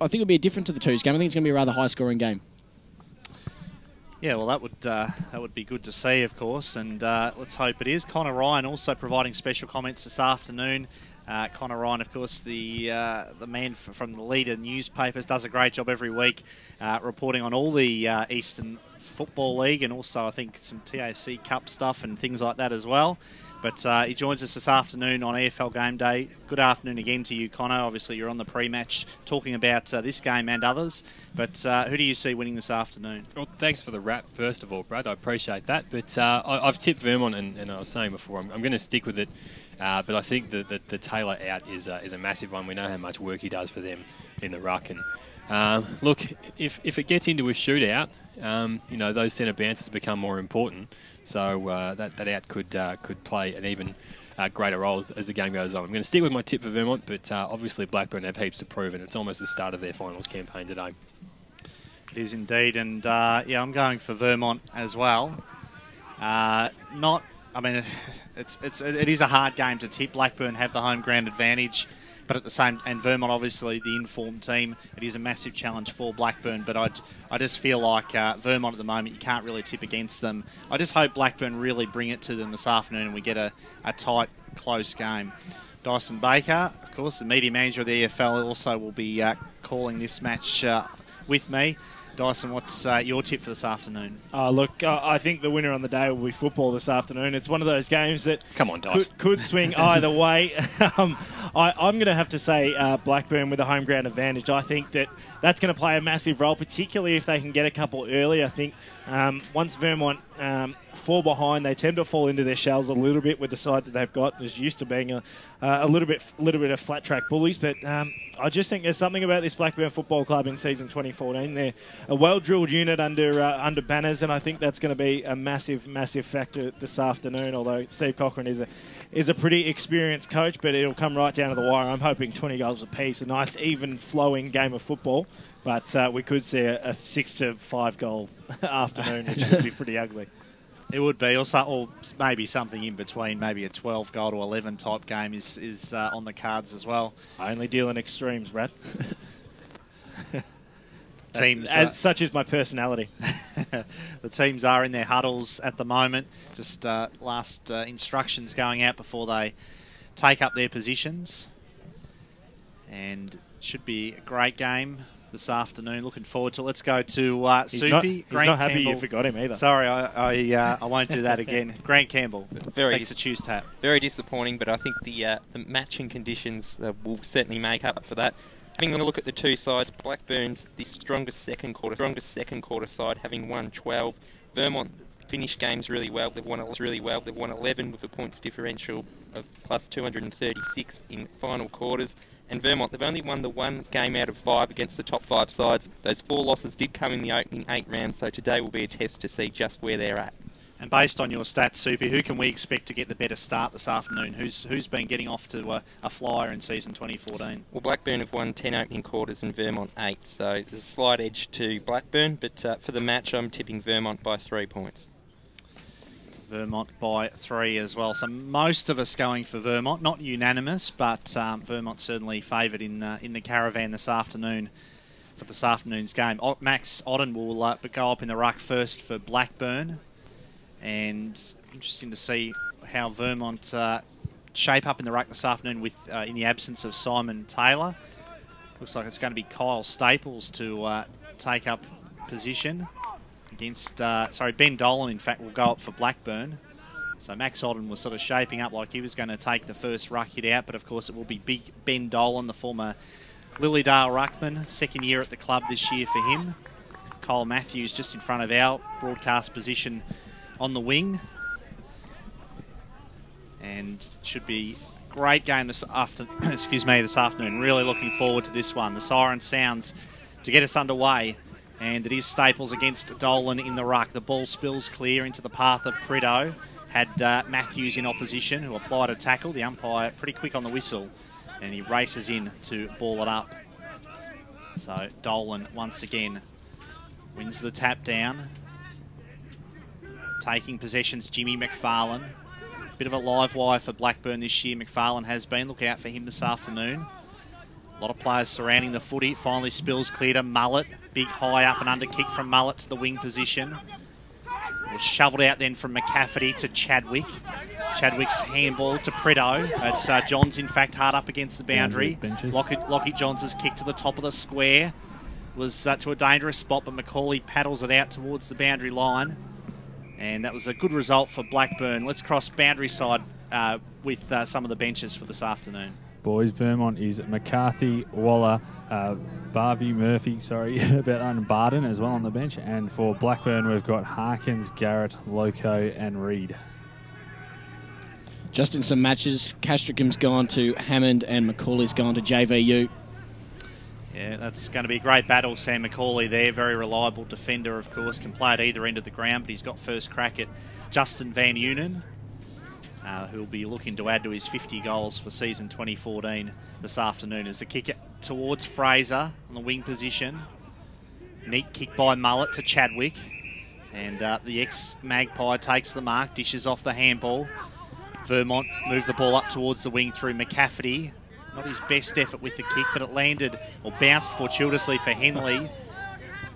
I think it'll be different to the twos game. I think it's going to be a rather high-scoring game. Yeah, well, that would be good to see, of course, and let's hope it is. Conor Ryan also providing special comments this afternoon. Conor Ryan, of course, the man from the Leader newspapers, does a great job every week reporting on all the Eastern Football League and also, I think, some TAC Cup stuff and things like that as well. But he joins us this afternoon on EFL Gameday. Good afternoon again to you, Conor. Obviously, you're on the pre-match talking about this game and others. But who do you see winning this afternoon? Well, thanks for the wrap, first of all, Brad. I appreciate that. But I've tipped Vermont, and I was saying before, I'm going to stick with it. But I think that the Taylor out is a massive one. We know how much work he does for them in the ruck. And look, if it gets into a shootout, you know, those centre bounces become more important. So that out could play an even greater role as the game goes on. I'm going to stick with my tip for Vermont, but obviously Blackburn have heaps to prove, and it's almost the start of their finals campaign today. It is indeed, and yeah, I'm going for Vermont as well. I mean, it is a hard game to tip. Blackburn have the home ground advantage, but at the same, and Vermont obviously the informed team. It is a massive challenge for Blackburn, but I just feel like Vermont at the moment, you can't really tip against them. I just hope Blackburn really bring it to them this afternoon and we get a tight, close game. Dyson Baker, of course, the media manager of the EFL, also will be calling this match with me. Dyson, what's your tip for this afternoon? Look, I think the winner on the day will be football this afternoon. It's one of those games that come on, Dyson. Could swing either way. I'm going to have to say Blackburn with a home ground advantage. I think that's going to play a massive role, particularly if they can get a couple early. I think once Vermont fall behind, they tend to fall into their shells a little bit with the side that they've got. There's used to being a little bit of flat track bullies, but I just think there's something about this Blackburn Football Club in season 2014. They're a well-drilled unit under banners, and I think that's going to be a massive factor this afternoon. Although Steve Cochran is a pretty experienced coach, but it'll come right down to the wire. I'm hoping 20 goals apiece, a nice even flowing game of football, but we could see a 6-5 goal afternoon, which would be pretty ugly. It would be, or maybe something in between, maybe a 12 goal to 11 type game is on the cards as well. I only deal in extremes, Brad. Teams, such is my personality. The teams are in their huddles at the moment. Just last instructions going out before they take up their positions. And it should be a great game this afternoon. Looking forward to it. Let's go to Soupy. He's not happy Campbell. You forgot him either. Sorry, I won't do that again. Grant Campbell. Thanks to Choose Tap. Very disappointing, but I think the matching conditions will certainly make up for that. Having a look at the two sides, Blackburn's the strongest second quarter side, having won 12. Vermont finished games really well. They've won 11 with a points differential of plus 236 in final quarters. And Vermont, they've only won the one game out of 5 against the top 5 sides. Those 4 losses did come in the opening 8 rounds, so today will be a test to see just where they're at. And based on your stats, Soupy, who can we expect to get the better start this afternoon? Who's been getting off to a flyer in season 2014? Well, Blackburn have won 10 opening quarters and Vermont 8, so there's a slight edge to Blackburn, but for the match I'm tipping Vermont by 3 points. Vermont by 3 as well. So most of us going for Vermont, not unanimous, but Vermont certainly favoured in the caravan this afternoon for this afternoon's game. Max Odden will go up in the ruck first for Blackburn, and interesting to see how Vermont shape up in the ruck this afternoon with in the absence of Simon Taylor. Looks like it's going to be Kyle Staples to take up position. Against, Ben Dolan, in fact, will go up for Blackburn. So Max Odden was sort of shaping up like he was going to take the first ruck hit out, but of course it will be big Ben Dolan, the former Lilydale ruckman, second year at the club this year for him. Cole Matthews just in front of our broadcast position on the wing. And should be a great game this afternoon. Really looking forward to this one. The siren sounds to get us underway. And it is Staples against Dolan in the ruck. The ball spills clear into the path of Prideaux. Had Matthews in opposition, who applied a tackle. The umpire pretty quick on the whistle. And he races in to ball it up. So Dolan once again wins the tap down. Taking possessions, Jimmy McFarlane. Bit of a live wire for Blackburn this year, McFarlane has been. Look out for him this afternoon. A lot of players surrounding the footy. Finally spills clear to Mullet. Big high up and under kick from Mullet to the wing position. It was shoveled out then from McCafferty to Chadwick. Chadwick's handball to Pretto. It's Johns, in fact, hard up against the boundary. Lockie Johns' kick to the top of the square was to a dangerous spot, but Macaulay paddles it out towards the boundary line. And that was a good result for Blackburn. Let's cross boundary side with some of the benches for this afternoon. Boys, Vermont is McCarthy, Waller, Barvey, Murphy, and Barden as well on the bench. And for Blackburn, we've got Harkins, Garrett, Loco, and Reed. Just in some matches, Castricum's gone to Hammond and Macaulay's gone to JVU. Yeah, that's going to be a great battle. Sam Macaulay there, very reliable defender, of course, can play at either end of the ground, but he's got first crack at Justin Van Unen, who'll be looking to add to his 50 goals for season 2014 this afternoon. As the kick towards Fraser on the wing position. Neat kick by Mullet to Chadwick. And the ex-Magpie takes the mark, dishes off the handball. Vermont moved the ball up towards the wing through McCafferty. Not his best effort with the kick, but it landed or bounced fortuitously for Henley.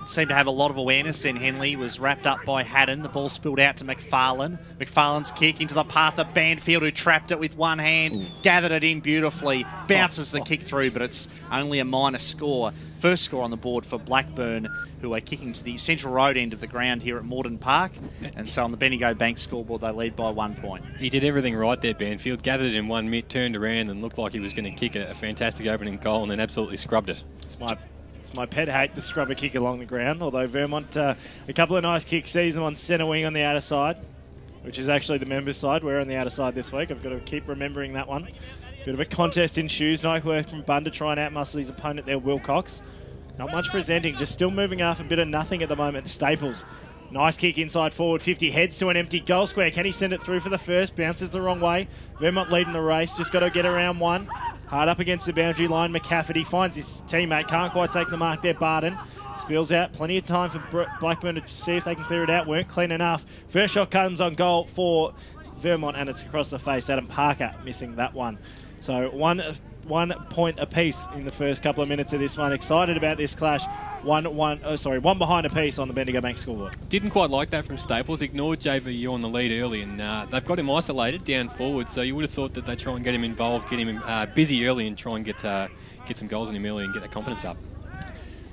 Seemed to have a lot of awareness then. Henley was wrapped up by Haddon. The ball spilled out to McFarlane. McFarlane's kick into the path of Banfield, who trapped it with one hand, gathered it in beautifully, bounces the kick through, but it's only a minor score. First score on the board for Blackburn, who are kicking to the Central Road end of the ground here at Morden Park. And so on the Bendigo Bank scoreboard, they lead by 1 point. He did everything right there, Banfield. Gathered it in 1 minute, turned around and looked like he was going to kick a fantastic opening goal and then absolutely scrubbed it. It's my pet hate, the scrubber kick along the ground, although Vermont, a couple of nice kicks, sees them on centre wing on the outer side, which is actually the members' side. We're on the outer side this week. I've got to keep remembering that one. Bit of a contest in shoes. Nice work from Bunn to try and outmuscle his opponent there, Wilcox. Not much presenting, just still moving off a bit of nothing at the moment. Staples, nice kick inside forward 50, heads to an empty goal square. Can he send it through for the first? Bounces the wrong way. Vermont leading the race, just got to get around one. Hard up against the boundary line. McCafferty finds his teammate, can't quite take the mark there. Barden spills out, plenty of time for Blackburn to see if they can clear it out. Weren't clean enough. First shot comes on goal for Vermont and it's across the face. Adam Parker missing that one. So one point apiece in the first couple of minutes of this one. Excited about this clash. One behind apiece on the Bendigo Bank scoreboard. Didn't quite like that from Staples. Ignored JVU on the lead early, and they've got him isolated down forward. So you would have thought that they'd try and get him involved, get him busy early, and try and get some goals in him early and get that confidence up.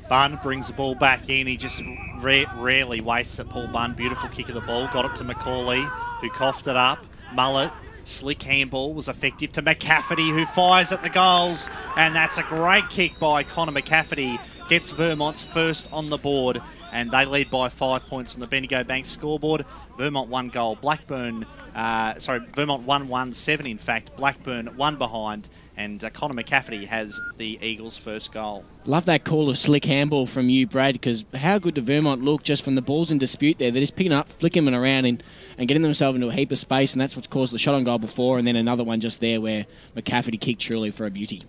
Bunn brings the ball back in. He just rarely wastes it. Paul Bunn, beautiful kick of the ball, got it to Macaulay, who coughed it up. Mullet. Slick handball was effective to McCafferty, who fires at the goals, and that's a great kick by Conor McCafferty. Gets Vermont's first on the board, and they lead by 5 points on the Bendigo Bank scoreboard. Vermont 1 goal, Vermont 1-1-7 in fact. Blackburn 1 behind, and Conor McCafferty has the Eagles' first goal. Love that call of slick handball from you, Brad, because how good did Vermont look just from the balls in dispute there? They're just picking up, flicking them around and getting themselves into a heap of space, and that's what's caused the shot on goal before, and then another one just there where McCafferty kicked truly for a beauty.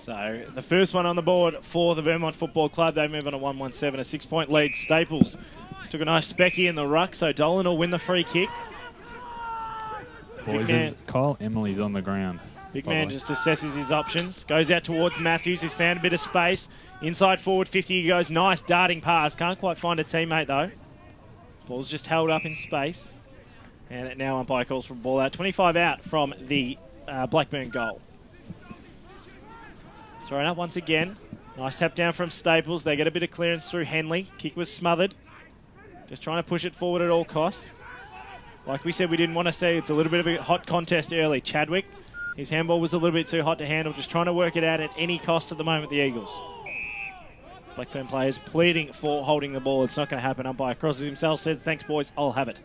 So the first one on the board for the Vermont Football Club. They move on a 1-1-7, a 6-point lead. Staples took a nice specky in the ruck, so Dolan will win the free kick. Boys, Kyle Emily's on the ground. Big man just assesses his options. Goes out towards Matthews, who's found a bit of space. Inside forward 50, he goes. Nice darting pass. Can't quite find a teammate, though. Ball's just held up in space. And now umpire calls for a ball out. 25 out from the Blackburn goal. Thrown up once again. Nice tap down from Staples. They get a bit of clearance through Henley. Kick was smothered. Just trying to push it forward at all costs. Like we said, we didn't want to see. It's a little bit of a hot contest early. Chadwick, his handball was a little bit too hot to handle. Just trying to work it out at any cost at the moment, the Eagles. Blackburn players pleading for holding the ball. It's not going to happen. Umpire crosses himself, said, thanks, boys, I'll have it.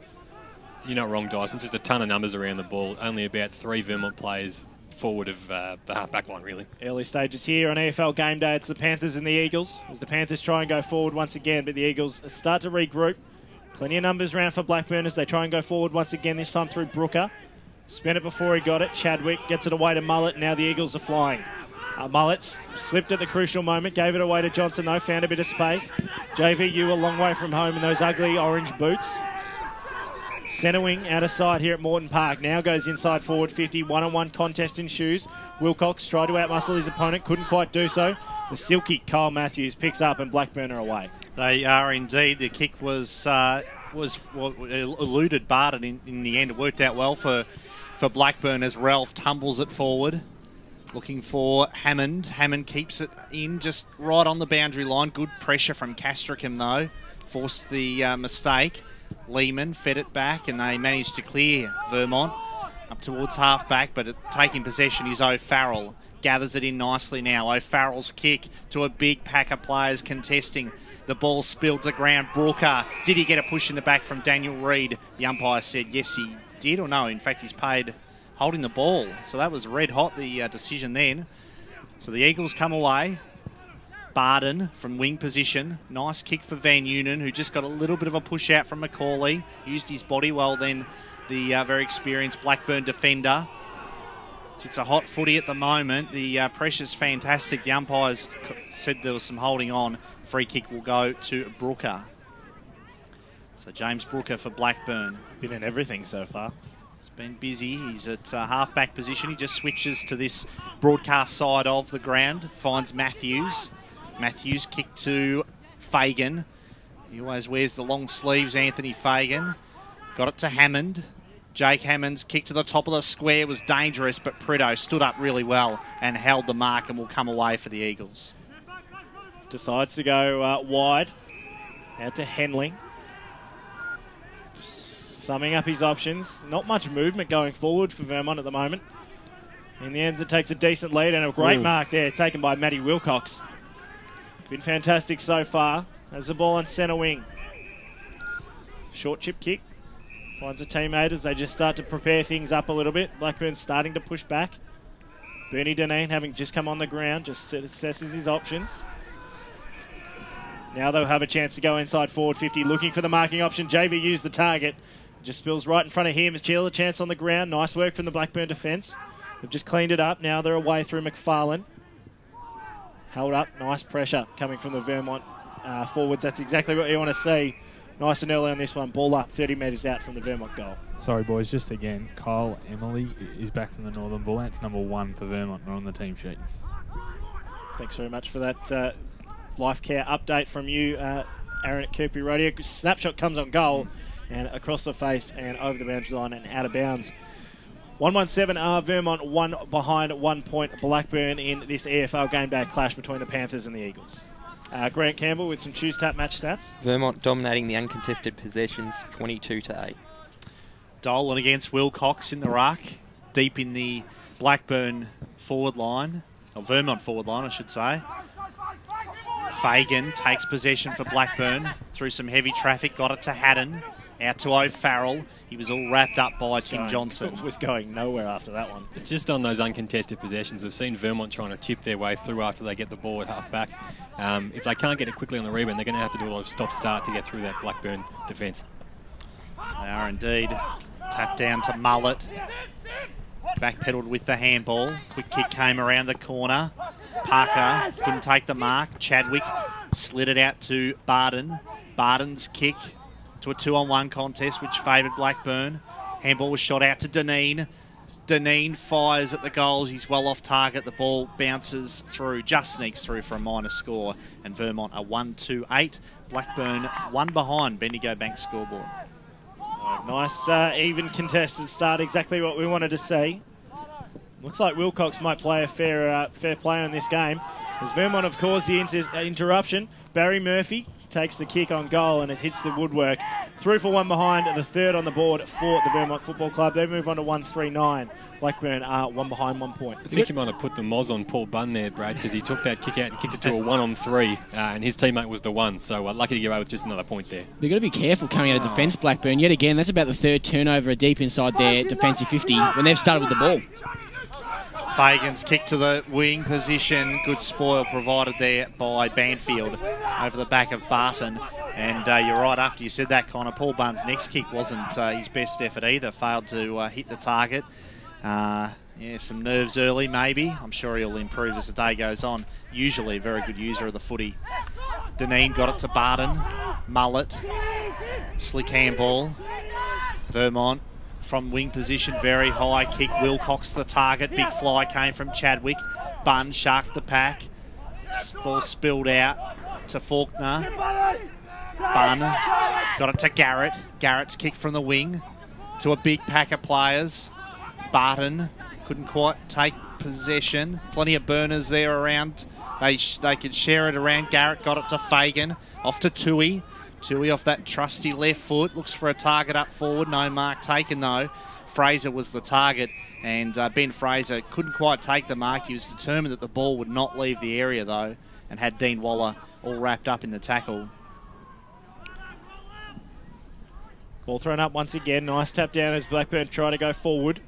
You're not wrong, Dyson. Just a ton of numbers around the ball. Only about 3 Vermont players forward of the half-back line, really. Early stages here on EFL Gameday. It's the Panthers and the Eagles. As the Panthers try and go forward once again, but the Eagles start to regroup. Plenty of numbers around for Blackburn as they try and go forward once again, this time through Brooker. Spent it before he got it. Chadwick gets it away to Mullet. Now the Eagles are flying. Mullet slipped at the crucial moment, gave it away to Johnson though, found a bit of space. JVU a long way from home in those ugly orange boots. Centre wing out of sight here at Moreton Park. Now goes inside forward 50. One-on-one contest in shoes. Wilcox tried to outmuscle his opponent. Couldn't quite do so. The silky Kyle Matthews picks up and Blackburn are away. They are indeed. The kick was eluded Barton in the end. It worked out well for Blackburn as Ralph tumbles it forward. Looking for Hammond. Hammond keeps it in just right on the boundary line. Good pressure from Castricum though. Forced the mistake. Lehman fed it back and they managed to clear Vermont up towards half-back, but taking possession is O'Farrell. Gathers it in nicely now. O'Farrell's kick to a big pack of players contesting. The ball spilled to ground. Brooker, did he get a push in the back from Daniel Reid? The umpire said yes he did, or no, in fact he's paid holding the ball. So that was red hot, the decision then. So the Eagles come away. Barton from wing position. Nice kick for Van Unen, who just got a little bit of a push out from Macaulay. Used his body well then, the very experienced Blackburn defender. It's a hot footy at the moment. The pressure's fantastic. The umpires said there was some holding on. Free kick will go to Brooker. So James Brooker for Blackburn. Been in everything so far. It's been busy. He's at half-back position. He just switches to this broadcast side of the ground. Finds Matthews. Matthews kick to Fagan. He always wears the long sleeves, Anthony Fagan. Got it to Hammond. Jake Hammond's kick to the top of the square was dangerous, but Pretto stood up really well and held the mark and will come away for the Eagles. Decides to go wide. Out to Henley. Just summing up his options. Not much movement going forward for Vermont at the moment. In the end, it takes a decent lead and a great mark there taken by Matty Wilcox. Been fantastic so far. There's the ball on centre wing. Short chip kick. Finds a teammate as they just start to prepare things up a little bit. Blackburn starting to push back. Bernie Deneen having just come on the ground, just assesses his options. Now they'll have a chance to go inside forward 50, looking for the marking option. JV used the target. Just spills right in front of him. Chill a chance on the ground. Nice work from the Blackburn defence. They've just cleaned it up. Now they're away through McFarlane. Held up. Nice pressure coming from the Vermont forwards. That's exactly what you want to see. Nice and early on this one. Ball up 30 metres out from the Vermont goal. Sorry, boys, just again, Kyle Emily is back from the Northern Bull. That's number 1 for Vermont, not on the team sheet. Thanks very much for that life care update from you, Aaron at Kirkby-Rodier. Snapshot comes on goal and across the face and over the boundary line and out of bounds. 117 are Vermont, 1 behind 1 point Blackburn in this EFL Gameday clash between the Panthers and the Eagles. Grant Campbell with some Choose Tap match stats. Vermont dominating the uncontested possessions 22-8. Dolan against Wilcox in the ruck, deep in the Blackburn forward line, or Vermont forward line I should say. Fagan takes possession for Blackburn through some heavy traffic, got it to Haddon. Out to O'Farrell. He was all wrapped up by Tim Johnson. Was going nowhere after that one. Just on those uncontested possessions, we've seen Vermont trying to chip their way through after they get the ball at half-back. If they can't get it quickly on the rebound, they're going to have to do a lot of stop-start to get through that Blackburn defence. They are indeed. Tap down to Mullet. Backpedaled with the handball. Quick kick came around the corner. Parker couldn't take the mark. Chadwick slid it out to Barton. Barton's kick to a 2-on-1 contest which favoured Blackburn. Handball was shot out to Deneen. Deneen fires at the goals. He's well off target. The ball bounces through, just sneaks through for a minor score. And Vermont are 1-2-8. Blackburn 1 behind Bendigo Bank scoreboard. Nice even contested start, exactly what we wanted to see. Looks like Wilcox might play a fair play on this game. As Vermont have caused the interruption. Barry Murphy takes the kick on goal and it hits the woodwork. Through for 1 behind, the 3rd on the board for the Vermont Football Club. They move on to 1-3-9. Blackburn are 1 behind 1 point. I think you might have put the moz on Paul Bunn there, Brad, because he took that kick out and kicked it to a 1-on-3, and his teammate was the 1, so lucky to get away with just another point there. They've got to be careful coming out of defence, Blackburn. Yet again, that's about the 3rd turnover deep inside their defensive 50 when they've started with the ball. Fagan's kick to the wing position. Good spoil provided there by Banfield over the back of Barton. And you're right, after you said that, Conor, Paul Bunn's next kick wasn't his best effort either. Failed to hit the target. Yeah, some nerves early maybe. I'm sure he'll improve as the day goes on. Usually a very good user of the footy. Deneen got it to Barton. Mullet. Slick handball. Vermont from wing position, very high kick. Wilcox the target. Big fly came from Chadwick. Bunn sharked the pack. Ball spilled out to Faulkner. Bunn got it to Garrett. Garrett's kick from the wing to a big pack of players. Barton couldn't quite take possession. Plenty of burners there around. They could share it around. Garrett got it to Fagan. Off to Tui. Tui off that trusty left foot. Looks for a target up forward. No mark taken though. Fraser was the target, and Ben Fraser couldn't quite take the mark. He was determined that the ball would not leave the area though, and had Dean Waller all wrapped up in the tackle. Ball thrown up once again. Nice tap down as Blackburn try to go forward.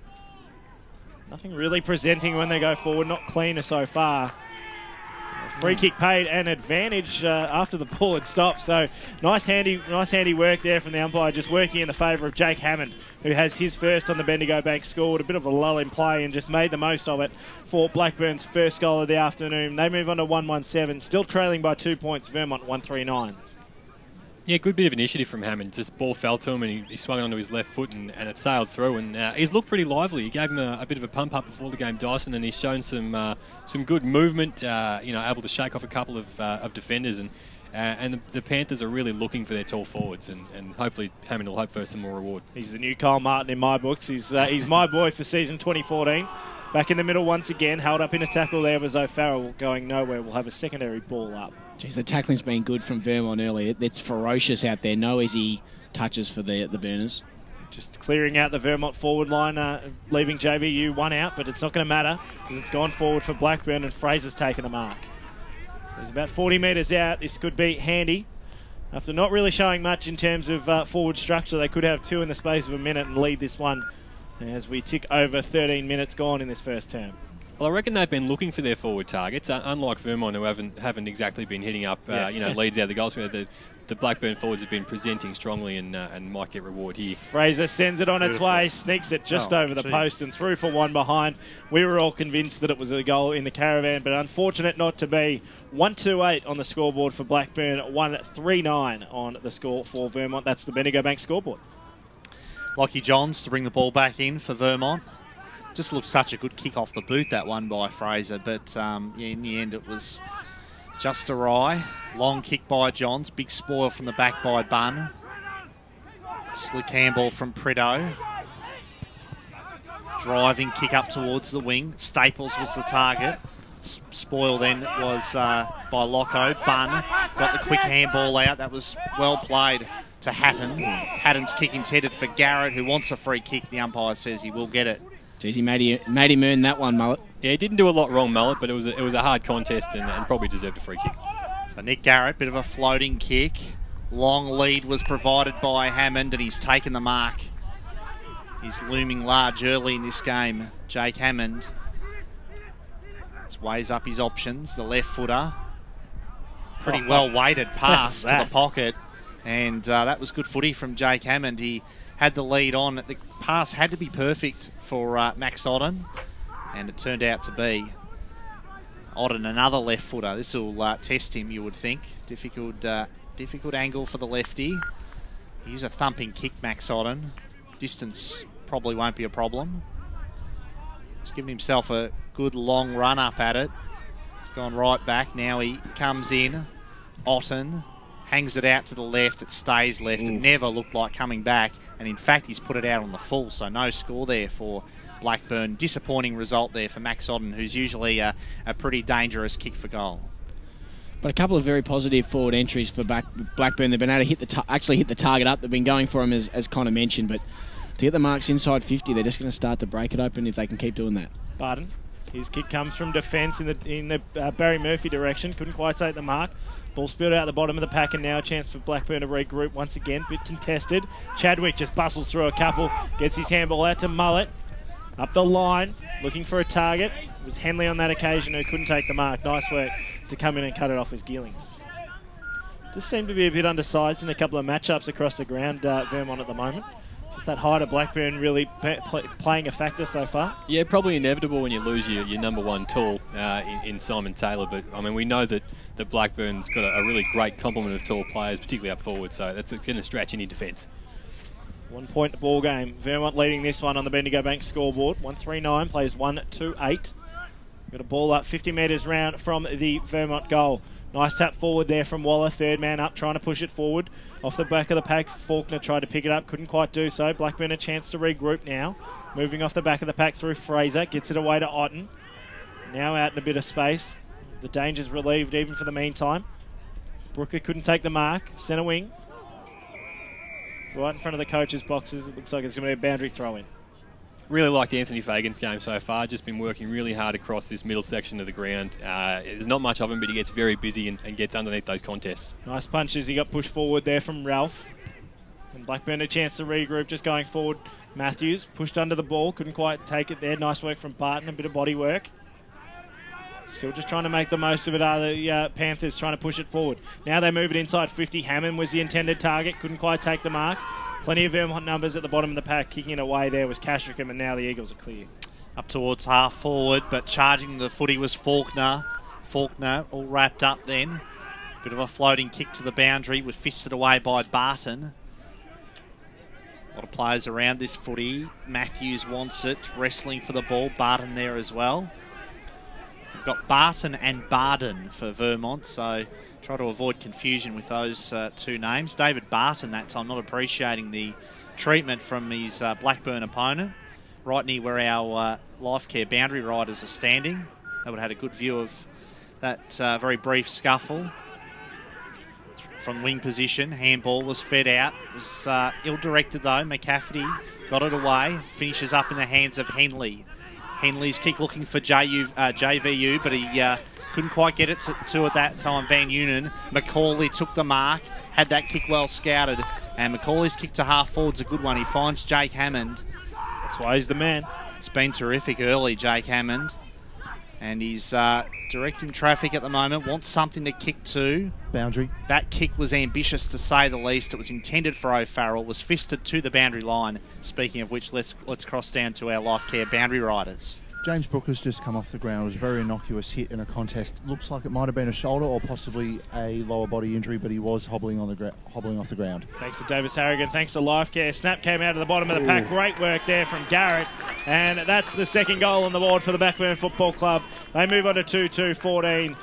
Nothing really presenting when they go forward. Not cleaner so far. Free kick paid and advantage after the ball had stopped. So nice handy work there from the umpire, just working in the favour of Jake Hammond, who has his first on the Bendigo Bank scored. A bit of a lull in play and just made the most of it for Blackburn's first goal of the afternoon. They move on to 1-1-7, still trailing by 2 points. Vermont 1-3-9. Yeah, good bit of initiative from Hammond. Just ball fell to him and he swung it onto his left foot and it sailed through. And he's looked pretty lively. He gave him a bit of a pump up before the game, Dyson, and he's shown some good movement. Able to shake off a couple of defenders. And the Panthers are really looking for their tall forwards, and hopefully Hammond will hope for some more reward. He's the new Kyle Martin in my books. He's my boy for season 2014. Back in the middle once again, held up in a tackle there was O'Farrell, going nowhere. We'll have a secondary ball up. Geez, the tackling's been good from Vermont early. It's ferocious out there. No easy touches for the Burners. Just clearing out the Vermont forward line, leaving JVU one out, but it's not going to matter because it's gone forward for Blackburn and Fraser's taken the mark. So he's about 40 metres out. This could be handy. After not really showing much in terms of forward structure, they could have two in the space of a minute and lead this one as we tick over 13 minutes gone in this first term. Well, I reckon they've been looking for their forward targets, unlike Vermont, who haven't exactly been hitting up leads out of the goals. The Blackburn forwards have been presenting strongly and might get reward here. Fraser sends it on its way, sneaks it just over the post and through for one behind. We were all convinced that it was a goal in the Caravan, but unfortunate not to be. 1-2-8 on the scoreboard for Blackburn, 1-3-9 on the score for Vermont. That's the Bendigo Bank scoreboard. Lockie Johns to bring the ball back in for Vermont. Just looked such a good kick off the boot, that one by Fraser, but in the end it was just awry. Long kick by Johns, big spoil from the back by Bunn. Slick handball from Prideaux. Driving kick up towards the wing. Staples was the target. Spoil then was by Locko. Bunn got the quick handball out. That was well played to Hatton. Hatton's kick intended for Garrett, who wants a free kick. The umpire says he will get it. Jeez, he made him earn that one, Mullet. Yeah, he didn't do a lot wrong, Mullet, but it was a hard contest and probably deserved a free kick. So Nick Garrett, bit of a floating kick. Long lead was provided by Hammond, and he's taken the mark. He's looming large early in this game, Jake Hammond. Just weighs up his options, the left footer. Pretty well weighted pass to the pocket, and that was good footy from Jake Hammond. He had the lead on. The pass had to be perfect for Max Odden, and it turned out to be. Odden, another left footer. This will test him, you would think. Difficult angle for the lefty. He's a thumping kick, Max Odden. Distance probably won't be a problem. He's given himself a good long run up at it. It's gone right back. Now he comes in. Otten hangs it out to the left. It stays left. It never looked like coming back. And in fact, he's put it out on the full. So no score there for Blackburn. Disappointing result there for Max Odden, who's usually a pretty dangerous kick for goal. But a couple of very positive forward entries for Blackburn. They've been able to hit the target up. They've been going for him, as Conor mentioned. But to get the marks inside 50, they're just going to start to break it open if they can keep doing that. Barton, his kick comes from defence in the Barry Murphy direction. Couldn't quite take the mark. Ball spilled out the bottom of the pack, and now a chance for Blackburn to regroup once again. Bit contested. Chadwick just bustles through a couple. Gets his handball out to Mullet. Up the line, looking for a target. It was Henley on that occasion who couldn't take the mark. Nice work to come in and cut it off as Geelings. Just seem to be a bit undersized in a couple of matchups across the ground, Vermont at the moment. Just that height of Blackburn really playing a factor so far. Yeah, probably inevitable when you lose your number one tall in Simon Taylor. But I mean, we know that Blackburn's got a really great complement of tall players, particularly up forward. So that's going to stretch any defence. 1 point ball game. Vermont leading this one on the Bendigo Bank scoreboard. 139 plays 1-2-8. Got a ball up 50 metres round from the Vermont goal. Nice tap forward there from Waller. Third man up, trying to push it forward. Off the back of the pack, Faulkner tried to pick it up, couldn't quite do so. Blackburn a chance to regroup now. Moving off the back of the pack through Fraser. Gets it away to Otten. Now out in a bit of space. The danger's relieved even for the meantime. Brooker couldn't take the mark. Centre wing. Right in front of the coach's boxes. It looks like it's going to be a boundary throw-in. Really liked Anthony Fagan's game so far. Just been working really hard across this middle section of the ground. There's not much of him, but he gets very busy and gets underneath those contests. Nice punches. He got pushed forward there from Ralph. And Blackburn a chance to regroup, just going forward. Matthews pushed under the ball. Couldn't quite take it there. Nice work from Barton. A bit of body work. Still just trying to make the most of it, are the Panthers trying to push it forward. Now they move it inside 50. Hammond was the intended target. Couldn't quite take the mark. Plenty of Vermont numbers at the bottom of the pack. Kicking it away there was Cashrickham, and now the Eagles are clear. Up towards half forward, but charging the footy was Faulkner. Faulkner all wrapped up then. Bit of a floating kick to the boundary, was fisted away by Barton. A lot of players around this footy. Matthews wants it, wrestling for the ball. Barton there as well. We've got Barton and Barden for Vermont, so try to avoid confusion with those two names. David Barton that time, not appreciating the treatment from his Blackburn opponent. Right near where our life care boundary riders are standing. They would have had a good view of that very brief scuffle. From wing position, handball was fed out. It was ill-directed though. McCafferty got it away. Finishes up in the hands of Henley. Henley's kick looking for JVU, but he couldn't quite get it to at that time. Van Unen. Macaulay took the mark, had that kick well scouted, and Macaulay's kick to half forward's a good one. He finds Jake Hammond. That's why he's the man. It's been terrific early, Jake Hammond. And he's directing traffic at the moment, wants something to kick to. Boundary. That kick was ambitious to say the least. It was intended for O'Farrell, was fisted to the boundary line. Speaking of which, let's cross down to our life care boundary riders. James Brooker's just come off the ground. It was a very innocuous hit in a contest. Looks like it might have been a shoulder or possibly a lower body injury, but he was hobbling off the ground. Thanks to Davis Harrigan. Thanks to Life Care. Snap came out of the bottom of the pack. Great work there from Garrett. And that's the second goal on the board for the Blackburn Football Club. They move on to 2-2-14.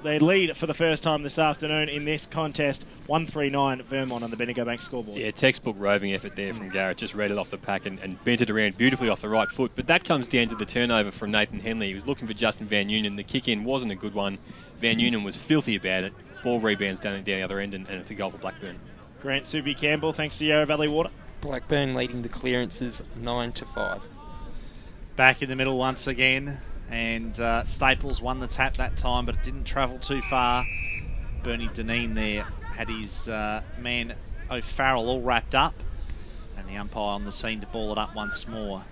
They lead for the first time this afternoon in this contest. 139 Vermont on the Bendigo Bank scoreboard. Yeah, textbook roving effort there from Garrett. Just read it off the pack and bent it around beautifully off the right foot. But that comes down to the turnover from Nathan Henley. He was looking for Justin Van Unen. The kick in wasn't a good one. Van Unen was filthy about it. Ball rebounds down the other end, and it's a goal for Blackburn. Grant Subi Campbell, thanks to Yarra Valley Water. Blackburn leading the clearances 9-5. Back in the middle once again, and Staples won the tap that time, but it didn't travel too far. Bernie Deneen there had his man O'Farrell all wrapped up, and the umpire on the scene to ball it up once more.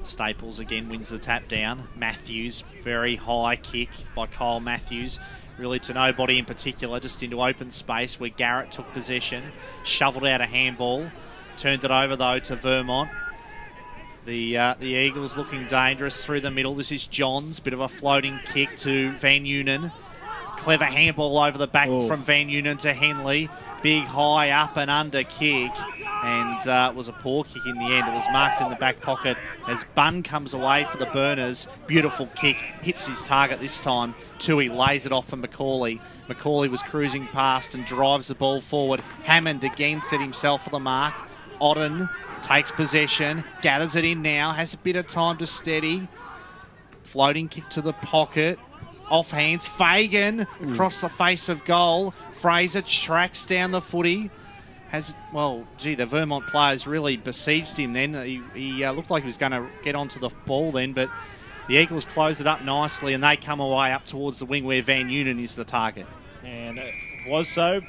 Staples again wins the tap down. Matthews, very high kick by Kyle Matthews, really to nobody in particular, just into open space where Garrett took possession, shoveled out a handball, turned it over though to Vermont. The Eagles looking dangerous through the middle. This is Johns, bit of a floating kick to Van Unen. Clever handball over the back from Van Unen to Henley. Big high up and under kick, and it was a poor kick in the end. It was marked in the back pocket as Bunn comes away for the Burners. Beautiful kick, hits his target this time. Tui lays it off for Macaulay. Macaulay was cruising past and drives the ball forward. Hammond again set himself for the mark. Otten takes possession, gathers it in now, has a bit of time to steady. Floating kick to the pocket. Off hands, Fagan across the face of goal. Fraser tracks down the footy. The Vermont players really besieged him then. He looked like he was going to get onto the ball then, but the Eagles close it up nicely and they come away up towards the wing where Van Unen is the target. And it was so.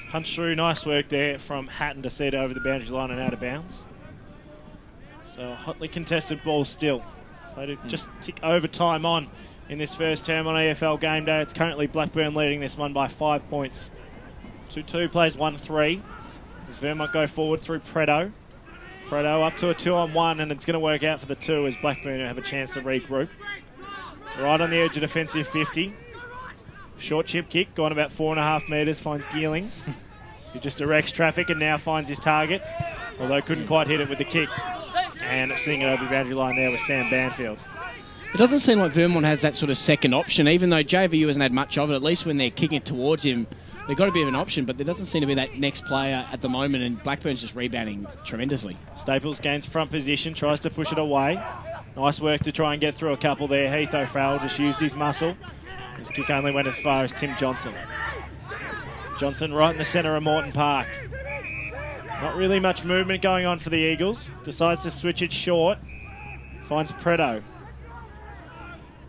Punch through, nice work there from Hatton to set over the boundary line and out of bounds. So a hotly contested ball still. Played just tick overtime on in this first term on EFL Gameday. It's currently Blackburn leading this one by 5 points. 2-2 plays 1-3. As Vermont go forward through Preto. Preto up to a 2-on-1, and it's going to work out for the 2 as Blackburn have a chance to regroup. Right on the edge of defensive 50. Short chip kick, gone about 4.5 metres, finds Geelings. He just directs traffic and now finds his target. although couldn't quite hit it with the kick. And seeing it over the boundary line there with Sam Banfield. It doesn't seem like Vermont has that sort of second option, even though JVU hasn't had much of it. At least when they're kicking it towards him, they've got a bit of an option, but there doesn't seem to be that next player at the moment, and Blackburn's just rebounding tremendously. Staples gains front position, tries to push it away. Nice work to try and get through a couple there. Heath O'Farrell just used his muscle. His kick only went as far as Tim Johnson. Johnson right in the centre of Moreton Park. Not really much movement going on for the Eagles. Decides to switch it short. Finds Preto.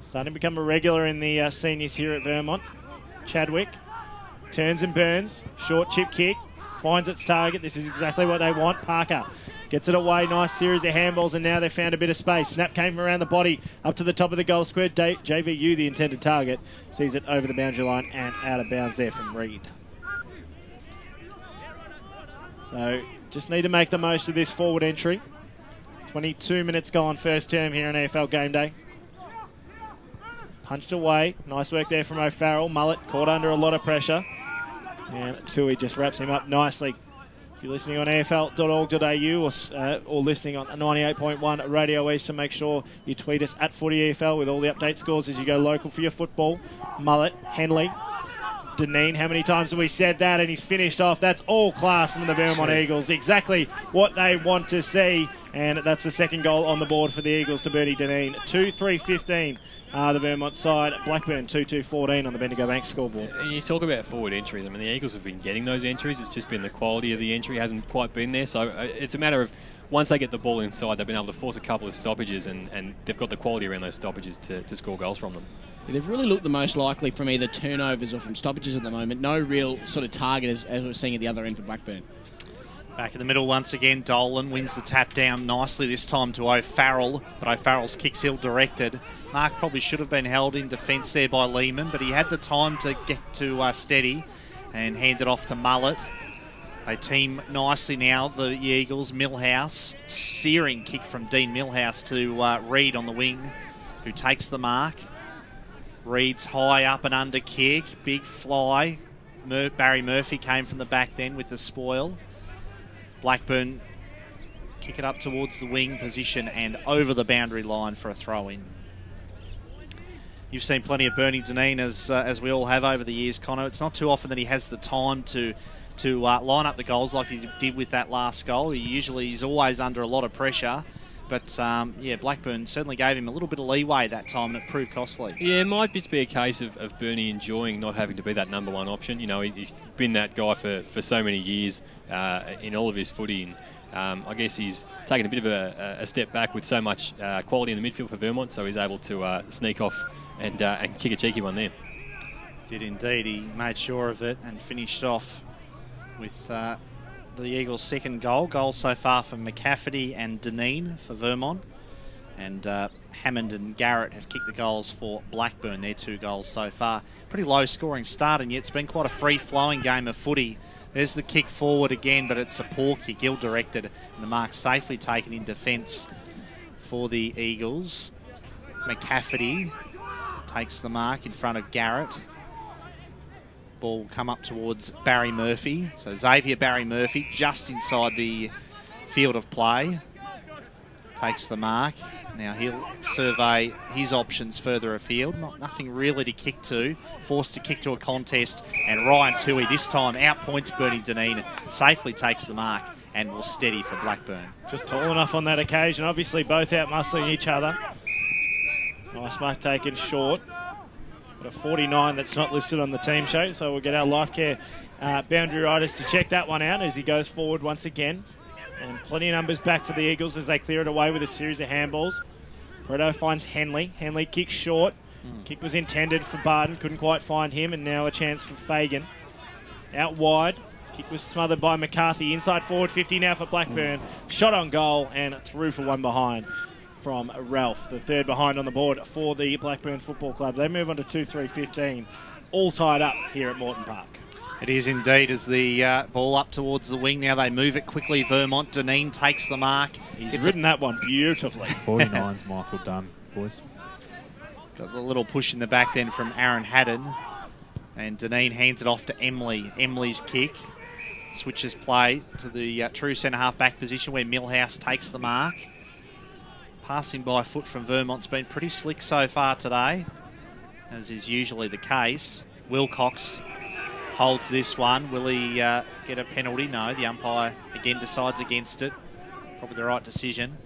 Starting to become a regular in the seniors here at Vermont. Chadwick turns and burns. Short chip kick. Finds its target. This is exactly what they want. Parker gets it away. Nice series of handballs, and now they've found a bit of space. Snap came around the body up to the top of the goal square. JVU, the intended target, sees it over the boundary line and out of bounds there from Reed. So just need to make the most of this forward entry. 22 minutes gone first term here on EFL Game Day. Punched away. Nice work there from O'Farrell. Mullet caught under a lot of pressure. And Tui just wraps him up nicely. If you're listening on efl.org.au or listening on 98.1 Radio East, so make sure you tweet us at FootyEFL with all the update scores as you go local for your football. Mullet, Henley, Deneen, how many times have we said that? And he's finished off. That's all class from the Vermont Eagles. Exactly what they want to see. And that's the second goal on the board for the Eagles to Bertie Deneen. 2-3-15 the Vermont side. Blackburn 2-2-14 on the Bendigo Bank scoreboard. And you talk about forward entries. I mean, the Eagles have been getting those entries. It's just been the quality of the entry hasn't quite been there. So it's a matter of once they get the ball inside, they've been able to force a couple of stoppages, and they've got the quality around those stoppages to score goals from them. Yeah, they've really looked the most likely from either turnovers or from stoppages at the moment. No real sort of target as we're seeing at the other end for Blackburn. Back in the middle once again, Dolan wins the tap down nicely this time to O'Farrell, but O'Farrell's kick's ill-directed. Mark probably should have been held in defence there by Lehman, but he had the time to get to steady and hand it off to Mullet. They team nicely now, the Eagles. Millhouse, searing kick from Dean Millhouse to Reed on the wing, who takes the mark. Reed's high up and under kick, big fly. Barry Murphy came from the back then with the spoil. Blackburn kick it up towards the wing position and over the boundary line for a throw-in. You've seen plenty of Bernie Deneen as we all have over the years, Conor. It's not too often that he has the time to line up the goals like he did with that last goal. He's always under a lot of pressure. But, yeah, Blackburn certainly gave him a little bit of leeway that time, and it proved costly. Yeah, it might just be a case of Bernie enjoying not having to be that number one option. You know, he's been that guy for so many years in all of his footy. And I guess he's taken a bit of a step back with so much quality in the midfield for Vermont, so he's able to sneak off and kick a cheeky one there. Did indeed. He made sure of it and finished off with the Eagles' second goal. Goal so far from McCafferty and Deneen for Vermont. And Hammond and Garrett have kicked the goals for Blackburn, their 2 goals so far. Pretty low scoring start, and yet it's been quite a free-flowing game of footy. There's the kick forward again, but it's a poor kick, ill-directed, and the mark safely taken in defence for the Eagles. McCafferty takes the mark in front of Garrett. Ball will come up towards Barry Murphy. So Xavier Barry Murphy just inside the field of play. Takes the mark. Now he'll survey his options further afield. Nothing really to kick to. Forced to kick to a contest. And Ryan Tui this time outpoints Bernie Deneen. Safely takes the mark and will steady for Blackburn. Just tall enough on that occasion. Obviously both out muscling each other. Nice mark taken short. But a 49 that's not listed on the team show, so we'll get our life care boundary riders to check that one out as he goes forward once again. And plenty of numbers back for the Eagles as they clear it away with a series of handballs. Preto finds Henley. Henley kicks short. Kick was intended for Barton, couldn't quite find him, and now a chance for Fagan. Out wide. Kick was smothered by McCarthy. Inside forward 50 now for Blackburn. Shot on goal and through for one behind from Ralph, the third behind on the board for the Blackburn Football Club. They move on to 2-3-15, all tied up here at Moreton Park. It is indeed, as the ball up towards the wing. Now they move it quickly. Vermont, Deneen takes the mark. He's ridden that one beautifully. 49's Michael Dunn, boys. Got the little push in the back then from Aaron Haddon. And Deneen hands it off to Emily. Emily's kick. switches play to the true centre-half back position where Millhouse takes the mark. Passing by foot from Vermont's been pretty slick so far today, as is usually the case. Wilcox holds this one. Will he get a penalty? No, the umpire again decides against it. Probably the right decision.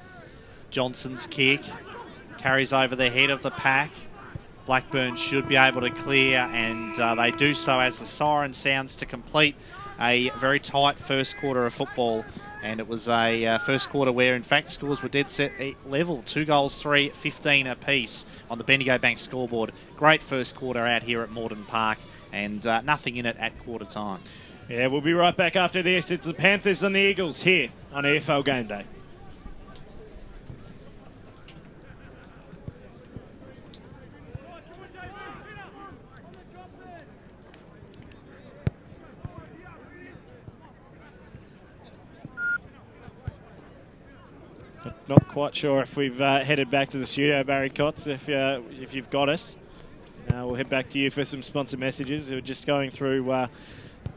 Johnson's kick carries over the head of the pack. Blackburn should be able to clear, and they do so as the siren sounds to complete a very tight first quarter of football. And it was a first quarter where, in fact, scores were dead set level. 2 goals, 3, 15 apiece on the Bendigo Bank scoreboard. Great first quarter out here at Moreton Park, and nothing in it at quarter time. Yeah, we'll be right back after this. It's the Panthers and the Eagles here on EFL Game Day. Not quite sure if we've headed back to the studio, Barry Cotts, if you've got us. We'll head back to you for some sponsor messages. We're just going through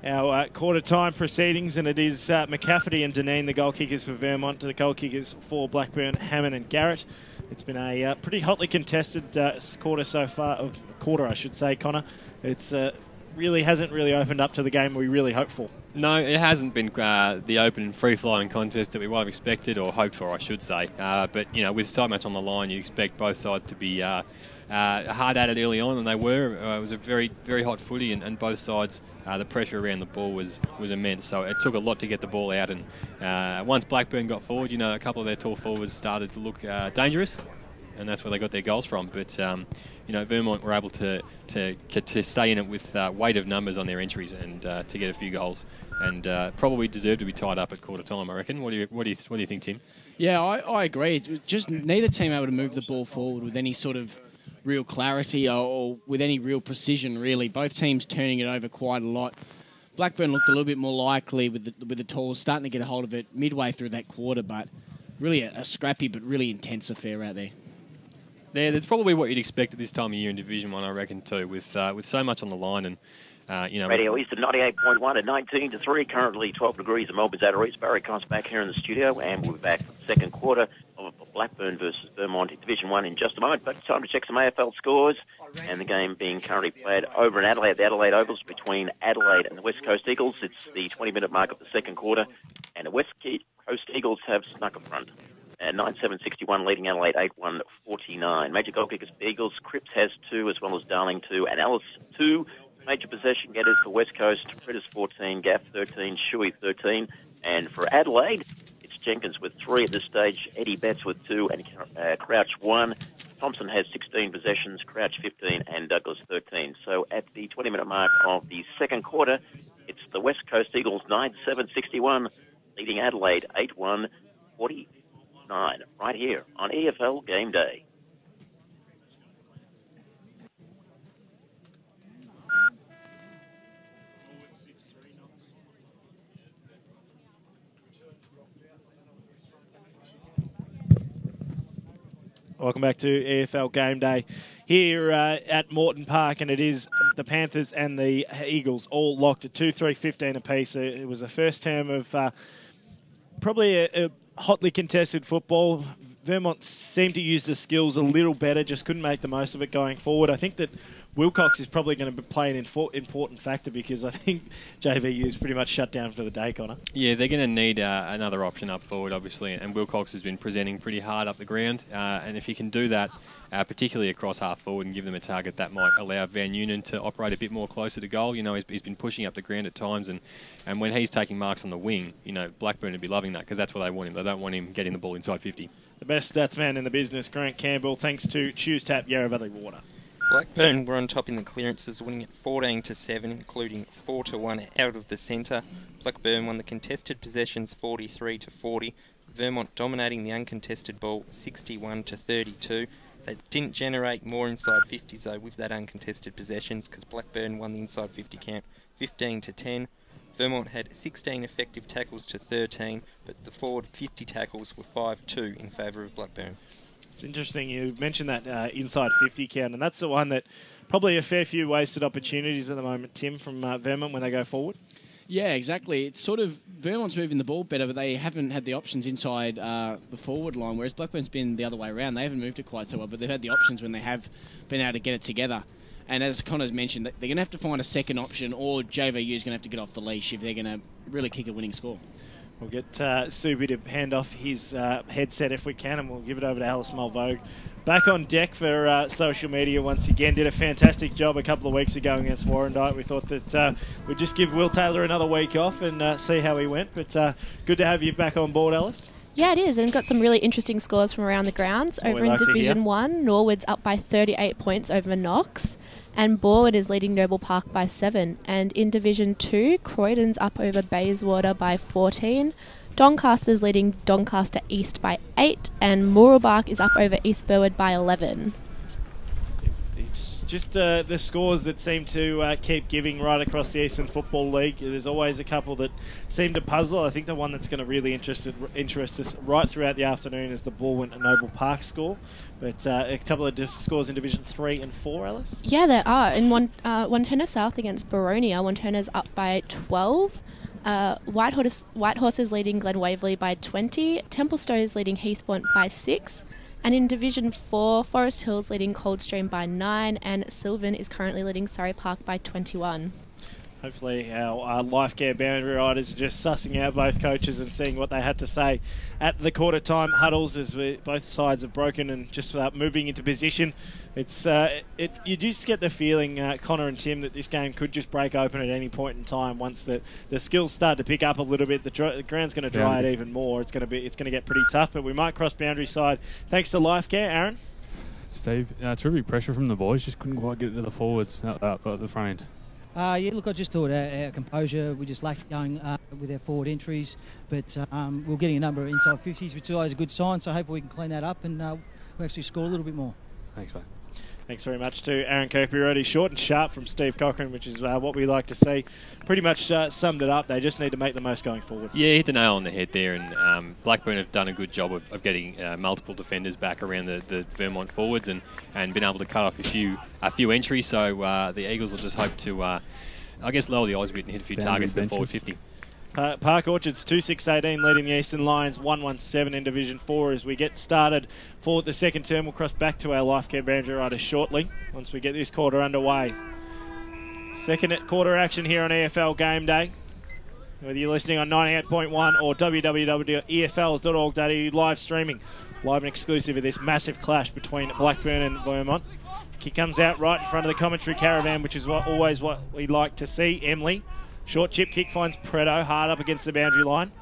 our quarter-time proceedings, and it is McCafferty and Deneen, the goal kickers for Vermont, the goal kickers for Blackburn, Hammond and Garrett. It's been a pretty hotly contested quarter so far, I should say, Connor. It's really hasn't really opened up to the game we really hoped for. No, it hasn't been the open and free-flowing contest that we might have expected, or hoped for, I should say. But, you know, with so much on the line, you expect both sides to be hard at it early on, and they were. It was a very, very hot footy, and both sides, the pressure around the ball was immense. So it took a lot to get the ball out, and once Blackburn got forward, you know, a couple of their tall forwards started to look dangerous, and that's where they got their goals from. But you know, Vermont were able to stay in it with weight of numbers on their entries and to get a few goals, and probably deserved to be tied up at quarter time, I reckon. What do you think, Tim? Yeah, I agree. It's just neither team able to move the ball forward with any sort of real clarity or with any real precision, really. Both teams turning it over quite a lot. Blackburn looked a little bit more likely with the Tors starting to get a hold of it midway through that quarter, but really a scrappy but really intense affair out there. That's probably what you'd expect at this time of year in Division 1, I reckon, too, with so much on the line. And you know, Radio East at 98.1 at 19-3, currently 12 degrees in Melbourne's outer east. Barry Coss back here in the studio, and we'll be back for the second quarter of Blackburn versus Vermont in Division 1 in just a moment. But time to check some AFL scores, and the game being currently played over in Adelaide. The Adelaide Oval's between Adelaide and the West Coast Eagles. It's the 20-minute mark of the second quarter, and the West Coast Eagles have snuck a front. 9-7-61, leading Adelaide 8-1-49. Major goal kickers for Eagles. Cripps has 2, as well as Darling 2, and Ellis 2. Major possession getters for West Coast. Predators 14, Gaff 13, Shuey 13. And for Adelaide, it's Jenkins with 3 at this stage, Eddie Betts with 2, and Crouch 1. Thompson has 16 possessions, Crouch 15, and Douglas 13. So at the 20-minute mark of the second quarter, it's the West Coast Eagles 9-7-61, leading Adelaide 8-1-49. Right here on EFL Game Day. Welcome back to EFL Game Day here at Moreton Park, and it is the Panthers and the Eagles all locked at 2-3-15 apiece. It was the first term of probably a hotly contested football. Vermont seemed to use the skills a little better, just couldn't make the most of it going forward. I think that Wilcox is probably going to play an important factor, because I think JVU is pretty much shut down for the day, Connor. Yeah, they're going to need another option up forward, obviously, and Wilcox has been presenting pretty hard up the ground, and if he can do that, particularly across half forward, and give them a target, that might allow Van Noonan to operate a bit more closer to goal. You know, he's been pushing up the ground at times, and when he's taking marks on the wing, you know, Blackburn would be loving that, because that's what they want him. They don't want him getting the ball inside 50. The best stats man in the business, Grant Campbell, thanks to Choose Tap Yarra Valley Water. Blackburn were on top in the clearances, winning at 14-7, including 4-1 out of the centre. Blackburn won the contested possessions 43-40. Vermont dominating the uncontested ball 61-32. They didn't generate more inside 50s though with that uncontested possessions, because Blackburn won the inside 50 count 15-10. Vermont had 16 effective tackles to 13, but the forward 50 tackles were 5-2 in favour of Blackburn. It's interesting you mentioned that inside 50 count, and that's the one that probably a fair few wasted opportunities at the moment, Tim, from Vermont when they go forward. Yeah, exactly. It's sort of Vermont's moving the ball better, but they haven't had the options inside the forward line, whereas Blackburn's been the other way around. They haven't moved it quite so well, but they've had the options when they have been able to get it together. And as Conor's mentioned, they're going to have to find a second option, or JVU is going to have to get off the leash if they're going to really kick a winning score. We'll get Subi to hand off his headset if we can, and we'll give it over to Alice Mulvogue. Back on deck for social media once again. Did a fantastic job a couple of weeks ago against Warrandyte. We thought that we'd just give Will Taylor another week off and see how he went. But good to have you back on board, Alice. Yeah, it is, and got some really interesting scores from around the grounds. Over in Division 1, Norwood's up by 38 points over Knox, and Borwood is leading Noble Park by 7. And in Division 2, Croydon's up over Bayswater by 14. Doncaster's leading Doncaster East by 8, and Mooroolbark is up over East Burwood by 11. It's just the scores that seem to keep giving right across the Eastern Football League. There's always a couple that seem to puzzle. I think the one that's going to really interest us right throughout the afternoon is the Balwyn and Noble Park score. But a couple of scores in Division 3 and 4, Alice? Yeah, there are. In Wanturna South against Boronia, Wanturna's up by 12. White Horse is leading Glen Waverley by 20. Templestowe is leading Heathmont by 6. And in Division 4, Forest Hills leading Coldstream by 9, and Sylvan is currently leading Surrey Park by 21. Hopefully our life care boundary riders are just sussing out both coaches and seeing what they had to say at the quarter time huddles as both sides have broken and just moving into position. You just get the feeling, Conor and Tim, that this game could just break open at any point in time. Once the skills start to pick up a little bit, the ground's going to dry out even more. It's going to get pretty tough, but we might cross boundary side thanks to life care. Aaron? Steve, terrific pressure from the boys, just couldn't quite get it to the forwards at the front end. Yeah, look, I just thought our composure, we just lacked going with our forward entries, but we're getting a number of inside 50s, which is always a good sign, so hopefully we can clean that up and we'll actually score a little bit more. Thanks, mate. Thanks very much to Aaron Kirkby-Rodier. Short and sharp from Steve Cochran, which is what we like to see. Pretty much summed it up. They just need to make the most going forward. Yeah, hit the nail on the head there, and Blackburn have done a good job of getting multiple defenders back around the Vermont forwards and been able to cut off a few entries. So the Eagles will just hope to, I guess, lower the odds a bit and hit a few targets in the forward 50. Park Orchards 2-6-18 leading the Eastern Lions 1-1-7 in Division 4 as we get started for the second term. We'll cross back to our life care boundary riders shortly once we get this quarter underway. Second quarter action here on EFL Gameday. Whether you're listening on 98.1 or www.efls.org.au live streaming. Live and exclusive of this massive clash between Blackburn and Vermont. Kick comes out right in front of the commentary caravan, which is always what we like to see. Emily. Short chip kick finds Preto hard up against the boundary line.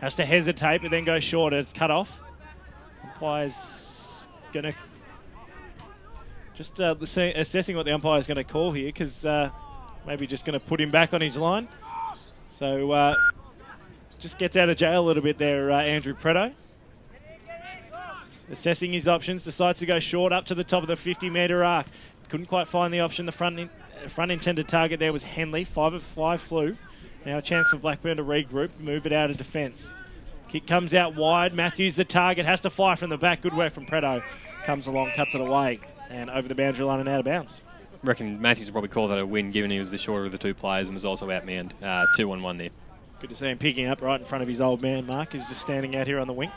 Has to hesitate, but then goes short. It's cut off. Umpire's going to just assessing what the umpire's going to call here, because maybe just going to put him back on his line. So just gets out of jail a little bit there, Andrew Preto. Assessing his options, decides to go short up to the top of the 50-metre arc. Couldn't quite find the option. The front intended target there was Henley. 5 of 5 flew. Now a chance for Blackburn to regroup, move it out of defence. Kick comes out wide. Matthews, the target, has to fire from the back. Good work from Preto. Comes along, cuts it away, and over the boundary line and out of bounds. I reckon Matthews would probably call that a win, given he was the shorter of the two players and was also outmanned. 2-on-1 there. Good to see him picking up right in front of his old man, Mark, who's just standing out here on the wing.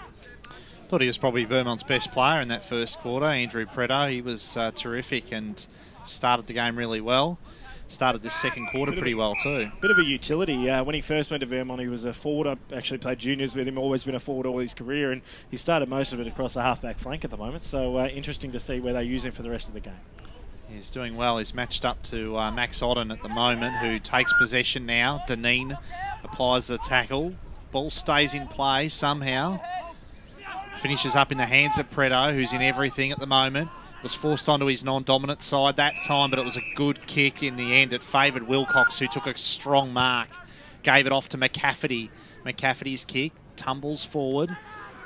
Thought he was probably Vermont's best player in that first quarter, Andrew Preto. He was terrific and started the game really well. Started this second quarter pretty well too. Bit of a utility. When he first went to Vermont, he was a forward. I actually played juniors with him, always been a forward all his career, and he started most of it across the half-back flank at the moment. So interesting to see where they use him for the rest of the game. He's doing well. He's matched up to Max Odden at the moment, who takes possession now. Deneen applies the tackle. Ball stays in play somehow. Finishes up in the hands of Preto, who's in everything at the moment. Was forced onto his non-dominant side that time, but it was a good kick in the end. It favoured Wilcox, who took a strong mark. Gave it off to McCafferty. McCafferty's kick tumbles forward.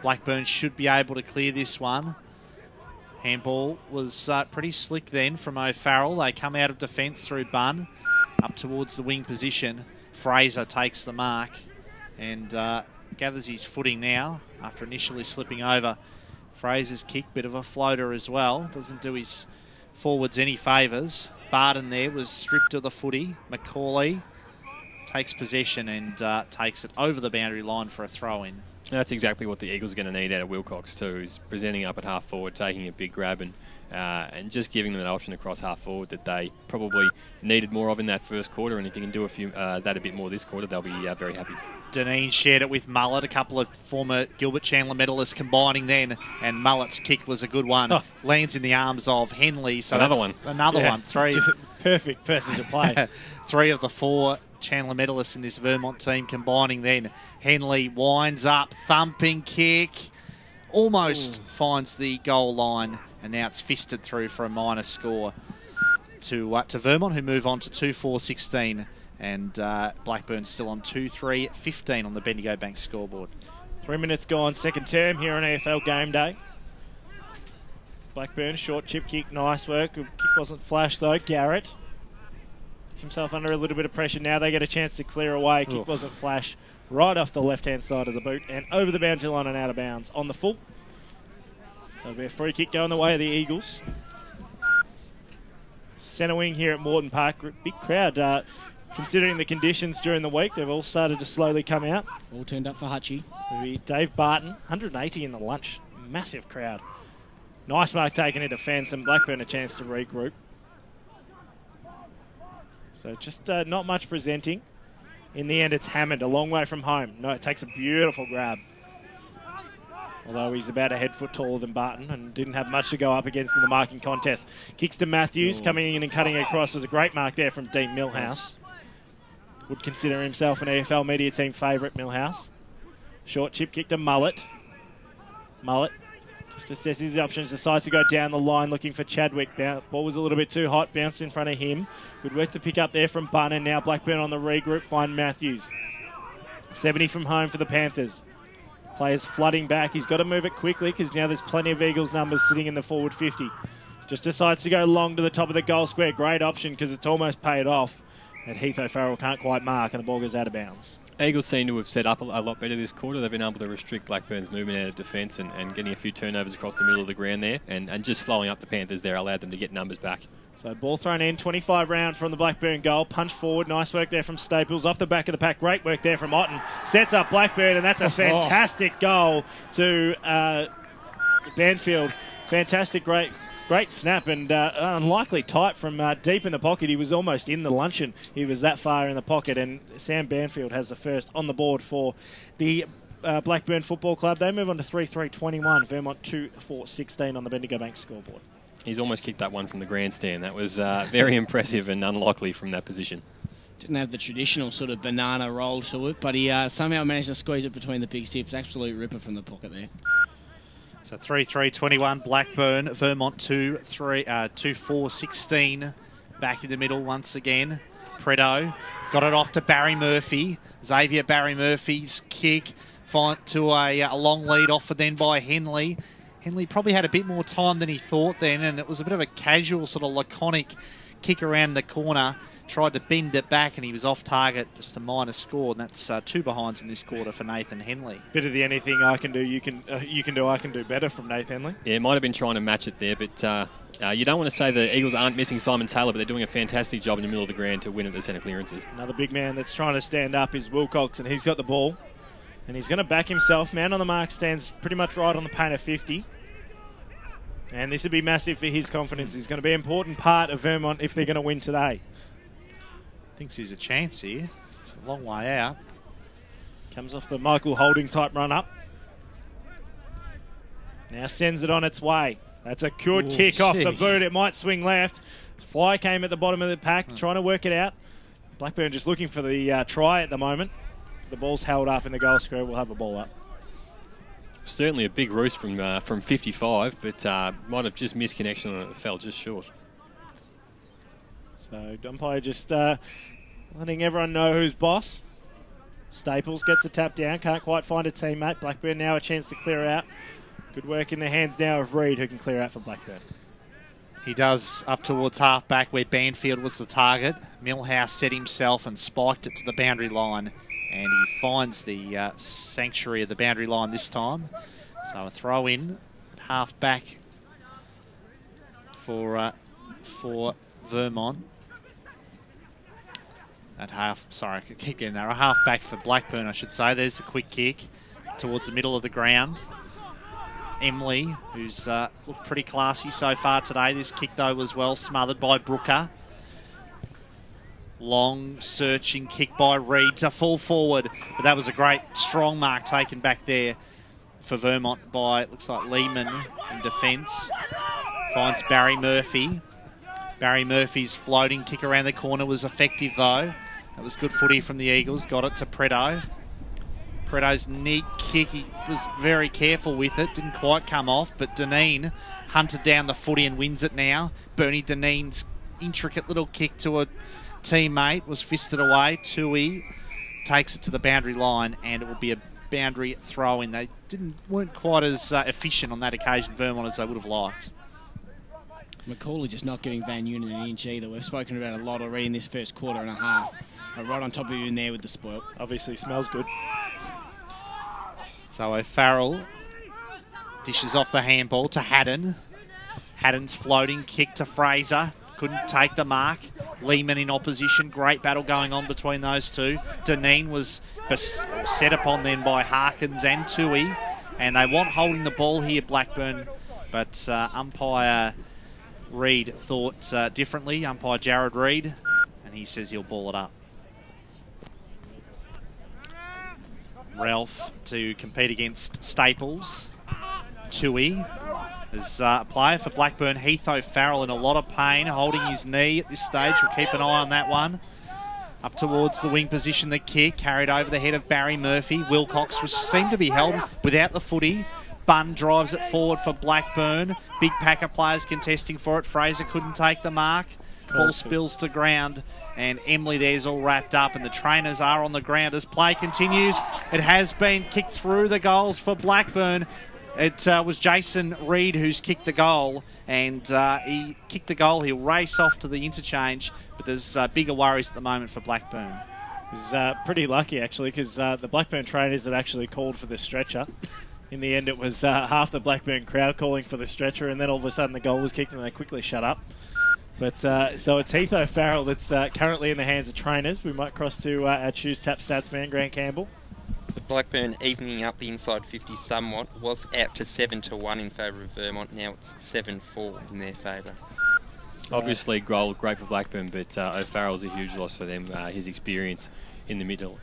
Blackburn should be able to clear this one. Handball was pretty slick then from O'Farrell. They come out of defence through Bunn up towards the wing position. Fraser takes the mark and gathers his footing now after initially slipping over. Fraser's kick, bit of a floater as well. Doesn't do his forwards any favours. Barton there was stripped of the footy. McCauley takes possession and takes it over the boundary line for a throw-in. That's exactly what the Eagles are going to need out of Wilcox too, is presenting up at half forward, taking a big grab and just giving them an option across half forward that they probably needed more of in that first quarter. And if you can do that a bit more this quarter, they'll be very happy. Deneen shared it with Mullet, a couple of former Gilbert Chandler medalists combining then, and Mullet's kick was a good one. Oh. Lands in the arms of Henley. So Another one. Three. Perfect person to play. 3 of the 4 Chandler medalists in this Vermont team combining then. Henley winds up, thumping kick, almost finds the goal line, and now it's fisted through for a minor score to Vermont, who move on to 2-4-16. And Blackburn still on 2-3-15 on the Bendigo Bank scoreboard. 3 minutes gone, second term here on EFL Game Day. Blackburn, short chip kick, nice work. Kick wasn't flashed though. Garrett gets himself under a little bit of pressure now. They get a chance to clear away. Kick wasn't flash, right off the left-hand side of the boot and over the boundary line and out of bounds on the full. So it'll be a free kick going the way of the Eagles. Centre wing here at Moreton Park. Big crowd. Considering the conditions during the week, they've all started to slowly come out. All turned up for Hutchie. It'll be Dave Barton, 180 in the lunch. Massive crowd. Nice mark taken in defence, and Blackburn a chance to regroup. So just not much presenting. In the end, it's Hammond, a long way from home. No, it takes a beautiful grab. Although he's about a head foot taller than Barton and didn't have much to go up against in the marking contest. Kicks to Matthews, coming in and cutting across. Was a great mark there from Dean Millhouse. Would consider himself an EFL Media Team favourite, Millhouse. Short chip kick to Mullet. Mullet just assesses his options, decides to go down the line looking for Chadwick. Ball was a little bit too hot, bounced in front of him. Good work to pick up there from Bunn, and now Blackburn on the regroup, find Matthews. 70 from home for the Panthers. Players flooding back. He's got to move it quickly because now there's plenty of Eagles numbers sitting in the forward 50. Just decides to go long to the top of the goal square. Great option because it's almost paid off. And Heath O'Farrell can't quite mark, and the ball goes out of bounds. Eagles seem to have set up a lot better this quarter. They've been able to restrict Blackburn's movement out of defence and getting a few turnovers across the middle of the ground there, and just slowing up the Panthers there allowed them to get numbers back. So ball thrown in, 25 round from the Blackburn goal. Punch forward, nice work there from Staples. Off the back of the pack, great work there from Otten. Sets up Blackburn, and that's a fantastic goal to Banfield. Fantastic, great snap, and unlikely type from deep in the pocket. He was almost in the luncheon. He was that far in the pocket, and Sam Banfield has the first on the board for the Blackburn Football Club. They move on to 3-3-21. Vermont 2-4-16 on the Bendigo Bank scoreboard. He's almost kicked that one from the grandstand. That was very impressive and unlikely from that position. Didn't have the traditional sort of banana roll to it, but he somehow managed to squeeze it between the pig's tips. Absolute ripper from the pocket there. So 3-3-21 Blackburn, Vermont 2-4-16. Back in the middle once again. Predo got it off to Barry Murphy. Xavier Barry Murphy's kick to a long lead offered then by Henley. Henley probably had a bit more time than he thought then, and it was a bit of a casual sort of laconic kick around the corner. Tried to bend it back, and he was off target, just a minor score, and that's 2 behinds in this quarter for Nathan Henley. Bit of the anything I can do, you can do, I can do better from Nathan Henley. Yeah, might have been trying to match it there, but you don't want to say the Eagles aren't missing Simon Taylor, but they're doing a fantastic job in the middle of the ground to win at the centre clearances. Another big man that's trying to stand up is Wilcox, and he's got the ball, and he's going to back himself. Man on the mark stands pretty much right on the paint of 50. And this would be massive for his confidence. He's going to be an important part of Vermont if they're going to win today. Thinks there's a chance here. It's a long way out. Comes off the Michael Holding type run up. Now sends it on its way. That's a good kick off the boot. It might swing left. Fly came at the bottom of the pack, trying to work it out. Blackburn just looking for the try at the moment. The ball's held up in the goal square. We'll have a ball up. Certainly a big roost from 55, but might have just missed connection and it fell just short. So umpire just letting everyone know who's boss. Staples gets a tap down, can't quite find a teammate. Blackburn now a chance to clear out. Good work in the hands now of Reid, who can clear out for Blackburn. He does up towards half-back where Banfield was the target. Millhouse set himself and spiked it to the boundary line. And he finds the sanctuary of the boundary line this time. So a throw in at half-back for Vermont. at half. Sorry, I keep getting there. A half back for Blackburn, I should say. There's a quick kick towards the middle of the ground. Emily, who's looked pretty classy so far today. This kick, though, was well smothered by Brooker. Long searching kick by Reid to fall forward, but that was a great strong mark taken back there for Vermont by, it looks like, Lehman in defence. Finds Barry Murphy. Barry Murphy's floating kick around the corner was effective, though. That was good footy from the Eagles. Got it to Pretto. Pretto's neat kick, he was very careful with it, didn't quite come off, but Deneen hunted down the footy and wins it now. Bernie Deneen's intricate little kick to a teammate was fisted away. Tui takes it to the boundary line, and it will be a boundary throw-in. They weren't quite as efficient on that occasion, Vermont, as they would have liked. Macaulay just not giving Van Unen an inch either. We've spoken about it a lot already in this first quarter and a half. Right on top of you in there with the spoil. Obviously smells good. So O'Farrell dishes off the handball to Haddon. Haddon's floating kick to Fraser. Couldn't take the mark. Lehman in opposition. Great battle going on between those two. Deneen was set upon then by Harkins and Tui. And they want holding the ball here, Blackburn. But umpire Reid thought differently. Umpire Jared Reid. And he says he'll ball it up. Ralph to compete against Staples. Tui is a player for Blackburn. Heath O'Farrell in a lot of pain, holding his knee at this stage. We'll keep an eye on that one. Up towards the wing position, the kick carried over the head of Barry Murphy. Wilcox seemed to be held without the footy. Bunn drives it forward for Blackburn. Big pack of players contesting for it. Fraser couldn't take the mark. Ball spills to ground, and Emily there's all wrapped up, and the trainers are on the ground as play continues. It has been kicked through the goals for Blackburn. It was Jason Reid who's kicked the goal, and he kicked the goal. He'll race off to the interchange, but there's bigger worries at the moment for Blackburn. He was pretty lucky, actually, because the Blackburn trainers had actually called for the stretcher. In the end, it was half the Blackburn crowd calling for the stretcher, and then all of a sudden the goal was kicked and they quickly shut up. But so it's Heath O'Farrell that's currently in the hands of trainers. We might cross to our Choose Tap Stats man, Grant Campbell. The Blackburn evening up the inside 50 somewhat, was out to 7-1 in favour of Vermont. Now it's 7-4 in their favour. So obviously, great for Blackburn, but O'Farrell's a huge loss for them. His experience in the middle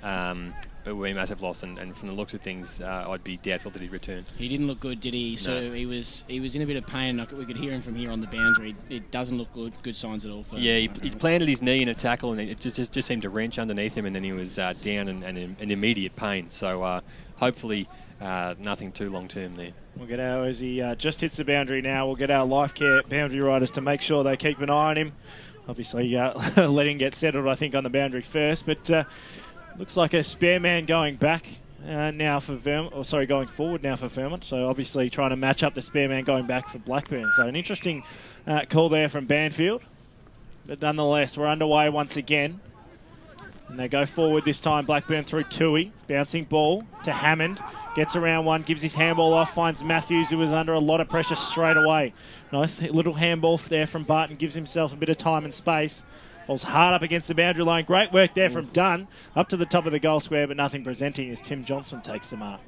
will be a massive loss, and from the looks of things, I'd be doubtful that he'd return. He didn't look good, did he? So he was in a bit of pain. We could hear him from here on the boundary. It doesn't look good signs at all. For he planted his knee in a tackle, and it just seemed to wrench underneath him, and then he was down and in immediate pain. So hopefully nothing too long term there. We'll get our, as he just hits the boundary now, we'll get our life care boundary riders to make sure they keep an eye on him. Obviously, let him get settled, I think, on the boundary first. But looks like a spare man going back now for Vermont, or sorry, going forward now for Vermont. So obviously trying to match up the spare man going back for Blackburn. So an interesting call there from Banfield. But nonetheless, we're underway once again. And they go forward this time. Blackburn through Tui. Bouncing ball to Hammond. Gets around one, gives his handball off, finds Matthews, who was under a lot of pressure straight away. Nice little handball there from Barton. Gives himself a bit of time and space. Ball's hard up against the boundary line. Great work there from Dunn. Up to the top of the goal square, but nothing presenting as Tim Johnson takes the mark.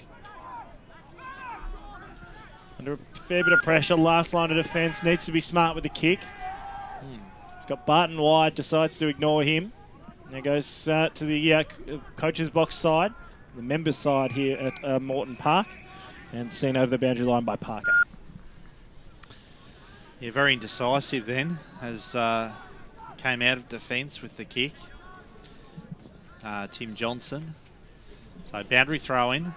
Under a fair bit of pressure. Last line of defence. Needs to be smart with the kick. He's got Barton wide. Decides to ignore him. Now goes to the coach's box side, the members' side here at Moreton Park, and seen over the boundary line by Parker. Yeah, very indecisive then, as came out of defence with the kick. Tim Johnson. So boundary throw-in.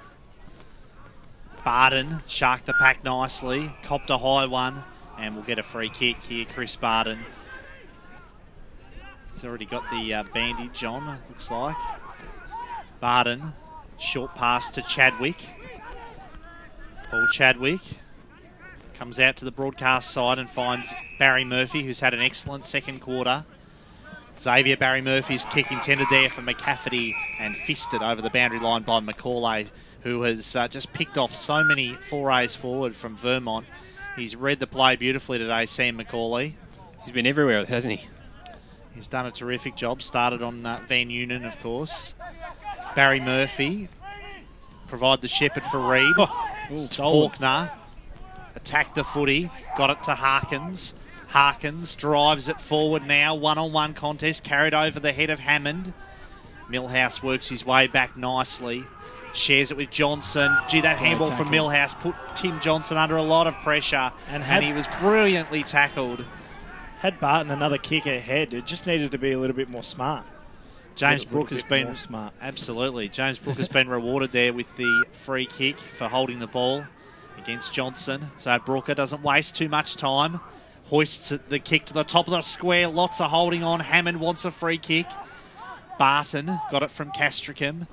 Barton sharked the pack nicely, copped a high one, and we'll get a free kick here, Chris Barton. He's already got the bandage on, looks like. Barton, short pass to Chadwick. Paul Chadwick comes out to the broadcast side and finds Barry Murphy, who's had an excellent second quarter. Xavier Barry Murphy's kick intended there for McCafferty and fisted over the boundary line by Macaulay, who has just picked off so many forays forward from Vermont. He's read the play beautifully today, Sam Macaulay. He's been everywhere, hasn't he? He's done a terrific job. Started on Van Unen, of course. Barry Murphy. Provide the shepherd for Reid. Faulkner. Attacked the footy. Got it to Harkins. Harkins drives it forward now. One-on-one contest. Carried over the head of Hammond. Millhouse works his way back nicely. Shares it with Johnson. Gee, that handball from Millhouse put Tim Johnson under a lot of pressure. And he was brilliantly tackled. Had Barton another kick ahead. It just needed to be a little bit more smart. James Brooke has been smart. Absolutely. James Brooke has been rewarded there with the free kick for holding the ball against Johnson. So Brooker doesn't waste too much time. Hoists the kick to the top of the square. Lots of holding on. Hammond wants a free kick. Barton got it from Castricum.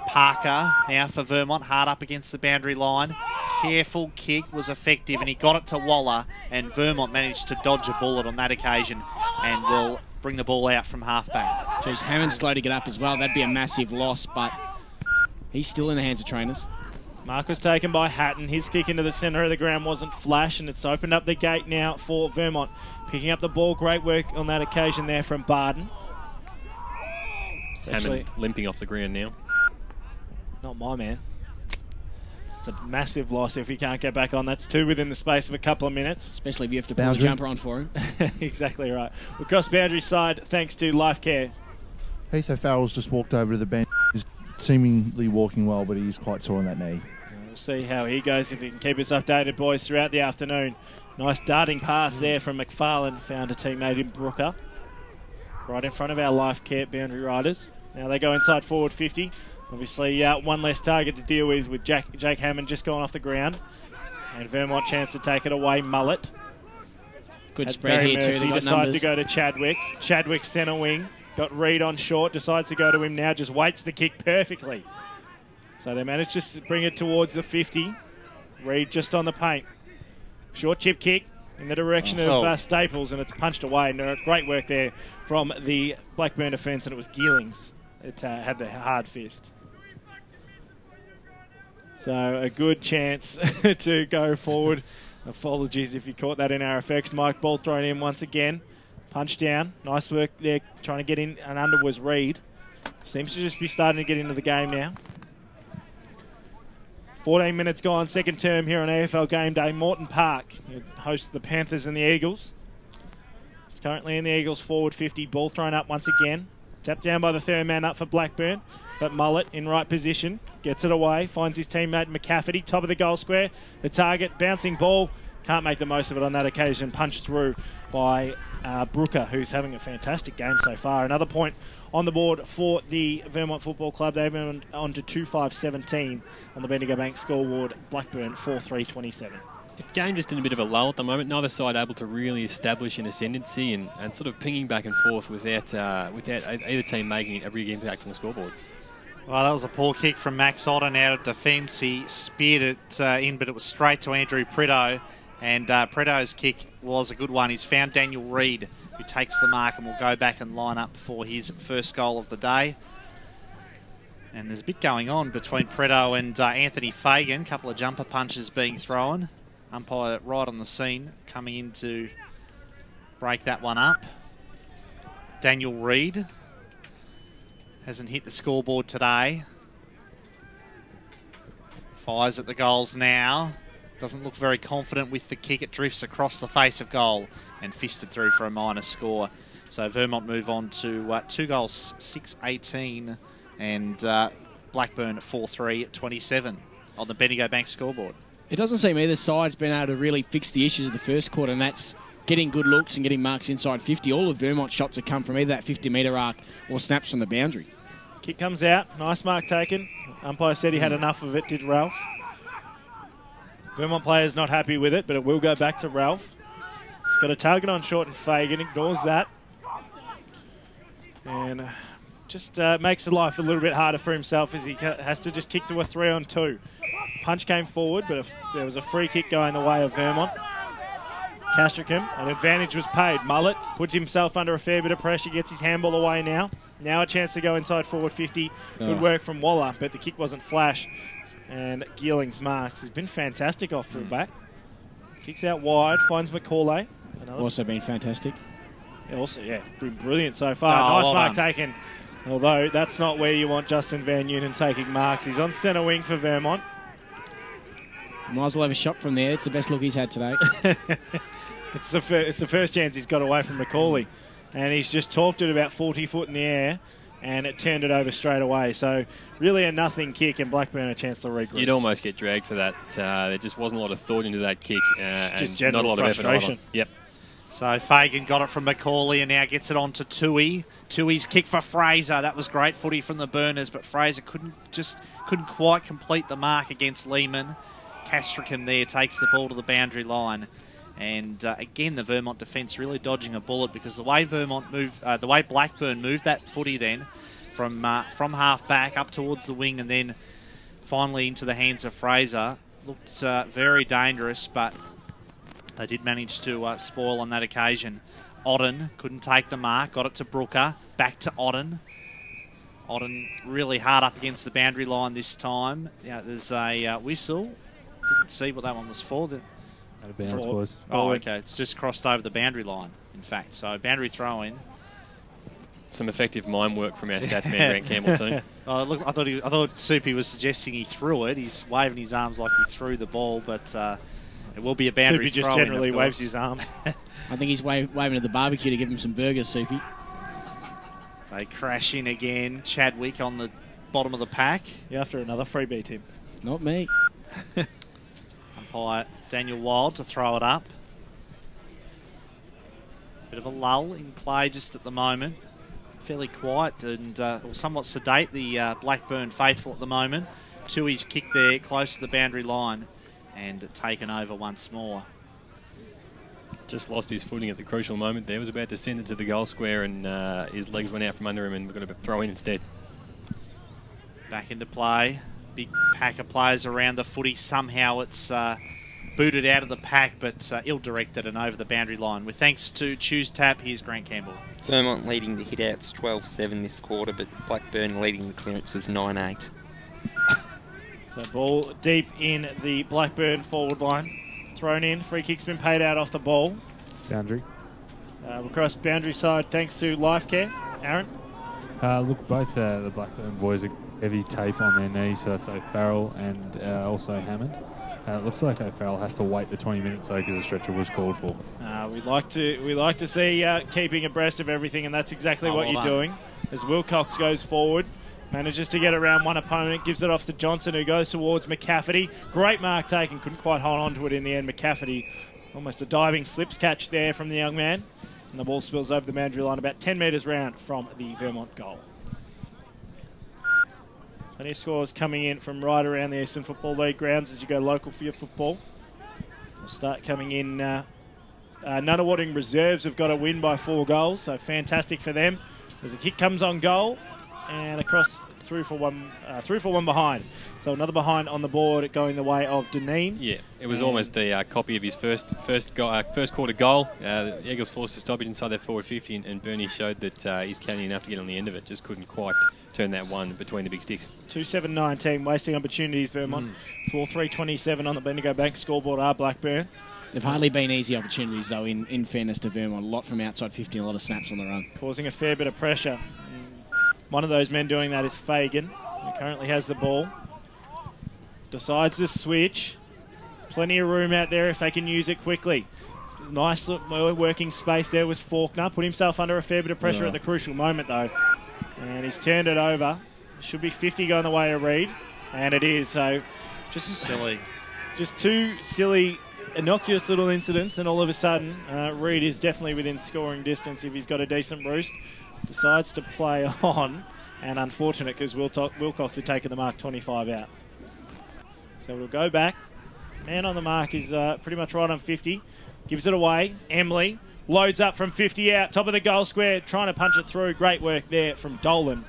Parker now for Vermont, hard up against the boundary line. Careful kick, was effective, and he got it to Waller, and Vermont managed to dodge a bullet on that occasion and will bring the ball out from halfback. Geez, Hammond's slow to get up as well. That'd be a massive loss, but he's still in the hands of trainers. Mark was taken by Hatton. His kick into the centre of the ground wasn't flash, and it's opened up the gate now for Vermont. Picking up the ball, great work on that occasion there from Barton. Hammond limping off the ground now. Not my man. It's a massive loss if he can't get back on. That's 2 within the space of a couple of minutes. Especially if you have to pull the jumper on for him. Exactly right. We'll cross boundary side thanks to Life Care. Heath O'Farrell's just walked over to the bench. He's seemingly walking well, but he's quite sore on that knee. We'll see how he goes if he can keep us updated, boys, throughout the afternoon. Nice darting pass there from McFarlane. Found a teammate in Brooker. Right in front of our Life Care boundary riders. Now they go inside forward 50. Obviously, one less target to deal with Jake Hammond just gone off the ground. And Vermont chance to take it away. Mullet. Good spread here too. They decided to go to Chadwick. Chadwick centre wing. Got Reid on short. Decides to go to him now. Just waits the kick perfectly. So they managed to bring it towards the 50. Reid just on the paint. Short chip kick in the direction of Staples, and it's punched away. And great work there from the Blackburn defence, and it was Geelings. It had the hard fist. So a good chance to go forward. Apologies if you caught that in our effects. Mike ball thrown in once again. Punch down. Nice work there trying to get in and under was Reid. Seems to just be starting to get into the game now. 14 minutes gone, second term here on AFL Game Day. Moreton Park hosts the Panthers and the Eagles. It's currently in the Eagles forward 50. Ball thrown up once again. Tapped down by the third man up for Blackburn. But Mullet in right position. Gets it away. Finds his teammate McCafferty. Top of the goal square. The target. Bouncing ball. Can't make the most of it on that occasion. Punched through by Brooker, who's having a fantastic game so far. Another point on the board for the Vermont Football Club. They've been on to 2-5-17 on the Bendigo Bank scoreboard. Blackburn 4-3-27. The game just in a bit of a lull at the moment. Neither side able to really establish an ascendancy and sort of pinging back and forth without either team making a big impact on the scoreboard. Well, that was a poor kick from Max Otten out of defence. He speared it in, but it was straight to Andrew Prideaux. And Prideaux's kick was a good one. He's found Daniel Reid, who takes the mark and will go back and line up for his first goal of the day. And there's a bit going on between Prideaux and Anthony Fagan. A couple of jumper punches being thrown. Umpire right on the scene, coming in to break that one up. Daniel Reid hasn't hit the scoreboard today. Fires at the goals now. Doesn't look very confident with the kick. It drifts across the face of goal and fisted through for a minor score. So Vermont move on to 2 goals, 6-18, and Blackburn 4-3-27 on the Bendigo Bank scoreboard. It doesn't seem either side's been able to really fix the issues of the first quarter, and that's getting good looks and getting marks inside 50. All of Vermont's shots have come from either that 50-metre arc or snaps from the boundary. Kick comes out. Nice mark taken. Umpire said he had enough of it, did Ralph. Vermont player's not happy with it, but it will go back to Ralph. He's got a target on short and Fagan ignores that. And just makes the life a little bit harder for himself as he has to just kick to a 3-on-2. Punch came forward, but there was a free kick going the way of Vermont. Castricum, an advantage was paid. Mullet puts himself under a fair bit of pressure, gets his handball away now. Now a chance to go inside forward 50. Good work from Waller, but the kick wasn't flash. And Geeling's marks. He's been fantastic off full back. Kicks out wide, finds McCauley. Also been fantastic. Also, yeah, been brilliant so far. Nice well mark done. taken. Although that's not where you want Justin Van Noonen taking marks. He's on centre wing for Vermont. Might as well have a shot from there. It's the best look he's had today. It's the first chance he's got away from Macaulay. And he's just torped it about 40 foot in the air, and it turned it over straight away. So really a nothing kick, and Blackburn a chance to regroup. You'd almost get dragged for that. There just wasn't a lot of thought into that kick. Just and not a lot of effort frustration. either. Yep. So Fagan got it from Macaulay and now gets it on to Tui. Tui's kick for Fraser. That was great footy from the Burners, but Fraser couldn't quite complete the mark against Lehman. Castrichan there takes the ball to the boundary line. And again, the Vermont defence really dodging a bullet, because the way the way Blackburn moved that footy then from half back up towards the wing and then finally into the hands of Fraser looked very dangerous, but they did manage to spoil on that occasion. Odden couldn't take the mark, got it to Brooker, back to Odden. Odden really hard up against the boundary line this time. Yeah, there's a whistle. Didn't see what that one was for. Out of bounds, boys. Oh, okay. It's just crossed over the boundary line, in fact. So, boundary throw-in. Some effective mime work from our stats man, Grant Campbell, too. Oh, look, I thought Soupy was suggesting he threw it. He's waving his arms like he threw the ball, but it will be a boundary Soupy throw-in, just generally of course. waves his arms. I think he's waving at the barbecue to give him some burgers, Soupy. They crash in again. Chadwick on the bottom of the pack. You after another freebie, Tim? Not me. Umpire Daniel Wild to throw it up. Bit of a lull in play just at the moment. Fairly quiet and somewhat sedate, the Blackburn faithful at the moment. Tui's kick there close to the boundary line and taken over once more. Just lost his footing at the crucial moment there. Was about to send it to the goal square and his legs went out from under him and we're going to throw in instead. Back into play. Big pack of players around the footy. Somehow it's booted out of the pack, but ill-directed and over the boundary line. With thanks to Choose Tap, here's Grant Campbell. Vermont leading the hit-outs 12-7 this quarter, but Blackburn leading the clearances 9-8. So ball deep in the Blackburn forward line. Thrown in. Free kick's been paid out off the ball. Boundary. Across boundary side thanks to Life Care. Aaron? Look, both the Blackburn boys are heavy tape on their knees, so that's O'Farrell and also Hammond. It looks like O'Farrell has to wait the 20 minutes though, because the stretcher was called for. We like to see keeping abreast of everything, and that's exactly what you're doing. As Wilcox goes forward, manages to get around one opponent, gives it off to Johnson, who goes towards McCafferty. Great mark taken, couldn't quite hold on to it in the end. McCafferty, almost a diving slips catch there from the young man, and the ball spills over the boundary line about 10 metres round from the Vermont goal. Plenty of scores coming in from right around the Eastern Football League grounds as you go local for your football. We'll start coming in. Nunawading Reserves have got a win by 4 goals, so fantastic for them. As a kick comes on goal, and across through for one behind. So another behind on the board going the way of Deneen. Yeah, it was almost a copy of his first quarter goal. The Eagles forced to stop it inside their forward 50, and Bernie showed that he's canny enough to get on the end of it. Just couldn't quite turn that one between the big sticks. 2-7-19, wasting opportunities, Vermont. 4-3-27 on the Bendigo Bank scoreboard are Blackburn. They've hardly been easy opportunities, though, in fairness to Vermont. A lot from outside 50 and a lot of snaps on the run. Causing a fair bit of pressure. One of those men doing that is Fagan, who currently has the ball. Decides to switch. Plenty of room out there if they can use it quickly. Nice working space there was Faulkner. Put himself under a fair bit of pressure at the crucial moment, though. And he's turned it over. Should be 50 going the way of Reed. And it is. So just silly. Just 2 silly, innocuous little incidents, and all of a sudden, Reed is definitely within scoring distance if he's got a decent roost. Decides to play on, and unfortunate because Wilcox had taken the mark 25 out. So we'll go back. Man on the mark is pretty much right on 50. Gives it away. Emily loads up from 50 out, top of the goal square, trying to punch it through. Great work there from Dolan,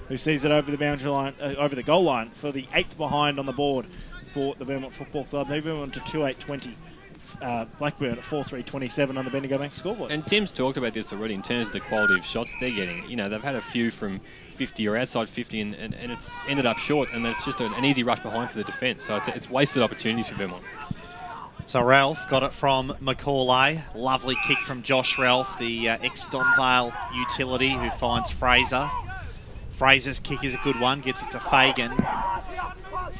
who sees it over the boundary line, over the goal line for the 8th behind on the board for the Vermont Football Club. They move on to 2-8-20. Blackburn at 4-3-27 on the Bendigo Bank scoreboard. And Tim's talked about this already in terms of the quality of shots they're getting. You know, they've had a few from 50 or outside 50 and it's ended up short, and it's just an easy rush behind for the defence. So it's wasted opportunities for Vermont. So Ralph got it from Macaulay. Lovely kick from Josh Ralph, the ex-Donvale utility who finds Fraser. Fraser's kick is a good one, gets it to Fagan.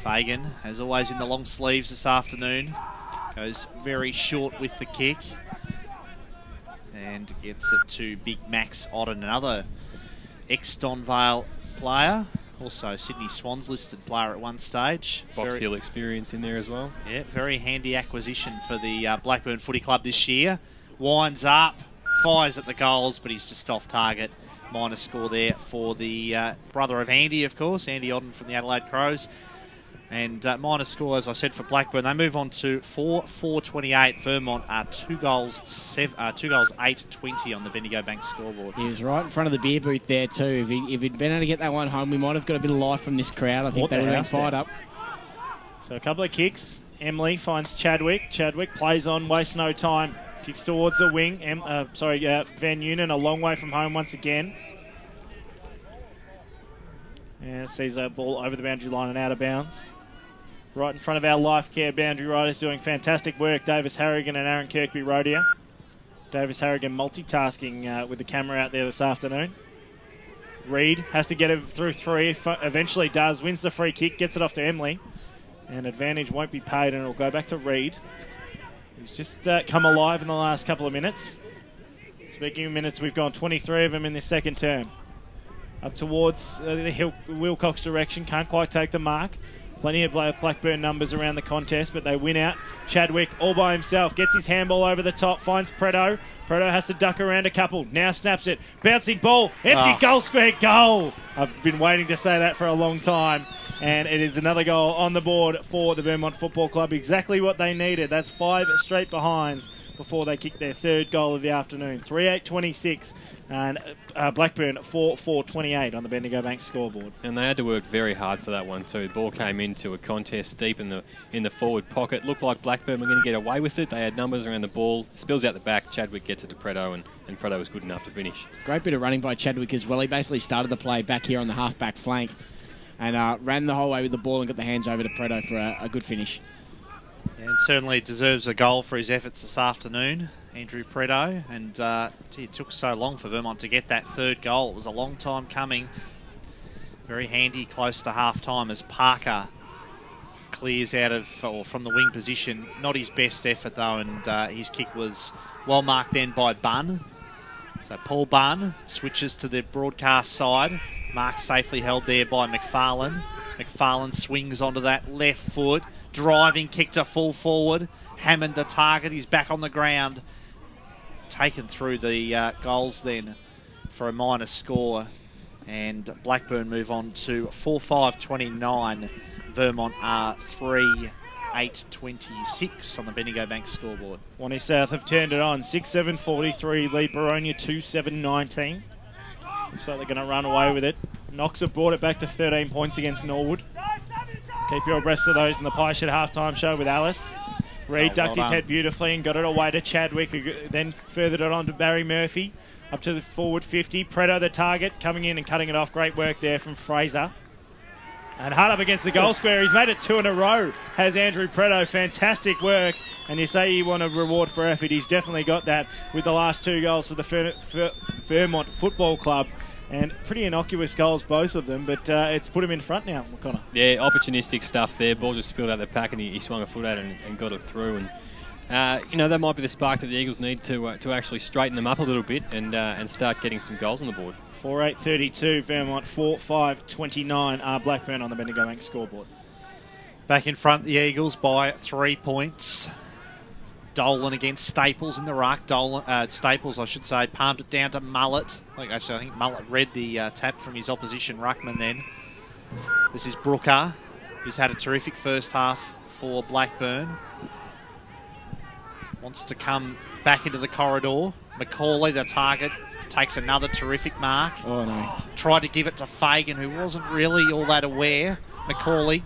Fagan, as always in the long sleeves this afternoon, goes very short with the kick. And gets it to Big Max Otten, another ex-Donvale player. Also Sydney Swans listed player at one stage. Box Hill experience in there as well. Yeah, very handy acquisition for the Blackburn Footy Club this year. Winds up, fires at the goals, but he's just off target. Minor score there for the brother of Andy, of course, Andy Otten from the Adelaide Crows. And minor score, as I said, for Blackburn. They move on to 4-4-28. Vermont are 2 goals 8-20 on the Bendigo Bank scoreboard. He was right in front of the beer booth there too. If he'd been able to get that one home, we might have got a bit of life from this crowd. I think they would have been fired up. So a couple of kicks. Emily finds Chadwick. Chadwick plays on, wastes no time. Kicks towards the wing. Van Noonan a long way from home once again. And sees a ball over the boundary line and out of bounds. Right in front of our life care boundary riders doing fantastic work. Davis Harrigan and Aaron Kirkby-Rodier. Davis Harrigan multitasking with the camera out there this afternoon. Reed has to get it through 3. Eventually does. Wins the free kick. Gets it off to Emily. And advantage won't be paid and it'll go back to Reed. He's just come alive in the last couple of minutes. Speaking of minutes, we've gone 23 of them in this second term. Up towards the Wilcox direction. Can't quite take the mark. Plenty of Blackburn numbers around the contest, but they win out. Chadwick all by himself. Gets his handball over the top. Finds Preto. Preto has to duck around a couple. Now snaps it. Bouncing ball. Empty goal square. Goal. I've been waiting to say that for a long time. And it is another goal on the board for the Vermont Football Club. Exactly what they needed. That's 5 straight behinds before they kick their 3rd goal of the afternoon. 3-8-26. And Blackburn 4-4-28 on the Bendigo Bank scoreboard. And they had to work very hard for that one too. The ball came into a contest deep in the forward pocket. Looked like Blackburn were going to get away with it. They had numbers around the ball. Spills out the back. Chadwick gets it to Preto, and Preto was good enough to finish. Great bit of running by Chadwick as well. He basically started the play back here on the half-back flank and ran the whole way with the ball and got the hands over to Preto for a good finish. And certainly deserves a goal for his efforts this afternoon, Andrew Preto. And it took so long for Vermont to get that 3rd goal. It was a long time coming. Very handy close to half-time as Parker clears out of from the wing position. Not his best effort though, and his kick was well marked then by Bunn. So Paul Bunn switches to the broadcast side. Mark safely held there by McFarlane. McFarlane swings onto that left foot. Driving kick to full forward. Hammond the target. He's back on the ground. Taken through the goals then for a minor score. And Blackburn move on to 4-5-29. Vermont are 3-8-26 on the Bendigo Bank scoreboard. Wani South have turned it on. 6-7-43 lead Baronia 2-7-19. Looks like they're going to run away with it. Knox have brought it back to 13 points against Norwood. Keep you abreast of those in the Pie Shed halftime show with Alice. Reed ducked his head beautifully and got it away to Chadwick, who then furthered it on to Barry Murphy. Up to the forward 50. Preto the target, coming in and cutting it off. Great work there from Fraser. And hard up against the goal square. He's made it 2 in a row, has Andrew Preto. Fantastic work. And you say you want a reward for effort. He's definitely got that with the last 2 goals for the Vermont Football Club. And pretty innocuous goals, both of them, but it's put him in front now, Conor. Yeah, opportunistic stuff there. Ball just spilled out the pack and he swung a foot at it and got it through. And that might be the spark that the Eagles need to actually straighten them up a little bit and start getting some goals on the board. 4-8-32, Vermont 4-5-29 Blackburn on the Bendigo Bank scoreboard. Back in front, the Eagles by 3 points. Dolan against Staples in the ruck. Staples, I should say, palmed it down to Mullet. I think Mullet read the tap from his opposition ruckman then. This is Brooker, who's had a terrific first half for Blackburn. Wants to come back into the corridor. Macaulay, the target, takes another terrific mark. Oh, no. Tried to give it to Fagan, who wasn't really all that aware. Macaulay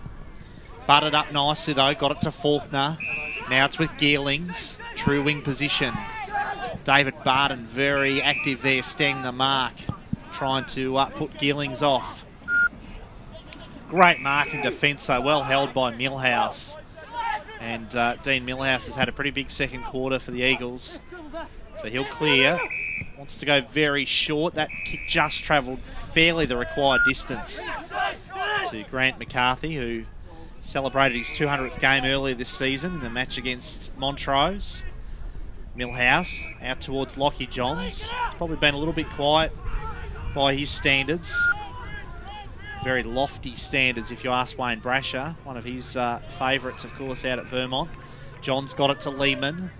butted up nicely, though. Got it to Faulkner. Now it's with Gearlings. True wing position. David Barton very active there, staying the mark. Trying to put Gearlings off. Great mark in defence, though. Well held by Millhouse. And Dean Millhouse has had a pretty big second quarter for the Eagles. So he'll clear. Wants to go very short. That kick just travelled barely the required distance to Grant McCarthy, who celebrated his 200th game earlier this season in the match against Montrose. Millhouse out towards Lockie Johns. It's probably been a little bit quiet by his standards. Very lofty standards, if you ask Wayne Brasher. One of his favourites, of course, out at Vermont. Johns got it to Lehman.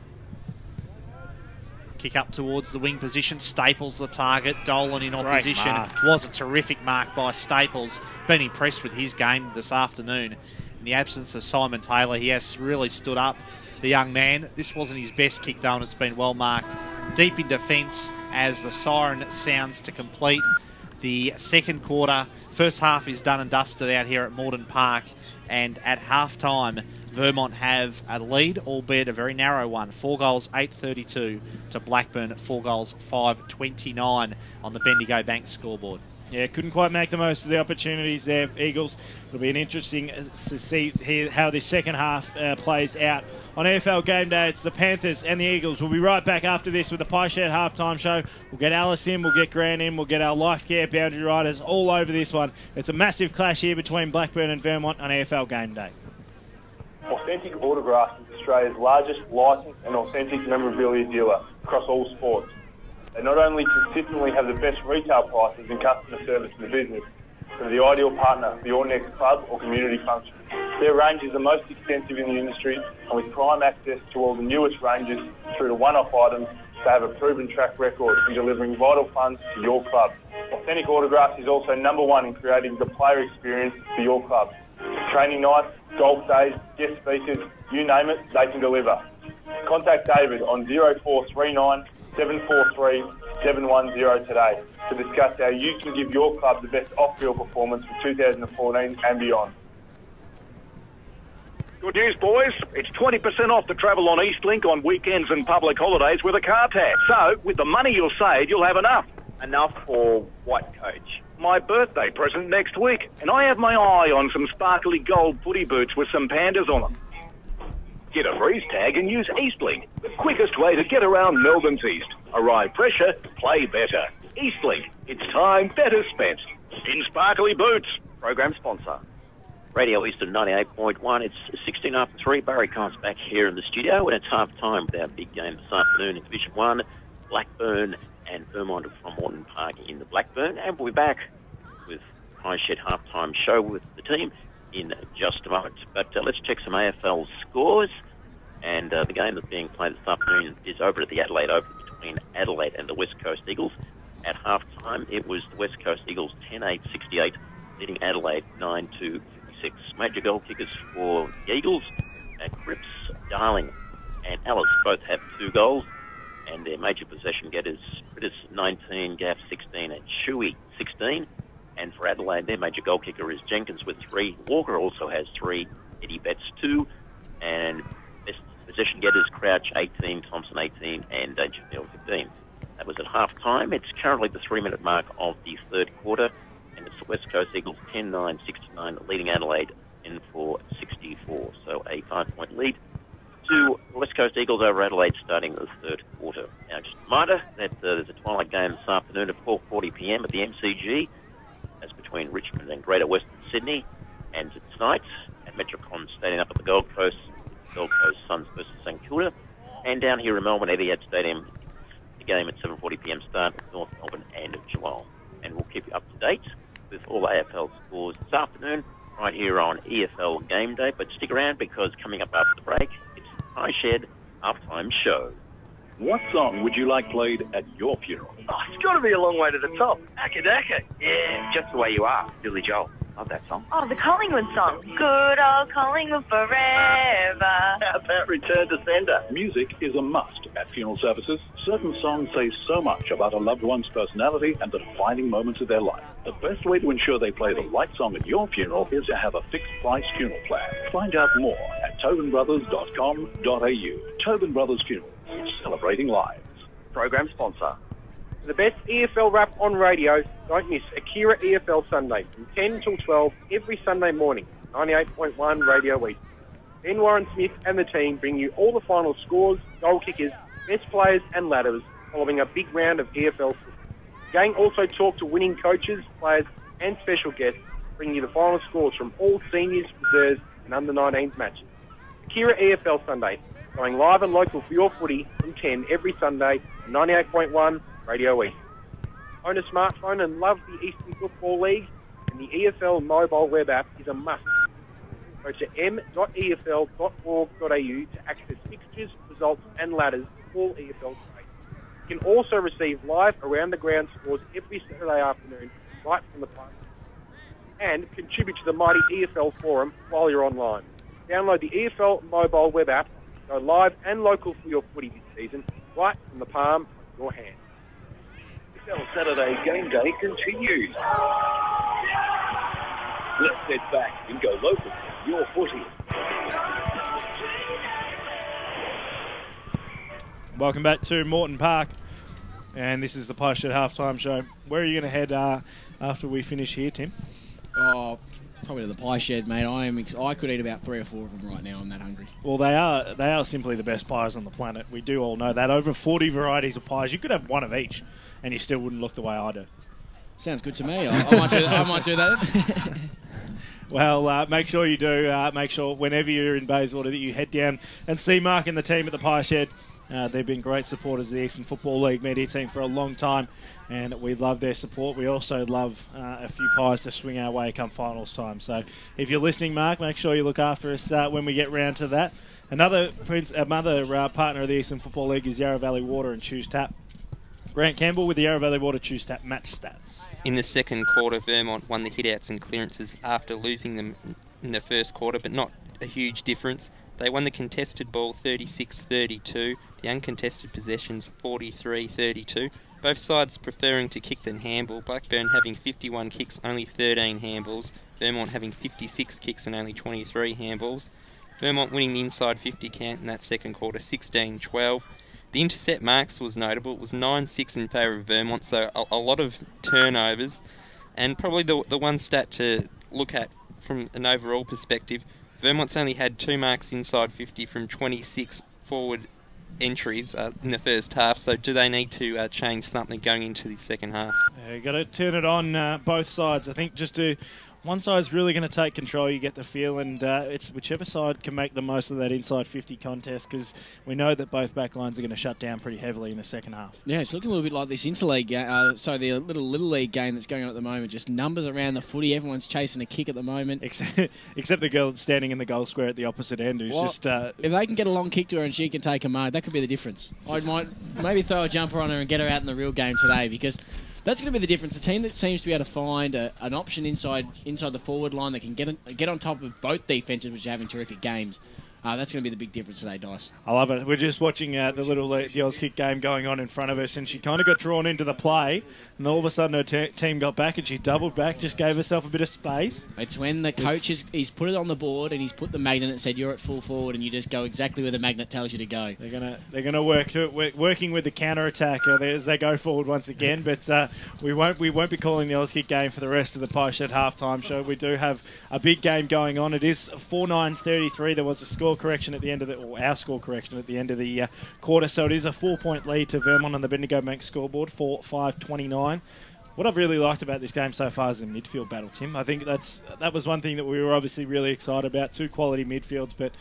Kick up towards the wing position. Staples the target. Dolan in opposition. Was a terrific mark by Staples. Been impressed with his game this afternoon. In the absence of Simon Taylor, he has really stood up, the young man. This wasn't his best kick though, and it's been well marked. Deep in defence as the siren sounds to complete the second quarter. First half is done and dusted out here at Morden Park, and at half-time, Vermont have a lead, albeit a very narrow one. 4 goals, 8:32 to Blackburn, 4 goals, 5:29 on the Bendigo Bank scoreboard. Yeah, couldn't quite make the most of the opportunities there, Eagles. It'll be an interesting to see how this second half plays out. On EFL Game Day, it's the Panthers and the Eagles. We'll be right back after this with the Pie Shed halftime show. We'll get Alice in, we'll get Grant in, we'll get our Life Care boundary riders all over this one. It's a massive clash here between Blackburn and Vermont on EFL Game Day. Authentic Autographs is Australia's largest licensed and authentic memorabilia dealer across all sports. They not only consistently have the best retail prices and customer service in the business, but are the ideal partner for your next club or community function. Their range is the most extensive in the industry, and with prime access to all the newest ranges through to one-off items, they have a proven track record in delivering vital funds to your club. Authentic Autographs is also #1 in creating the player experience for your club. Training nights, golf days, guest speakers, you name it, they can deliver. Contact David on 0439 743 710 today to discuss how you can give your club the best off-field performance for 2014 and beyond. Good news, boys. It's 20% off to travel on Eastlink on weekends and public holidays with a car tax. So, with the money you'll save, you'll have enough. Enough for what, Coach? My birthday present next week, and I have my eye on some sparkly gold footy boots with some pandas on them. Get a freeze tag and use Eastlink, the quickest way to get around Melbourne's East. Arrive fresher, play better. Eastlink, it's time better spent. In sparkly boots. Program sponsor. Radio Eastern 98.1. It's 16 after 3. Barry Cont's back here in the studio, and it's half time with our big game this afternoon in Division 1. Blackburn and Vermont from Morton Park in the Blackburn, and we'll be back with High Shed halftime show with the team in just a moment. But let's check some AFL scores, and the game that's being played this afternoon is over at the Adelaide Open between Adelaide and the West Coast Eagles. At halftime, it was the West Coast Eagles 10-8-68, leading Adelaide 9-56. Major goal kickers for the Eagles, Cripps, Darling, and Ellis both have 2 goals. And their major possession getters, Critters 19, Gaff 16, and Shuey 16. And for Adelaide, their major goal kicker is Jenkins with 3. Walker also has 3. Eddie Betts 2. And best possession getters, Crouch 18, Thompson 18, and Jamil 15. That was at half-time. It's currently the 3-minute mark of the third quarter. And it's the West Coast Eagles 10-9-69, leading Adelaide in for 64. So a 5-point lead to West Coast Eagles over Adelaide starting the third quarter. Now, just a reminder that there's a twilight game this afternoon at 4:40 p.m. at the MCG. That's between Richmond and Greater Western Sydney. And tonight at Metricon Stadium up at the Gold Coast Suns versus St Kilda. And down here in Melbourne, Etihad Stadium, the game at 7:40 p.m. start with North Melbourne and Geelong. And we'll keep you up to date with all the AFL scores this afternoon right here on EFL Game Day. But stick around, because coming up after the break, High Shed halftime show. What song would you like played at your funeral? Oh, it's got to be A Long Way to the Top. Akadaka. Yeah, Just the Way You Are. Billy Joel. Love that song. Oh, the Collingwood song. Good old Collingwood forever. How about Return to Sender? Music is a must at funeral services. Certain songs say so much about a loved one's personality and the defining moments of their life. The best way to ensure they play the right song at your funeral is to have a fixed-price funeral plan. Find out more at tobinbrothers.com.au. Tobin Brothers Funerals, celebrating lives. Program sponsor. The best EFL rap on radio. Don't miss Akira EFL Sunday from 10 till 12 every Sunday morning. 98.1 Radio East. Ben Warren Smith and the team bring you all the final scores, goal kickers, best players and ladders following a big round of EFL football. The gang also talk to winning coaches, players and special guests, bringing you the final scores from all seniors, reserves and under-19s matches. Akira EFL Sunday, going live and local for your footy from 10 every Sunday on 98.1 Radio East. Own a smartphone and love the Eastern Football League, and the EFL mobile web app is a must. Go to m.efl.org.au to access fixtures, results and ladders for all EFL trades. You can also receive live around-the-ground scores every Saturday afternoon right from the park, and contribute to the mighty EFL forum while you're online. Download the EFL mobile web app, go live and local for your footy this season, right from the palm of your hand. EFL Saturday Game Day continues. Let's sit back and go local for your footy. Welcome back to Moreton Park, and this is the Pie Shed halftime show. Where are you going to head after we finish here, Tim? Oh, probably to the Pie Shed, mate. I could eat about 3 or 4 of them right now. I'm that hungry. Well, they are simply the best pies on the planet. We do all know that. Over 40 varieties of pies. You could have one of each, and you still wouldn't look the way I do. Sounds good to me. I might do that. Well, make sure you do. Make sure whenever you're in Bayswater that you head down and see Mark and the team at the Pie Shed. They've been great supporters of the Eastern Football League media team for a long time, and we love their support. We also love a few pies to swing our way come finals time. So if you're listening, Mark, make sure you look after us when we get round to that. Another partner of the Eastern Football League is Yarra Valley Water and Choose Tap. Grant Campbell with the Yarra Valley Water Choose Tap match stats. In the second quarter, Vermont won the hitouts and clearances after losing them in the first quarter, but not a huge difference. They won the contested ball 36-32, the uncontested possessions 43-32. Both sides preferring to kick than handball. Blackburn having 51 kicks, only 13 handballs. Vermont having 56 kicks and only 23 handballs. Vermont winning the inside 50 count in that second quarter, 16-12. The intercept marks was notable. It was 9-6 in favour of Vermont, so a lot of turnovers. And probably the one stat to look at from an overall perspective, Vermont's only had 2 marks inside 50 from 26 forward entries in the first half, so do they need to change something going into the second half? You've got to turn it on both sides. I think one side's really going to take control, you get the feel, and it's whichever side can make the most of that inside 50 contest, because we know that both backlines are going to shut down pretty heavily in the second half. Yeah, it's looking a little bit like this interleague, the little league game that's going on at the moment. Just numbers around the footy. Everyone's chasing a kick at the moment. Except the girl that's standing in the goal square at the opposite end, who's just... if they can get a long kick to her and she can take a mark, that could be the difference. I might maybe throw a jumper on her and get her out in the real game today, because... that's going to be the difference. The team that seems to be able to find an option inside the forward line that can get on top of both defences, which are having terrific games. That's going to be the big difference today, Dice. I love it. We're just watching the girls' kick game going on in front of us, and she kind of got drawn into the play, and all of a sudden her team got back, and she doubled back, just gave herself a bit of space. It's when the coach he's put it on the board, and he's put the magnet and said you're at full forward, and you just go exactly where the magnet tells you to go. They're gonna work to it, working with the counter attack as they go forward once again. But we won't be calling the Oz kick game for the rest of the Pie Shed halftime show. We do have a big game going on. It is 4-9-33. There was a score correction at the end of our score correction at the end of the quarter, so it is a 4-point lead to Vermont on the Bendigo Bank scoreboard, 4-5-29. What I've really liked about this game so far is the midfield battle, Tim. I think that was one thing that we were obviously really excited about. 2 quality midfields, but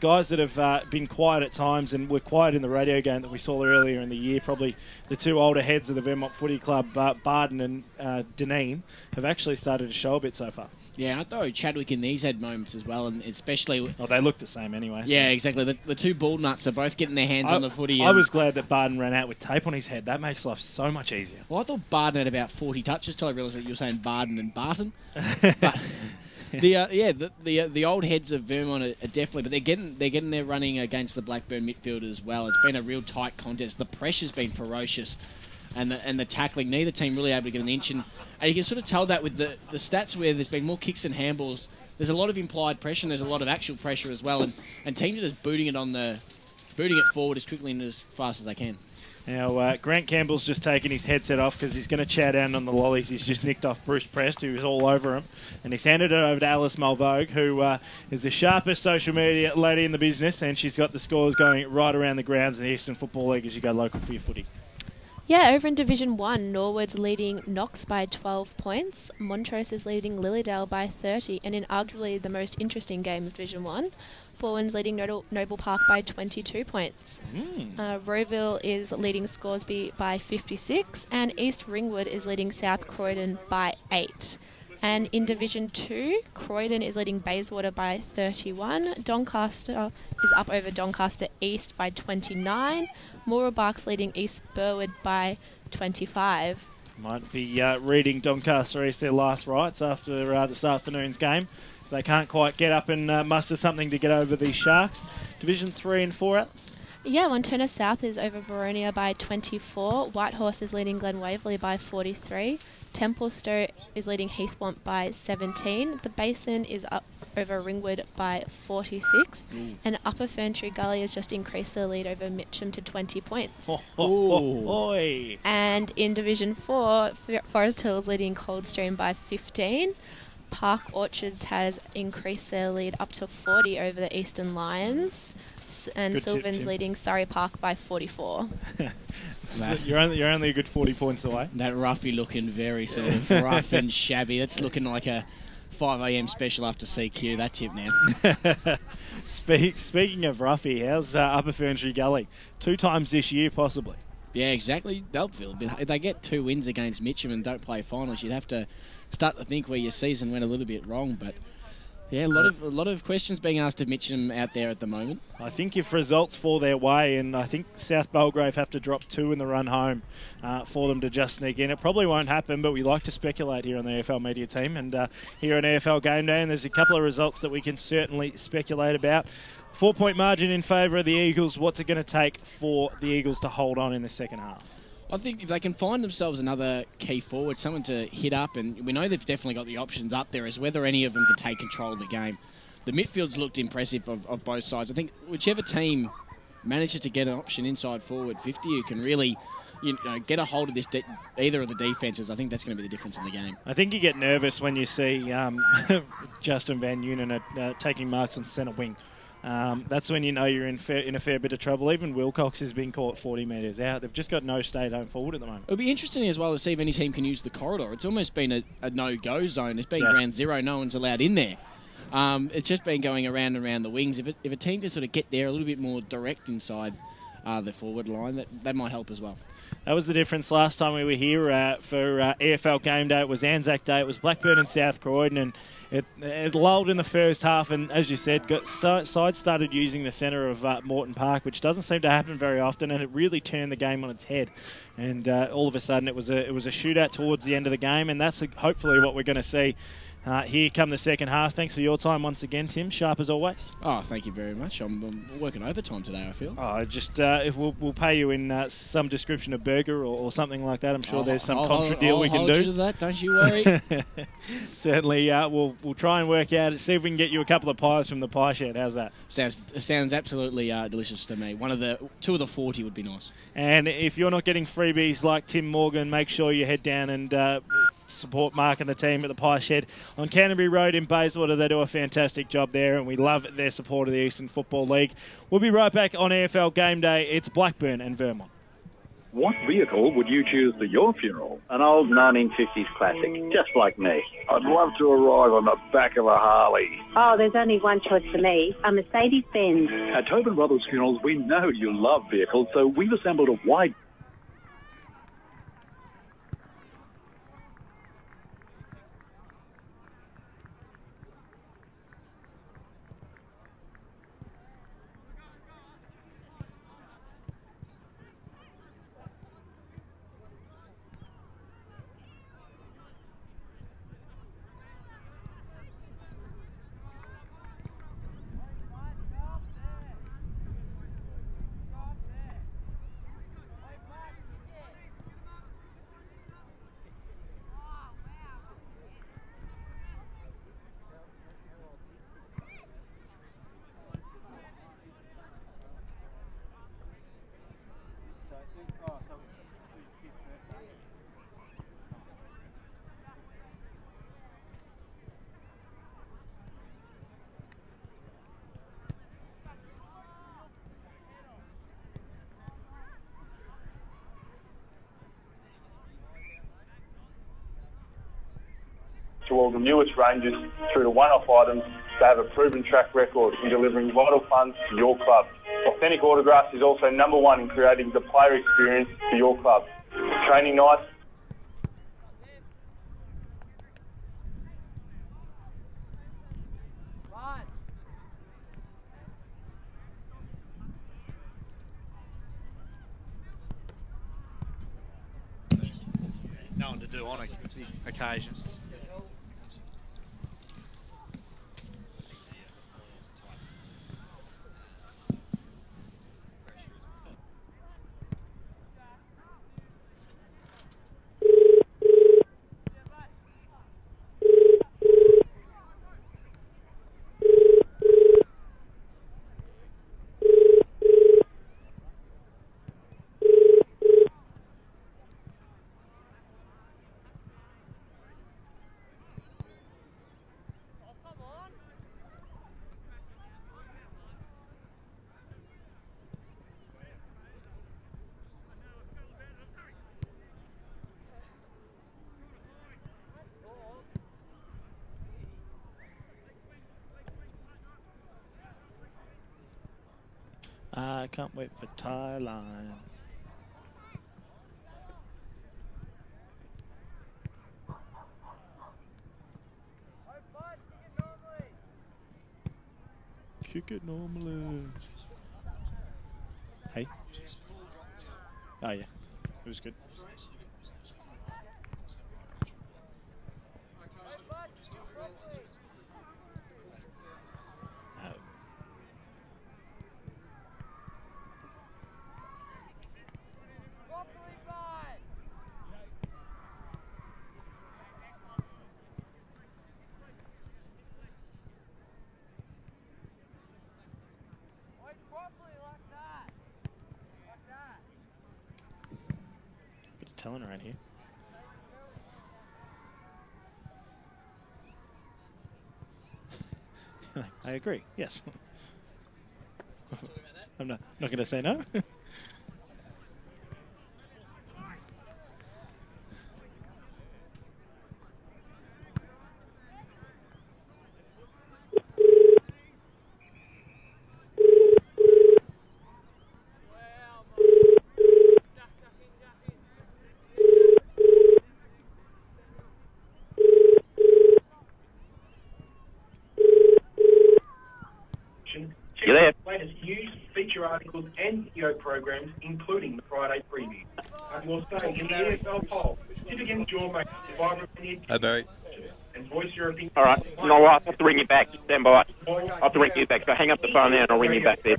guys that have been quiet at times and were quiet in the radio game that we saw earlier in the year. Probably the 2 older heads of the Vermont Footy Club, Barden and Deneen, have actually started to show a bit so far. Yeah, I thought Chadwick and these had moments as well, and especially... oh, they look the same anyway. So. Yeah, exactly. The 2 ball nuts are both getting their hands on the footy. I was glad that Barden ran out with tape on his head. That makes life so much easier. Well, I thought Barden had about 40 touches till I realised that you were saying Barden and Barton. But the old heads of Vermont are definitely... but they're getting their running against the Blackburn midfield as well. It's been a real tight contest. The pressure's been ferocious. And the tackling, neither team really able to get an inch. And you can sort of tell that with the stats where there's been more kicks and handballs. There's a lot of implied pressure and there's a lot of actual pressure as well. And teams are just booting it forward as quickly and as fast as they can. Now, Grant Campbell's just taken his headset off because he's going to chow down on the lollies. He's just nicked off Bruce Prest, who was all over him. And he's handed it over to Alice Mulvogue, who is the sharpest social media lady in the business, and she's got the scores going right around the grounds in the Eastern Football League as you go local for your footy. Yeah, over in Division 1, Norwood's leading Knox by 12 points. Montrose is leading Lilydale by 30. And in arguably the most interesting game of Division 1, Bowen's leading Noble Park by 22 points. Rowville is leading Scoresby by 56. And East Ringwood is leading South Croydon by 8. And in Division 2, Croydon is leading Bayswater by 31. Doncaster is up over Doncaster East by 29. Moorabah's leading East Burwood by 25. Might be reading Doncaster East their last rights after this afternoon's game. They can't quite get up and muster something to get over these Sharks. Division 3 and 4 outs. Yeah, Montana South is over Boronia by 24. Whitehorse is leading Glen Waverley by 43. Templestowe is leading Heathmont by 17. The Basin is up over Ringwood by 46. And Upper Ferntree Gully has just increased their lead over Mitcham to 20 points. And in Division 4, Forest Hills leading Coldstream by 15. Park Orchards has increased their lead up to 40 over the Eastern Lions. And Good Sylvan's tip, leading Surrey Park by 44. So you're only a good 40 points away. That roughy looking very sort of rough and shabby. That's looking like a 5 a.m. special after CQ, that tip now. Speaking of roughy, how's Upper Ferntree Gully? 2 times this year, possibly. Yeah, exactly. They'll feel a bit. If they get 2 wins against Mitcham and don't play finals, you'd have to start to think where your season went a little bit wrong. But yeah, a lot of questions being asked of Mitcham out there at the moment. I think if results fall their way, and I think South Belgrave have to drop 2 in the run home for them to just sneak in. It probably won't happen, but we like to speculate here on the EFL Media Team and here on EFL Gameday, and there's a couple of results that we can certainly speculate about. 4-point margin in favour of the Eagles. What's it going to take for the Eagles to hold on in the second half? I think if they can find themselves another key forward, someone to hit up, and we know they've definitely got the options up there, as whether any of them can take control of the game. The midfield's looked impressive of both sides. I think whichever team manages to get an option inside forward 50 who can really get a hold of this either of the defences, I think that's going to be the difference in the game. I think you get nervous when you see Justin Van Unen taking marks on centre wing. That's when you know you're in a fair bit of trouble. Even Wilcox has been caught 40 metres out. They've just got no stay-at-home forward at the moment. It'll be interesting as well to see if any team can use the corridor. It's almost been a no-go zone. It's been ground zero. No one's allowed in there. It's just been going around and around the wings. If a team can sort of get there a little bit more direct inside the forward line, that might help as well. That was the difference last time we were here for EFL Game Day. It was Anzac Day. It was Blackburn and South Croydon, and it lulled in the first half. And as you said, sides started using the centre of Moreton Park, which doesn't seem to happen very often, and it really turned the game on its head. And all of a sudden, it was a shootout towards the end of the game, and that's hopefully what we're going to see. Here come the second half. Thanks for your time once again, Tim. Sharp as always. Oh, thank you very much. I'm working overtime today, I feel. Oh, just we'll pay you in some description of burger or something like that. I'm sure there's some contra deal we can do. I'll hold you to that, don't you worry. Certainly, we'll try and work out. See if we can get you a couple of pies from the pie shed. How's that? Sounds absolutely delicious to me. 2 of the 40 would be nice. And if you're not getting freebies like Tim Morgan, make sure you head down and support Mark and the team at the Pie Shed on Canterbury Road in Bayswater. They do a fantastic job there, and we love their support of the Eastern Football League. We'll be right back on EFL Game Day. It's Blackburn and Vermont. What vehicle would you choose for your funeral? An old 1950s classic, just like me. I'd love to arrive on the back of a Harley. Oh, there's only one choice for me, a Mercedes-Benz. At Tobin Brothers Funerals, we know you love vehicles, so we've assembled a wide... to all the newest ranges through to one-off items, they have a proven track record in delivering vital funds to your club. Authentic Autographs is also #1 in creating the player experience for your club. Training nights. No one to do on occasions. I can't wait for Thailand. Kick it normally. Hey. Oh yeah, it was good. Bit of talent around here. I agree. Yes. I'm not going to say no. You there? Latest news, feature articles and video programs, including the Friday preview. You're staying in the EFL poll. Sit against your mate, Hi, Barry. and voice your opinion. All right. No, I'll have to ring you back. Stand by. I'll have to ring you back. So hang up the phone now and I'll ring you back there.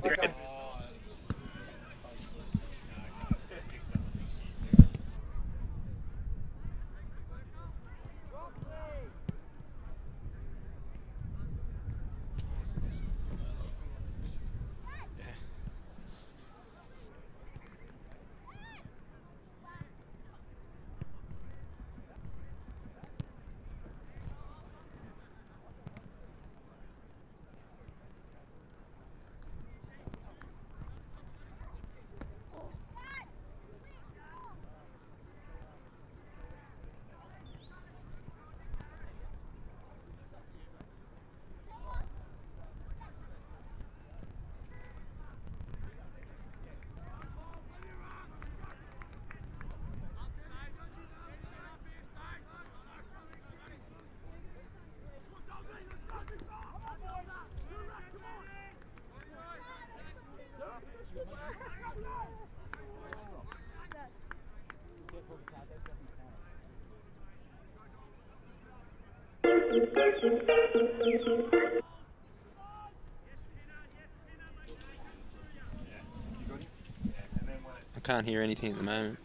I can't hear anything at the moment.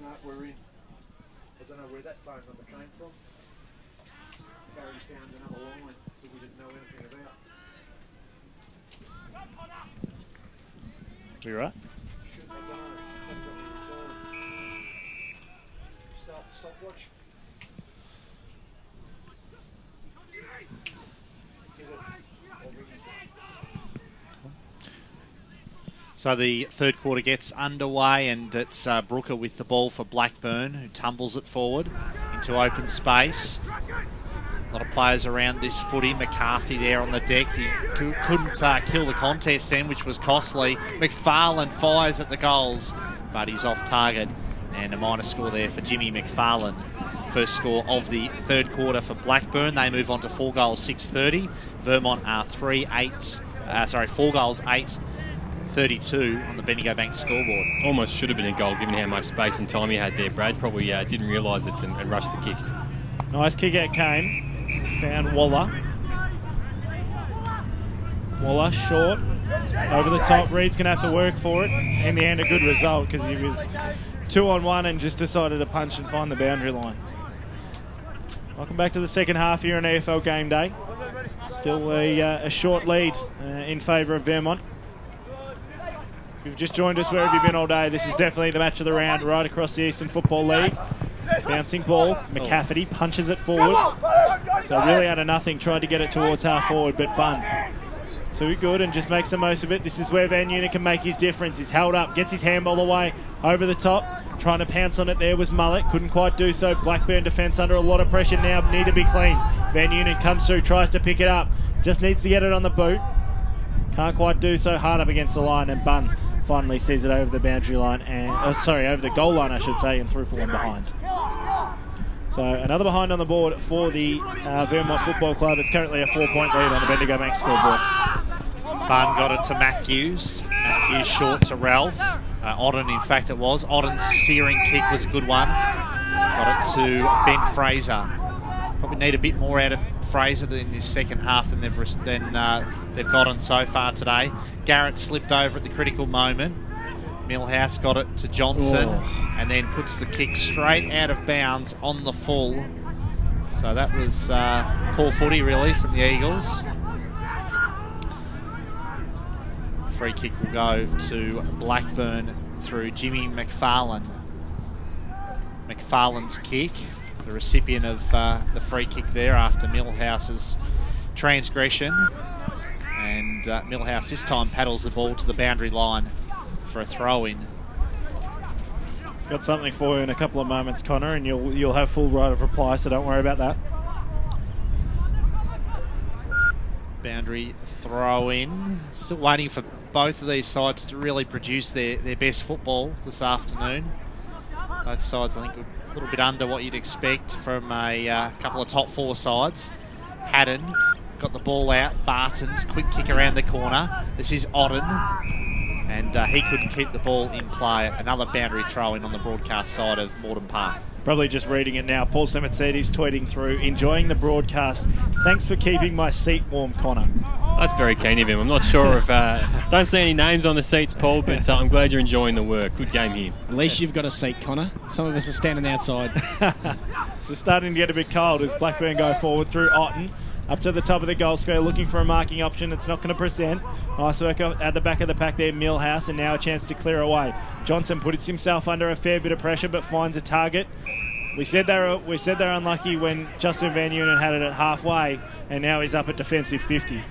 No, we're in. I don't know where that phone number came from. Barry found another line that we didn't know anything about. We right? Shouldn't have done. Haven't got any time. Start the stopwatch. So the third quarter gets underway, and it's Brooker with the ball for Blackburn, who tumbles it forward into open space. A lot of players around this footy. McCarthy there on the deck. He couldn't kill the contest then, which was costly. McFarlane fires at the goals, but he's off target. And a minor score there for Jimmy McFarlane. First score of the third quarter for Blackburn. They move on to 4 goals, 6:30. Vermont are 4 goals, 8:32 on the Bendigo Bank scoreboard. Almost should have been a goal given how much space and time he had there, Brad. Probably didn't realise it and rushed the kick. Nice kick out Kane. Found Waller. Waller short. Over the top. Reed's going to have to work for it. In the end, a good result because he was 2-on-1 and just decided to punch and find the boundary line. Welcome back to the second half here on EFL Gameday. Still a short lead in favour of Vermont. If you've just joined us, where have you been all day? This is definitely the match of the round right across the Eastern Football League. Bouncing ball, McCafferty punches it forward. So really out of nothing, tried to get it towards half forward, but Bunn too good and just makes the most of it. This is where Van Unit can make his difference. He's held up, gets his handball away, over the top. Trying to pounce on it there was Mullet, couldn't quite do so. Blackburn defence under a lot of pressure now, need to be clean. Van Unit comes through, tries to pick it up, just needs to get it on the boot. Can't quite do so, hard up against the line, and Bunn finally sees it over the boundary line, and over the goal line I should say, and through for one behind. So another behind on the board for the Vermont Football Club. It's currently a 4-point lead on the Bendigo Bank scoreboard. Bunn got it to Matthews. Matthews short to Ralph. Odden, in fact, it was. Odden's searing kick was a good one. Got it to Ben Fraser. Probably need a bit more out of Fraser in this second half than they've gotten so far today. Garrett slipped over at the critical moment. Millhouse got it to Johnson and then puts the kick straight out of bounds on the full. So that was poor footy really from the Eagles. Free kick will go to Blackburn through Jimmy McFarlane. McFarlane's kick, the recipient of the free kick there after Millhouse's transgression. And Millhouse this time paddles the ball to the boundary line for a throw-in. Got something for you in a couple of moments, Connor, and you'll have full right of reply, so don't worry about that. Boundary throw-in. Still waiting for both of these sides to really produce their best football this afternoon. Both sides, I think, a little bit under what you'd expect from a couple of top 4 sides. Haddon got the ball out. Barton's quick kick around the corner. This is Odden. And he couldn't keep the ball in play. Another boundary throw-in on the broadcast side of Morden Park. Probably just reading it now. Paul Semetsidis tweeting through, enjoying the broadcast. Thanks for keeping my seat warm, Connor. That's very keen of him. I'm not sure if... don't see any names on the seats, Paul, but I'm glad you're enjoying the work. Good game here. At least you've got a seat, Connor. Some of us are standing outside. It's starting to get a bit cold as Blackburn go forward through Otten. Up to the top of the goal square, looking for a marking option. It's not going to present. Nice work at the back of the pack there, Millhouse, and now a chance to clear away. Johnson puts himself under a fair bit of pressure, but finds a target. We said they were unlucky when Justin Van Unen had it at halfway, and now he's up at defensive 50.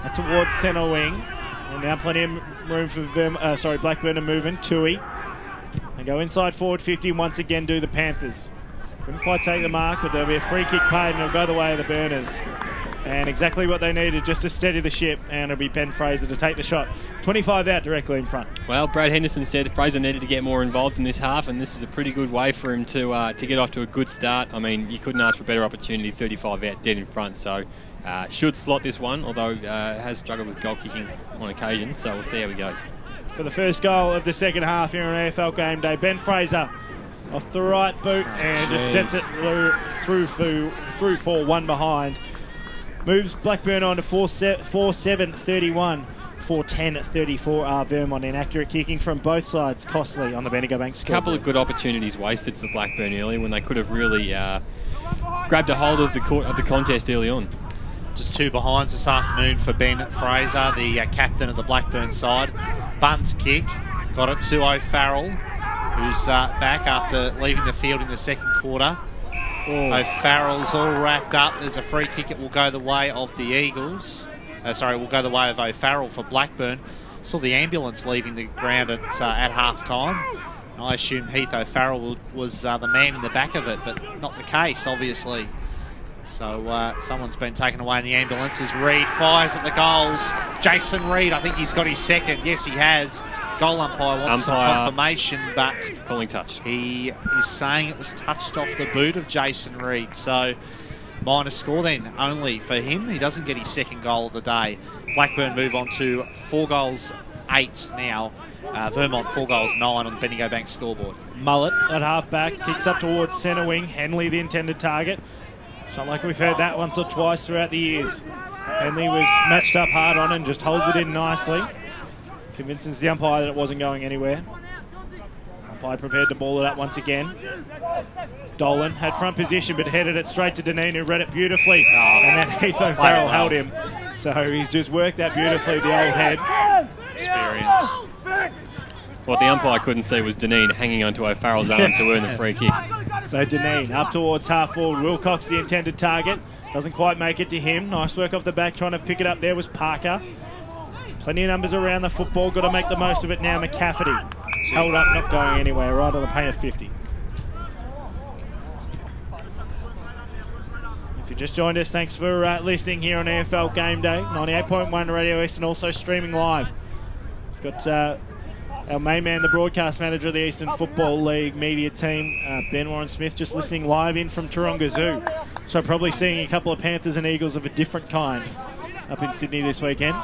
Up towards centre wing, and now plenty of room for Blackburn to move in. Tui. And go inside forward 50, and once again do the Panthers. Couldn't quite take the mark, but there'll be a free kick paid and it'll go the way of the Burners. And exactly what they needed just to steady the ship, and it'll be Ben Fraser to take the shot. 25 out directly in front. Well, Brad Henderson said Fraser needed to get more involved in this half, and this is a pretty good way for him to get off to a good start. I mean, you couldn't ask for a better opportunity, 35 out dead in front, so should slot this one, although has struggled with goal kicking on occasion, so we'll see how he goes. For the first goal of the second half here on AFL Game Day, Ben Fraser off the right boot and just sets it through for one behind. Moves Blackburn on to 4-7-31. 4-10-34 Vermont. Inaccurate kicking from both sides, costly on the Bendigo Bank scoreboard. A couple of good opportunities wasted for Blackburn early when they could have really grabbed a hold of the contest early on. Just 2 behinds this afternoon for Ben Fraser, the captain of the Blackburn side. Bunt's kick, got it to O'Farrell, who's back after leaving the field in the second quarter. O'Farrell's all wrapped up. There's a free kick. It will go the way of the Eagles. It will go the way of O'Farrell for Blackburn. Saw the ambulance leaving the ground at half-time. I assumed Heath O'Farrell was the man in the back of it, but not the case, obviously. So someone's been taken away in the ambulance as Reid fires at the goals. Jason Reid, I think he's got his second. Yes, he has. Goal umpire wants some confirmation, but calling touch. He is saying it was touched off the boot of Jason Reid. So minor score then only for him. He doesn't get his second goal of the day. Blackburn move on to 4 goals 8 now. Vermont 4 goals 9 on the Bendigo Bank scoreboard. Mullet at half-back, kicks up towards centre wing. Henley the intended target. It's not like we've heard that once or twice throughout the years. Henley was matched up hard on and just holds it in nicely. Convinces the umpire that it wasn't going anywhere. Umpire prepared to ball it up once again. Dolan had front position but headed it straight to Deneen, who read it beautifully. And then Heath O'Farrell held him. So he's just worked that beautifully, the old head. Experience. What the umpire couldn't see was Deneen hanging onto O'Farrell's arm to earn the free kick. So Deneen up towards half forward. Wilcox the intended target. Doesn't quite make it to him. Nice work off the back. Trying to pick it up there was Parker. Plenty of numbers around the football. Got to make the most of it now. McCafferty held up, not going anywhere. Right on the pay of 50. If you just joined us, thanks for listening here on EFL Game Day. 98.1 Radio Eastern, also streaming live. We've got our main man, the broadcast manager of the Eastern Football League media team, Ben Warren-Smith, just listening live in from Taronga Zoo. So probably seeing a couple of Panthers and Eagles of a different kind up in Sydney this weekend.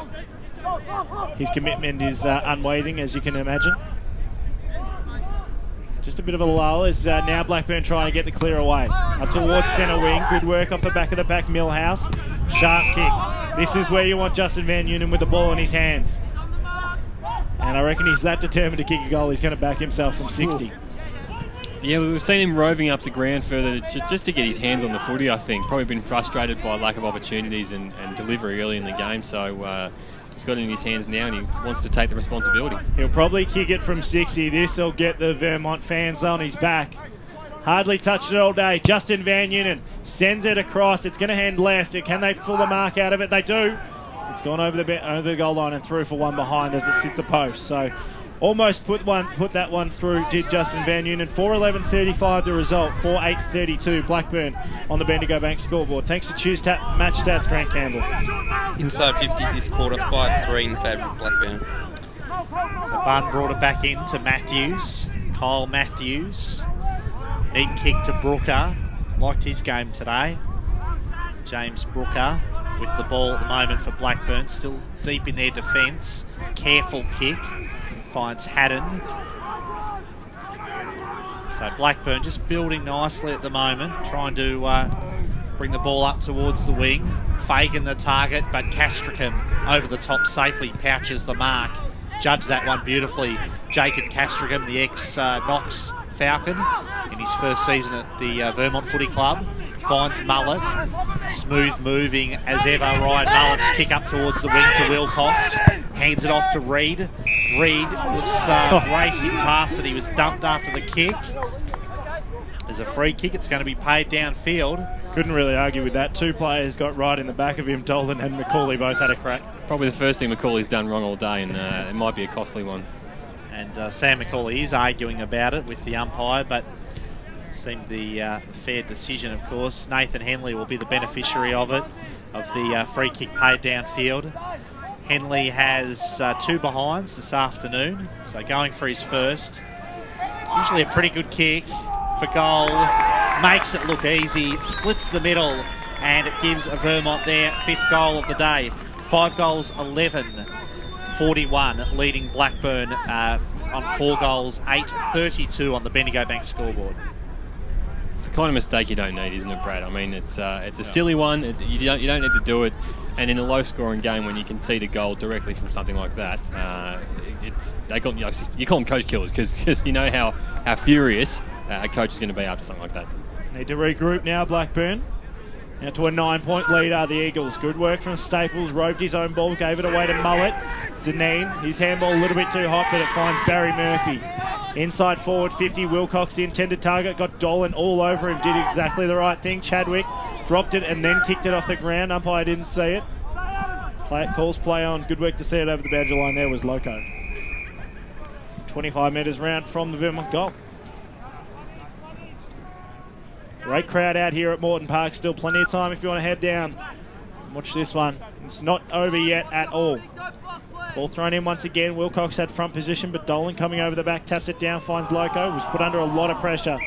His commitment is unwavering, as you can imagine. Just a bit of a lull as now Blackburn trying to get the clear away. Up towards centre wing. Good work off the back of the back. Millhouse. Sharp kick. This is where you want Justin Van Unen with the ball in his hands. And I reckon he's that determined to kick a goal, he's going to back himself from 60. Yeah, we've seen him roving up the ground further just to get his hands on the footy, I think. Probably been frustrated by lack of opportunities and delivery early in the game. So he's got it in his hands now and he wants to take the responsibility. He'll probably kick it from 60. This will get the Vermont fans on his back. Hardly touched it all day. Justin Van Unen sends it across. It's going to hand left. Can they pull the mark out of it? They do. It's gone over the goal line and through for one behind as it hit the post. So almost put that one through, did Justin Van Unen. 4:11:35 the result. 4:8:32 Blackburn on the Bendigo Bank scoreboard. Thanks to Choose Match Stats, Grant Campbell. Inside 50s this quarter, 5-3 in favour of Blackburn. So Barton brought it back in to Matthews. Kyle Matthews. Neat kick to Brooker. Liked his game today. James Brooker with the ball at the moment for Blackburn. Still deep in their defence. Careful kick. Finds Haddon. So Blackburn just building nicely at the moment. Trying to bring the ball up towards the wing. Fagan the target, but Castricum over the top safely pouches the mark. Judged that one beautifully. Jacob Castricum, the ex-Knox Falcon, in his first season at the Vermont Footy Club. Finds Mullet. Smooth moving as ever. Ryan Mullet's kick up towards the wing to Wilcox. Hands it off to Reid. Reid was racing past it. He was dumped after the kick. There's a free kick. It's going to be paid downfield. Couldn't really argue with that. Two players got right in the back of him. Dolan and McCauley both had a crack. Probably the first thing McCauley's done wrong all day, and it might be a costly one. And Sam McCauley is arguing about it with the umpire, but seemed the fair decision, of course. Nathan Henley will be the beneficiary of it, of the free kick paid downfield. Henley has 2 behinds this afternoon, so going for his first. It's usually a pretty good kick for goal. Makes it look easy, splits the middle, and it gives Vermont their 5th goal of the day. 5 goals, 11-41, leading Blackburn on 4 goals, 8-32 on the Bendigo Bank scoreboard. It's the kind of mistake you don't need, isn't it, Brad? I mean, it's a silly one. You don't need to do it. And in a low-scoring game, when you concede a goal directly from something like that, you call them coach killers because you know how furious a coach is going to be after something like that. Need to regroup now, Blackburn. Now to a 9-point lead are the Eagles. Good work from Staples. Roved his own ball, gave it away to Mullet. Deneen, his handball a little bit too hot, but it finds Barry Murphy. Inside forward 50, Wilcox, the intended target, got Dolan all over him, did exactly the right thing. Chadwick dropped it and then kicked it off the ground. Umpire didn't see it. Calls play on. Good work to see it over the boundary line there was Loco. 25 metres round from the Vermont goal. Great crowd out here at Moreton Park. Still plenty of time if you want to head down. Watch this one. It's not over yet at all. Ball thrown in once again. Wilcox had front position, but Dolan coming over the back, taps it down, finds Loco. Was put under a lot of pressure.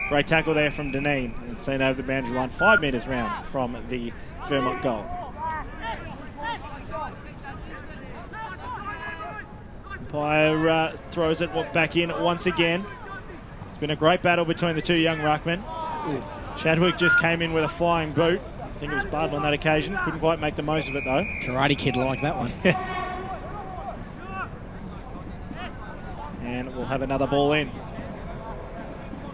Great tackle there from Deneen. And seen over the boundary line. 5 metres round from the Vermont goal. Umpire throws it back in once again. It's been a great battle between the two young ruckmen. Chadwick just came in with a flying boot. I think it was Barton on that occasion. Couldn't quite make the most of it though. Karate Kid like that one. And we'll have another ball in.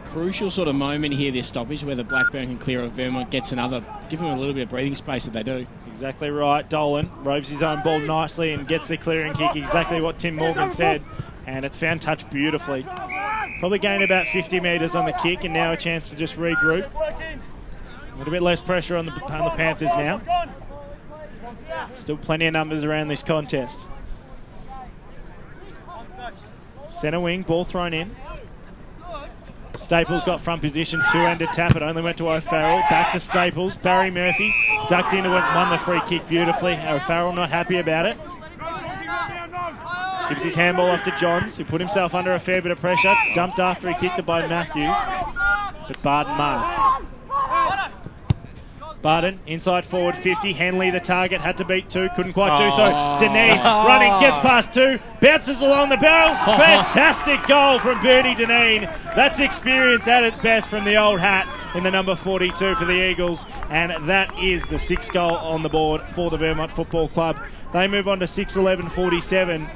Crucial sort of moment here, this stoppage, whether Blackburn can clear or Vermont gets another. Give them a little bit of breathing space if they do. Exactly right. Dolan robes his own ball nicely and gets the clearing kick. Exactly what Tim Morgan said. And it's found touch beautifully. Probably gained about 50 metres on the kick, and now a chance to just regroup. A little bit less pressure on the Panthers now. Still plenty of numbers around this contest. Centre wing, ball thrown in. Staples got front position, two-handed tap. It only went to O'Farrell. Back to Staples. Barry Murphy ducked into it, won the free kick beautifully. O'Farrell not happy about it. Gives his handball off to Johns, who put himself under a fair bit of pressure. Dumped after he kicked it by Matthews. But Barton marks. Barton, inside forward 50. Henley, the target, had to beat two. Couldn't quite do so. Deneen running, gets past two. Bounces along the barrel. Fantastic goal from Bernie Deneen. That's experience at its best from the old hat in the number 42 for the Eagles. And that is the 6th goal on the board for the Vermont Football Club. They move on to 6-11-47.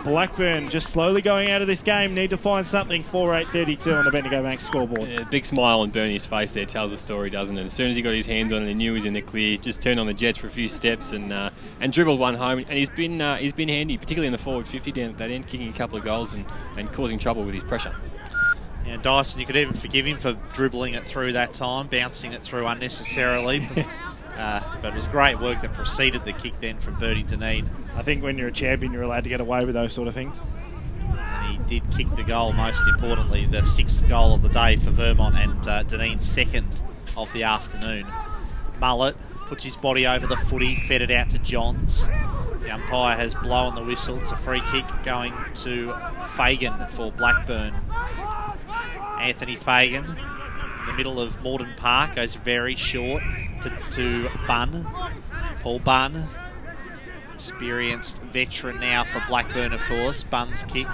Blackburn just slowly going out of this game. Need to find something. 4-8-32 on the Bendigo Bank scoreboard. Yeah, big smile on Bernie's face there tells the story, doesn't it? As soon as he got his hands on it, he knew he was in the clear. Just turned on the jets for a few steps and dribbled one home. And he's been handy, particularly in the forward 50 down at that end, kicking a couple of goals and causing trouble with his pressure. Yeah, Dyson, you could even forgive him for dribbling it through that time, bouncing it through unnecessarily. But it was great work that preceded the kick then from Bertie Deneen. I think when you're a champion, you're allowed to get away with those sort of things. And he did kick the goal, most importantly, the 6th goal of the day for Vermont, and Deneen's 2nd of the afternoon. Mullet puts his body over the footy, fed it out to Johns. The umpire has blown the whistle. It's a free kick going to Fagan for Blackburn. Anthony Fagan in the middle of Moreton Park goes very short to Bunn. Paul Bunn, experienced veteran now for Blackburn, of course. Bunn's kick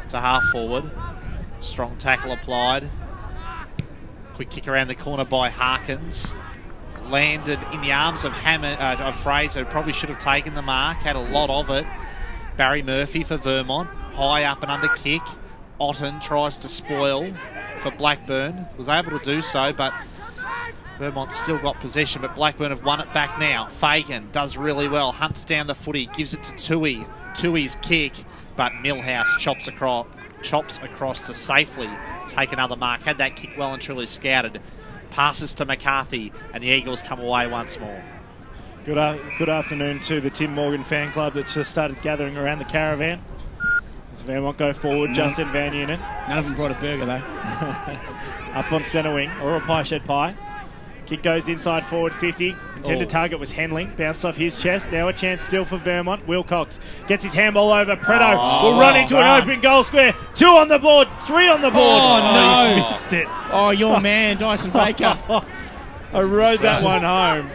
to half forward. Strong tackle applied. Quick kick around the corner by Harkins. Landed in the arms of Fraser, who probably should have taken the mark. Had a lot of it. Barry Murphy for Vermont. High up and under kick. Otten tries to spoil for Blackburn. Was able to do so, but Vermont still got possession, but Blackburn have won it back now. Fagan does really well, hunts down the footy, gives it to Tui. Tui's kick, but Millhouse chops across to safely take another mark. Had that kick well and truly scouted. Passes to McCarthy, and the Eagles come away once more. Good afternoon to the Tim Morgan fan club that's just started gathering around the caravan. As Vermont go forward, Justin Van Unen. None of them brought a burger though. Up on centre wing, or a pie shed pie. Kick goes inside forward 50. Intended target was Henley. Bounced off his chest. Now a chance still for Vermont. Wilcox gets his handball over. Preto will run into an open goal square. 2 on the board. 3 on the board. Oh, no. He's missed it. Oh, your man, Dyson Baker. I rode that one home.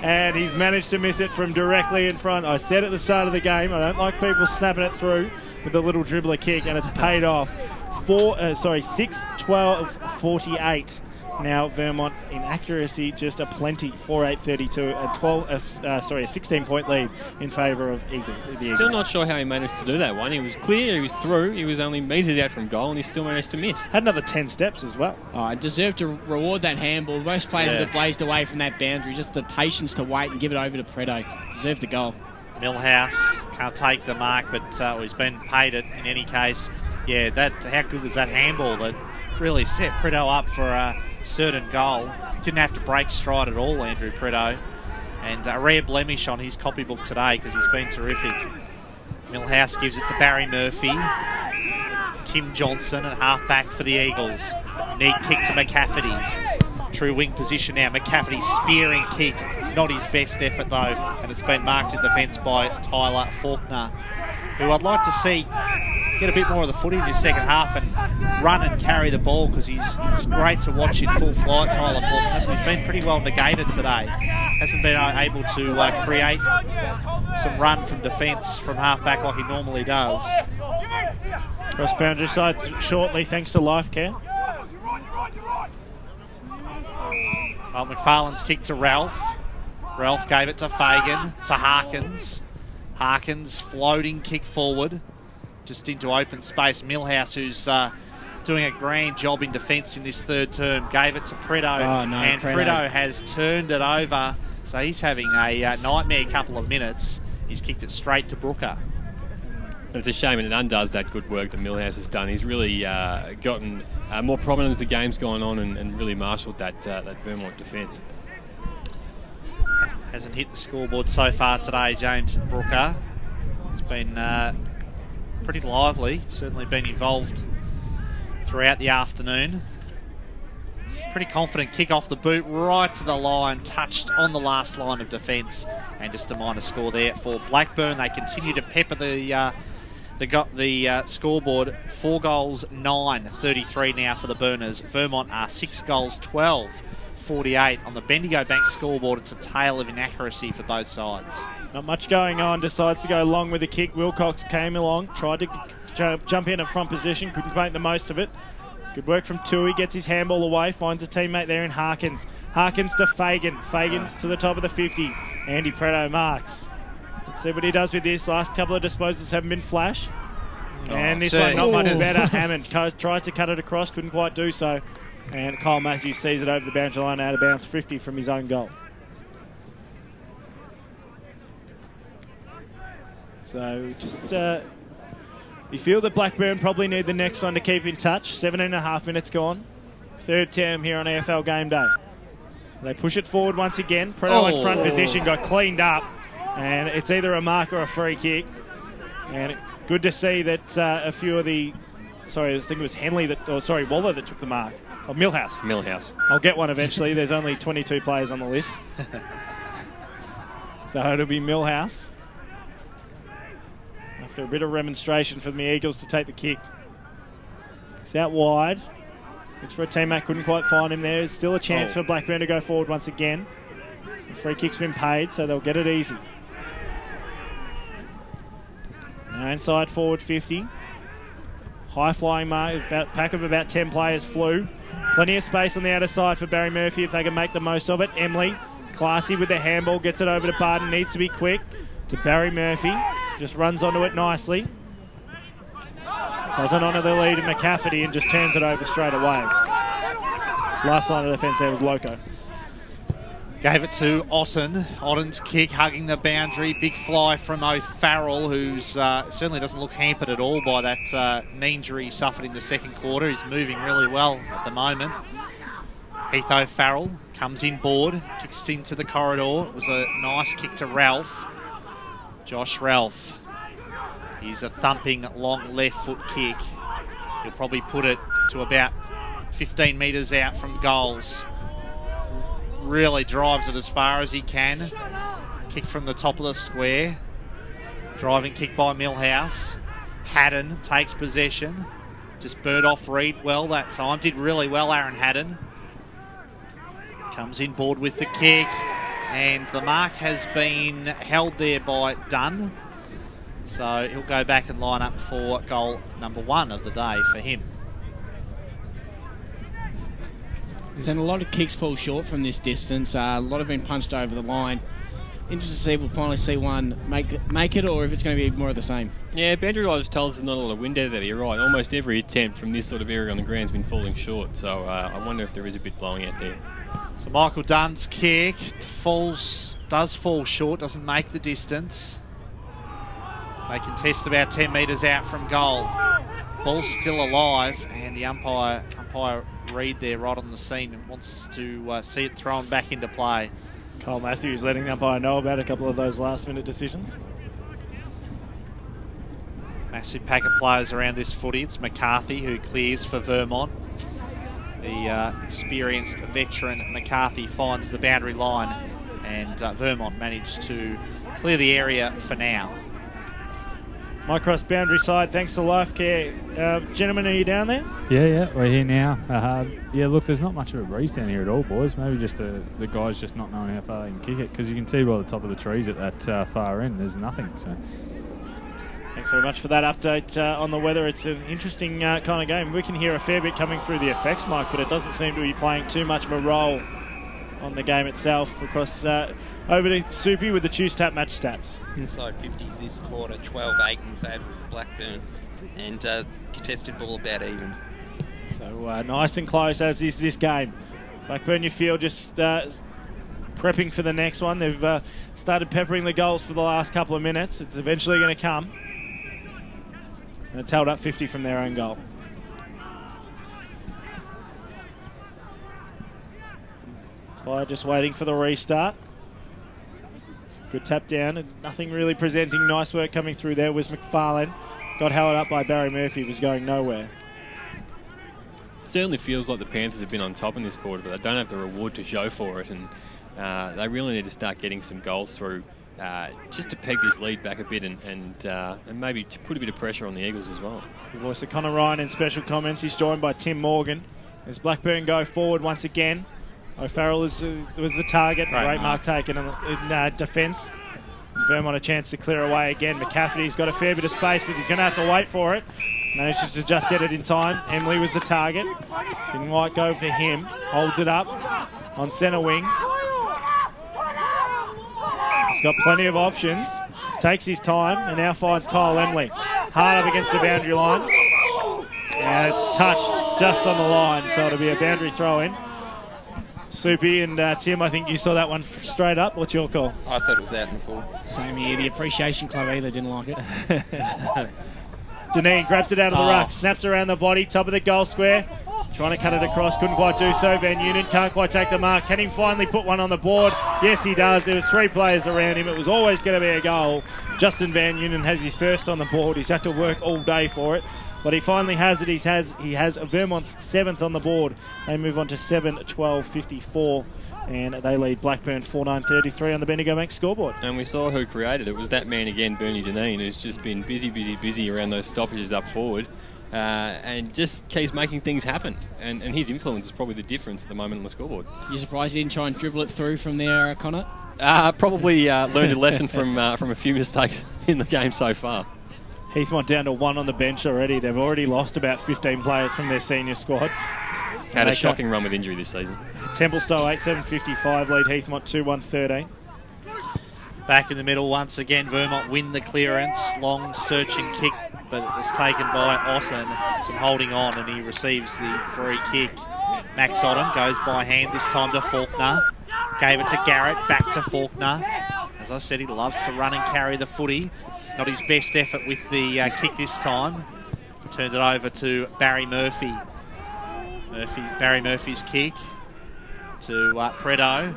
And he's managed to miss it from directly in front. I said at the start of the game, I don't like people snapping it through with the little dribbler kick, and it's paid off. 6-12-48. Now Vermont in accuracy just a plenty. 4-8-32, a 16-point lead in favour of Eagles. Still not sure how he managed to do that one. He was clear, he was through, he was only metres out from goal, and he still managed to miss. Had another 10 steps as well. Oh, I deserve to reward that handball. Most players would have blazed away from that boundary. Just the patience to wait and give it over to Preto. Deserved the goal. Millhouse can't take the mark, but he's been paid it in any case. Yeah, how good was that handball that really set Preto up for a certain goal. Didn't have to break stride at all, Andrew Preto. And a rare blemish on his copybook today because he's been terrific. Millhouse gives it to Barry Murphy. Tim Johnson at half-back for the Eagles. Neat kick to McCafferty. True wing position now. McCafferty spearing kick. Not his best effort though. And it's been marked in defence by Tyler Faulkner, who I'd like to see get a bit more of the footy in this second half and run and carry the ball, because he's great to watch in full flight, Tyler Faulkner. He's been pretty well negated today. Hasn't been able to create some run from defence from half-back like he normally does. Cross boundary side shortly, thanks to Life Care. Well, McFarlane's kick to Ralph. Ralph gave it to Fagan, to Harkins. Harkins floating kick forward, just into open space. Millhouse, who's doing a grand job in defence in this third term, gave it to Pretto. Oh, no, and Pretto has turned it over. So he's having a nightmare couple of minutes. He's kicked it straight to Brooker. And it's a shame, and it undoes that good work that Millhouse has done. He's really gotten more prominent as the game's gone on, and really marshalled that Vermont defence. Hasn't hit the scoreboard so far today, James Brooker. It's been pretty lively, certainly been involved throughout the afternoon. Pretty confident kick off the boot, right to the line, touched on the last line of defence, and just a minor score there for Blackburn. They continue to pepper the scoreboard. 4 goals, 9, 33 now for the Burners. Vermont are 6 goals, 12, 48. On the Bendigo Bank scoreboard, it's a tale of inaccuracy for both sides. Not much going on, decides to go long with the kick. Wilcox came along, tried to jump in at front position, couldn't make the most of it. Good work from Tui, gets his handball away, finds a teammate there in Harkins. Harkins to Fagan, Fagan to the top of the 50. Andy Pretto marks. Let's see what he does with this. Last couple of disposals haven't been flash. And this one not much better. Hammond tries to cut it across, couldn't quite do so. And Kyle Matthews sees it over the boundary line, out of bounds, 50 from his own goal. So just you feel that Blackburn probably need the next one to keep in touch. 7.5 minutes gone. Third term here on EFL Game Day. They push it forward once again. Pretto in front position, got cleaned up. And it's either a mark or a free kick. And good to see that a few of the... Sorry, I think it was Henley that... Oh, sorry, Waller that took the mark. Oh, Millhouse. Millhouse. I'll get one eventually. There's only 22 players on the list. So it'll be Millhouse. After a bit of remonstration from the Eagles to take the kick. It's out wide. Looks for a teammate, couldn't quite find him there. There's still a chance for Blackburn to go forward once again. The free kick's been paid, so they'll get it easy. Now inside forward 50. High flying mark, pack of about 10 players flew. Plenty of space on the outer side for Barry Murphy if they can make the most of it. Emily, classy with the handball, gets it over to Barton, needs to be quick. To Barry Murphy, just runs onto it nicely. Doesn't honour the lead in McCafferty and just turns it over straight away. Last line of defence there was Loco. Gave it to Otten. Otten's kick, hugging the boundary. Big fly from O'Farrell, who certainly doesn't look hampered at all by that knee injury he suffered in the second quarter. He's moving really well at the moment. Heath O'Farrell comes in board, kicks into the corridor. It was a nice kick to Ralph. Josh Ralph. He's a thumping long left foot kick. He'll probably put it to about 15 metres out from goals. Really drives it as far as he can. Kick from the top of the square. Driving kick by Millhouse. Haddon takes possession. Just burnt off Reed well that time. Did really well, Aaron Haddon. Comes in board with the kick. And the mark has been held there by Dunn. So he'll go back and line up for goal number 1 of the day for him. And a lot of kicks fall short from this distance. A lot have been punched over the line. Interesting to see if we'll finally see one make it, or if it's going to be more of the same. Yeah, boundary riders tells us there's not a lot of wind out there. You're right. Almost every attempt from this sort of area on the ground has been falling short. So I wonder if there is a bit blowing out there. So Michael Dunn's kick does fall short, doesn't make the distance. They contest about 10 metres out from goal. Ball's still alive, and the umpire Reed there right on the scene and wants to see it thrown back into play. Cole Matthews letting the umpire know about a couple of those last-minute decisions. Massive pack of players around this footy. It's McCarthy who clears for Vermont. The experienced veteran McCarthy finds the boundary line, and Vermont managed to clear the area for now. My cross boundary side, thanks to Life Care. Gentlemen, are you down there? Yeah, we're here now. Yeah, look, there's not much of a breeze down here at all, boys. Maybe just the guys just not knowing how far they can kick it, because you can see by the top of the trees at that far end, there's nothing. So. Thanks very much for that update on the weather. It's an interesting kind of game. We can hear a fair bit coming through the effects mic, but it doesn't seem to be playing too much of a role on the game itself. Across over to Soupy with the Choose Tap match stats. Inside 50s this quarter, 12-8 in favour of Blackburn, and contested ball about even. So nice and close, as is this game. Blackburn, you feel, just prepping for the next one. They've started peppering the goals for the last couple of minutes. It's eventually going to come. And it's held up 50 from their own goal. Player just waiting for the restart. Good tap down and nothing really presenting. Nice work coming through there was McFarlane. Got held up by Barry Murphy, was going nowhere. Certainly feels like the Panthers have been on top in this quarter, but they don't have the reward to show for it, and they really need to start getting some goals through just to peg this lead back a bit and maybe to put a bit of pressure on the Eagles as well. The voice of Conor Ryan in special comments. He's joined by Tim Morgan. As Blackburn go forward once again. O'Farrell was the target. Great mark taken in defence. Vermont a chance to clear away again. McCafferty's got a fair bit of space, but he's going to have to wait for it. Manages to just get it in time. Emily was the target. Didn't quite go for him. Holds it up on centre wing. He's got plenty of options. Takes his time and now finds Kyle Emily. Hard up against the boundary line. And it's touched just on the line, so it'll be a boundary throw in. Soupy and Tim, I think you saw that one straight up. What's your call? I thought it was out in the full. Same here. The Appreciation Club either didn't like it. Deneen grabs it out of the ruck, snaps around the body, top of the goal square. Trying to cut it across, couldn't quite do so. Van Unen can't quite take the mark. Can he finally put one on the board? Yes, he does. There was 3 players around him. It was always going to be a goal. Justin Van Unen has his first on the board. He's had to work all day for it. But he finally has it. He has Vermont's 7th on the board. They move on to 7-12-54. And they lead Blackburn 4-9-33 on the Bendigo Bank scoreboard. And we saw who created it. It was that man again, Bernie Deneen, who's just been busy around those stoppages up forward. And just keeps making things happen. And his influence is probably the difference at the moment on the scoreboard. You surprised he didn't try and dribble it through from there, Conor? Probably learned a lesson from a few mistakes in the game so far. Heathmont down to 1 on the bench already. They've already lost about 15 players from their senior squad. Had a shocking run with injury this season. Templestowe 8-7-55 lead Heathmont 2-1-13. Back in the middle once again, Vermont win the clearance. Long searching kick, but it was taken by Otten. Some holding on, and he receives the free kick. Max Otten goes by hand this time to Faulkner. Gave it to Garrett, back to Faulkner. As I said, he loves to run and carry the footy. Not his best effort with the kick this time. Turned it over to Barry Murphy. Barry Murphy's kick to Predo.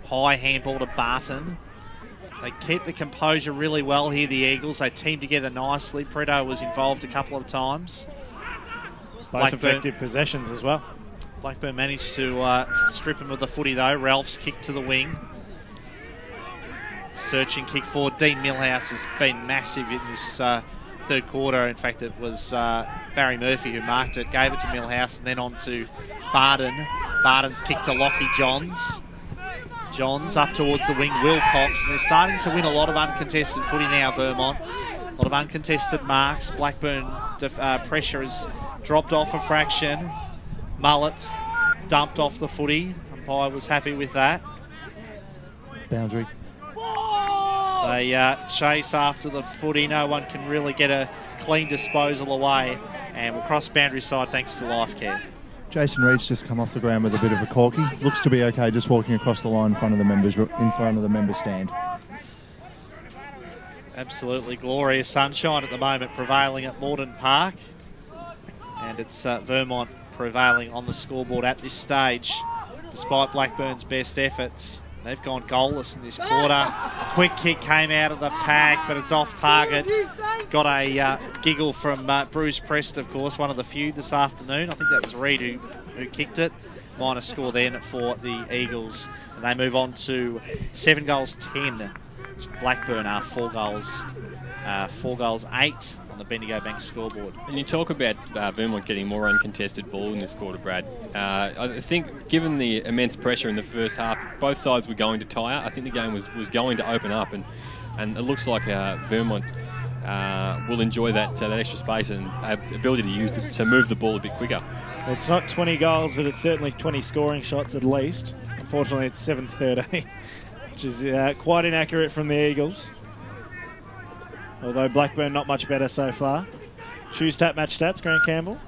High handball to Barton. They keep the composure really well here, the Eagles. They team together nicely. Predo was involved a couple of times. Both effective possessions as well. Blackburn managed to strip him of the footy though. Ralph's kick to the wing. Searching kick forward. Dean Millhouse has been massive in this third quarter. In fact, it was Barry Murphy who marked it, gave it to Millhouse, and then on to Barden. Barden's kick to Lockie Johns. Johns up towards the wing, Wilcox, and they're starting to win a lot of uncontested footy now, Vermont. A lot of uncontested marks. Blackburn pressure has dropped off a fraction. Mullets dumped off the footy. Umpire was happy with that. Boundary. They chase after the footy. No one can really get a clean disposal away. And we'll cross boundary side thanks to Life Care. Jason Reed's just come off the ground with a bit of a corky. Looks to be okay just walking across the line in front of the members stand. Absolutely glorious sunshine at the moment prevailing at Morden Park. And it's Vermont prevailing on the scoreboard at this stage. Despite Blackburn's best efforts, They've gone goalless in this quarter. A quick kick came out of the pack, but it's off target. Got a giggle from Bruce Prest, of course, one of the few this afternoon. I think that was Reid who kicked it. Minor score then for the Eagles. And they move on to 7 goals 10. Blackburn are 4 goals 8 on the Bendigo Bank scoreboard. And you talk about Vermont getting more uncontested ball in this quarter, Brad. I think given the immense pressure in the first half, both sides were going to tire. I think the game was going to open up, and it looks like Vermont will enjoy that extra space and ability to move the ball a bit quicker. It's not 20 goals, but it's certainly 20 scoring shots at least. Unfortunately, it's 7-13, which is quite inaccurate from the Eagles. Although Blackburn not much better so far. Choose stat match stats, Grant Campbell.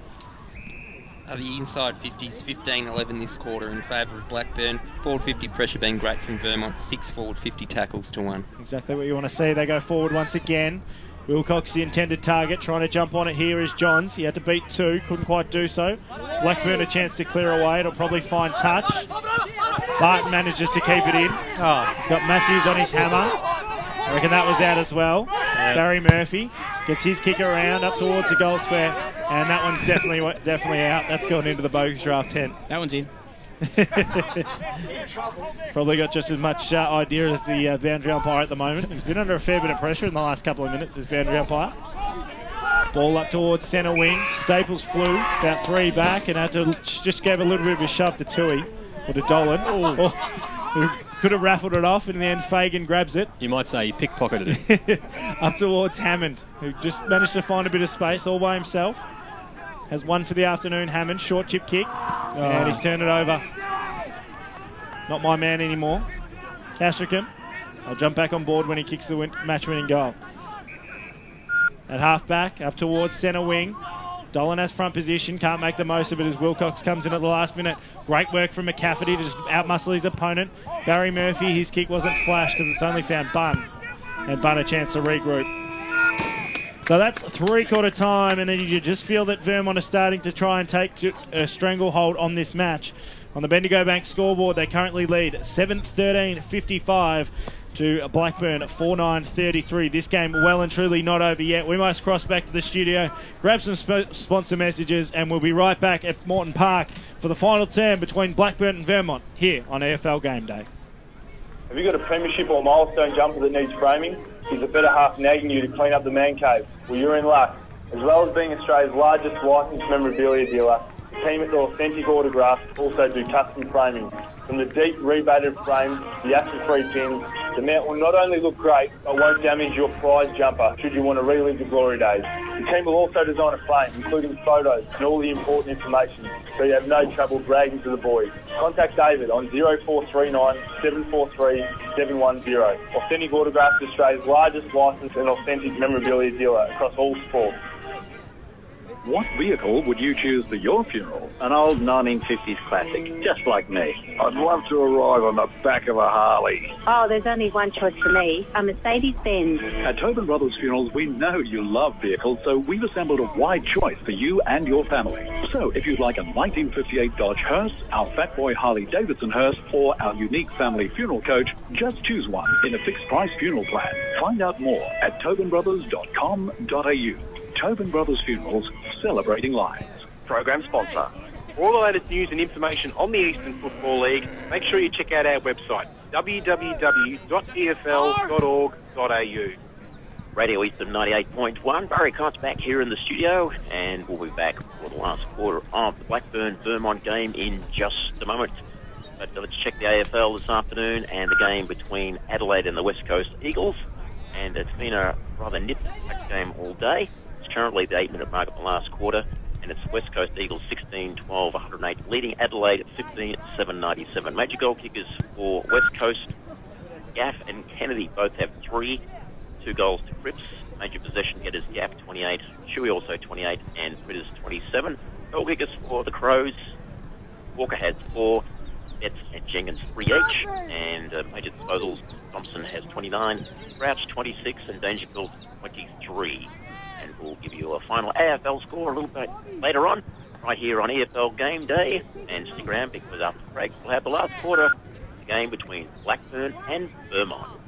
The inside 50s, 15-11 this quarter in favour of Blackburn. Forward 50 pressure being great from Vermont. 6 forward 50 tackles to 1. Exactly what you want to see. They go forward once again. Wilcox, the intended target, trying to jump on it here is Johns. He had to beat 2, couldn't quite do so. Blackburn a chance to clear away. It'll probably find touch. Barton manages to keep it in. Oh, he's got Matthews on his hammer. I reckon that was out as well. Yes. Barry Murphy gets his kick around up towards the goal square, and that one's definitely out. That's gone into the bogus draft tent. That one's in. Probably got just as much idea as the boundary umpire at the moment. He's been under a fair bit of pressure in the last couple of minutes, this boundary umpire. Ball up towards centre wing. Staples flew about 3 back and had to just gave a little bit of a shove to Tui or to Dolan. Who could have raffled it off. In the end, Fagan grabs it. You might say he pickpocketed it. Up towards Hammond, who just managed to find a bit of space all by himself. Has one for the afternoon, Hammond. Short chip kick. And he's turned it over. Not my man anymore. Castricum. I'll jump back on board when he kicks the match-winning goal. At half-back, up towards centre wing. Dolan has front position, can't make the most of it as Wilcox comes in at the last minute. Great work from McCafferty to just outmuscle his opponent. Barry Murphy, his kick wasn't flashed because it's only found Bunn. And Bunn a chance to regroup. So that's 3/4 time, and then you just feel that Vermont are starting to try and take a stranglehold on this match. On the Bendigo Bank scoreboard, they currently lead 7-13-55 to Blackburn 4-9-33. This game well and truly not over yet. We must cross back to the studio, grab some sponsor messages, and we'll be right back at Moreton Park for the final term between Blackburn and Vermont here on EFL Game Day. Have you got a premiership or milestone jumper that needs framing? Is a better half nagging you to clean up the man cave? Well, you're in luck. As well as being Australia's largest licensed memorabilia dealer, the team at the Authentic Autographs also do custom framing. From the deep rebated frames, the acid-free pins, the mount will not only look great, but won't damage your prize jumper should you want to relive the glory days. The team will also design a frame, including photos and all the important information, so you have no trouble bragging to the boys. Contact David on 0439 743 710. Authentic Autographs is Australia's largest licensed and authentic memorabilia dealer across all sports. What vehicle would you choose for your funeral? An old 1950s classic, just like me. I'd love to arrive on the back of a Harley. Oh, there's only one choice for me, a Mercedes-Benz. At Tobin Brothers Funerals, we know you love vehicles, so we've assembled a wide choice for you and your family. So if you'd like a 1958 Dodge Hearse, our Fat Boy Harley Davidson Hearse, or our unique family funeral coach, just choose one in a fixed price funeral plan. Find out more at tobinbrothers.com.au. Tobin Brothers Funerals, celebrating lives. Program sponsor. For all the latest news and information on the Eastern Football League, make sure you check out our website, www.efl.org.au. Radio Eastern 98.1. Barry Cott's back here in the studio, and we'll be back for the last quarter of the Blackburn-Vermont game in just a moment. But let's check the AFL this afternoon and the game between Adelaide and the West Coast Eagles. And it's been a rather nip-tuck game all day. It's currently the 8-minute mark of the last quarter, and it's West Coast Eagles 16-12, 108, leading Adelaide 15-7, 97. Major goal kickers for West Coast, Gaff and Kennedy both have 3, 2 goals to Cripps. Major possession getters, Gaff 28, Shuey also 28, and Fritters 27. Goal kickers for the Crows, Walker has 4, Betts and Jenkins 3 each, and major disposals, Thompson has 29, Crouch 26, and Dangerfield 23. And we'll give you a final AFL score a little bit later on, right here on EFL Game Day. And stick around because after the break, we'll have the last quarter the game between Blackburn and Vermont.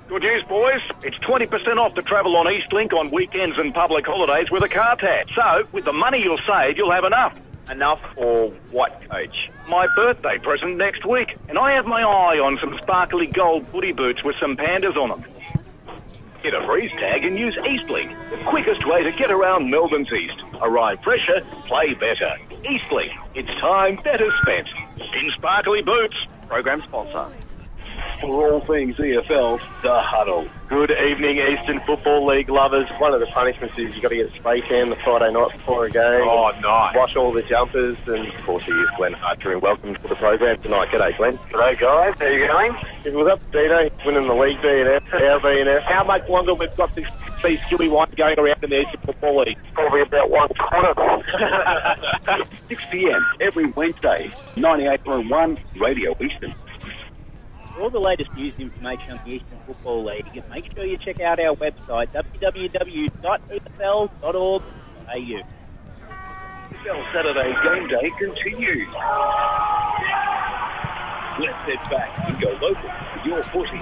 Good news, boys. It's 20% off to travel on Eastlink on weekends and public holidays with a car tab. So, with the money you'll save, you'll have enough. Enough for what, Coach? My birthday present next week, and I have my eye on some sparkly gold footy boots with some pandas on them. Get a freeze tag and use Eastlink, the quickest way to get around Melbourne's East. Arrive fresher, play better. Eastlink, it's time better spent. In sparkly boots. Program sponsor. For all things EFL, The Huddle. Good evening, Eastern Football League lovers. One of the punishments is you've got to get a spray tan the Friday night before a game. Oh, nice. Wash all the jumpers, and of course he is Glenn Archer, and welcome to the program tonight. G'day, Glenn. G'day, guys. How you going? It was up Dino, winning the league, BNF, our BNF. How much longer we've got to see Skilly White going around in the Eastern Football League? Probably about 1 quarter. 6 p.m. every Wednesday, 98.1 Radio Eastern. For all the latest news and information on the Eastern Football League, make sure you check out our website, www.efl.org.au. EFL Saturday Game Day continues. Let's head back and go local with your footy.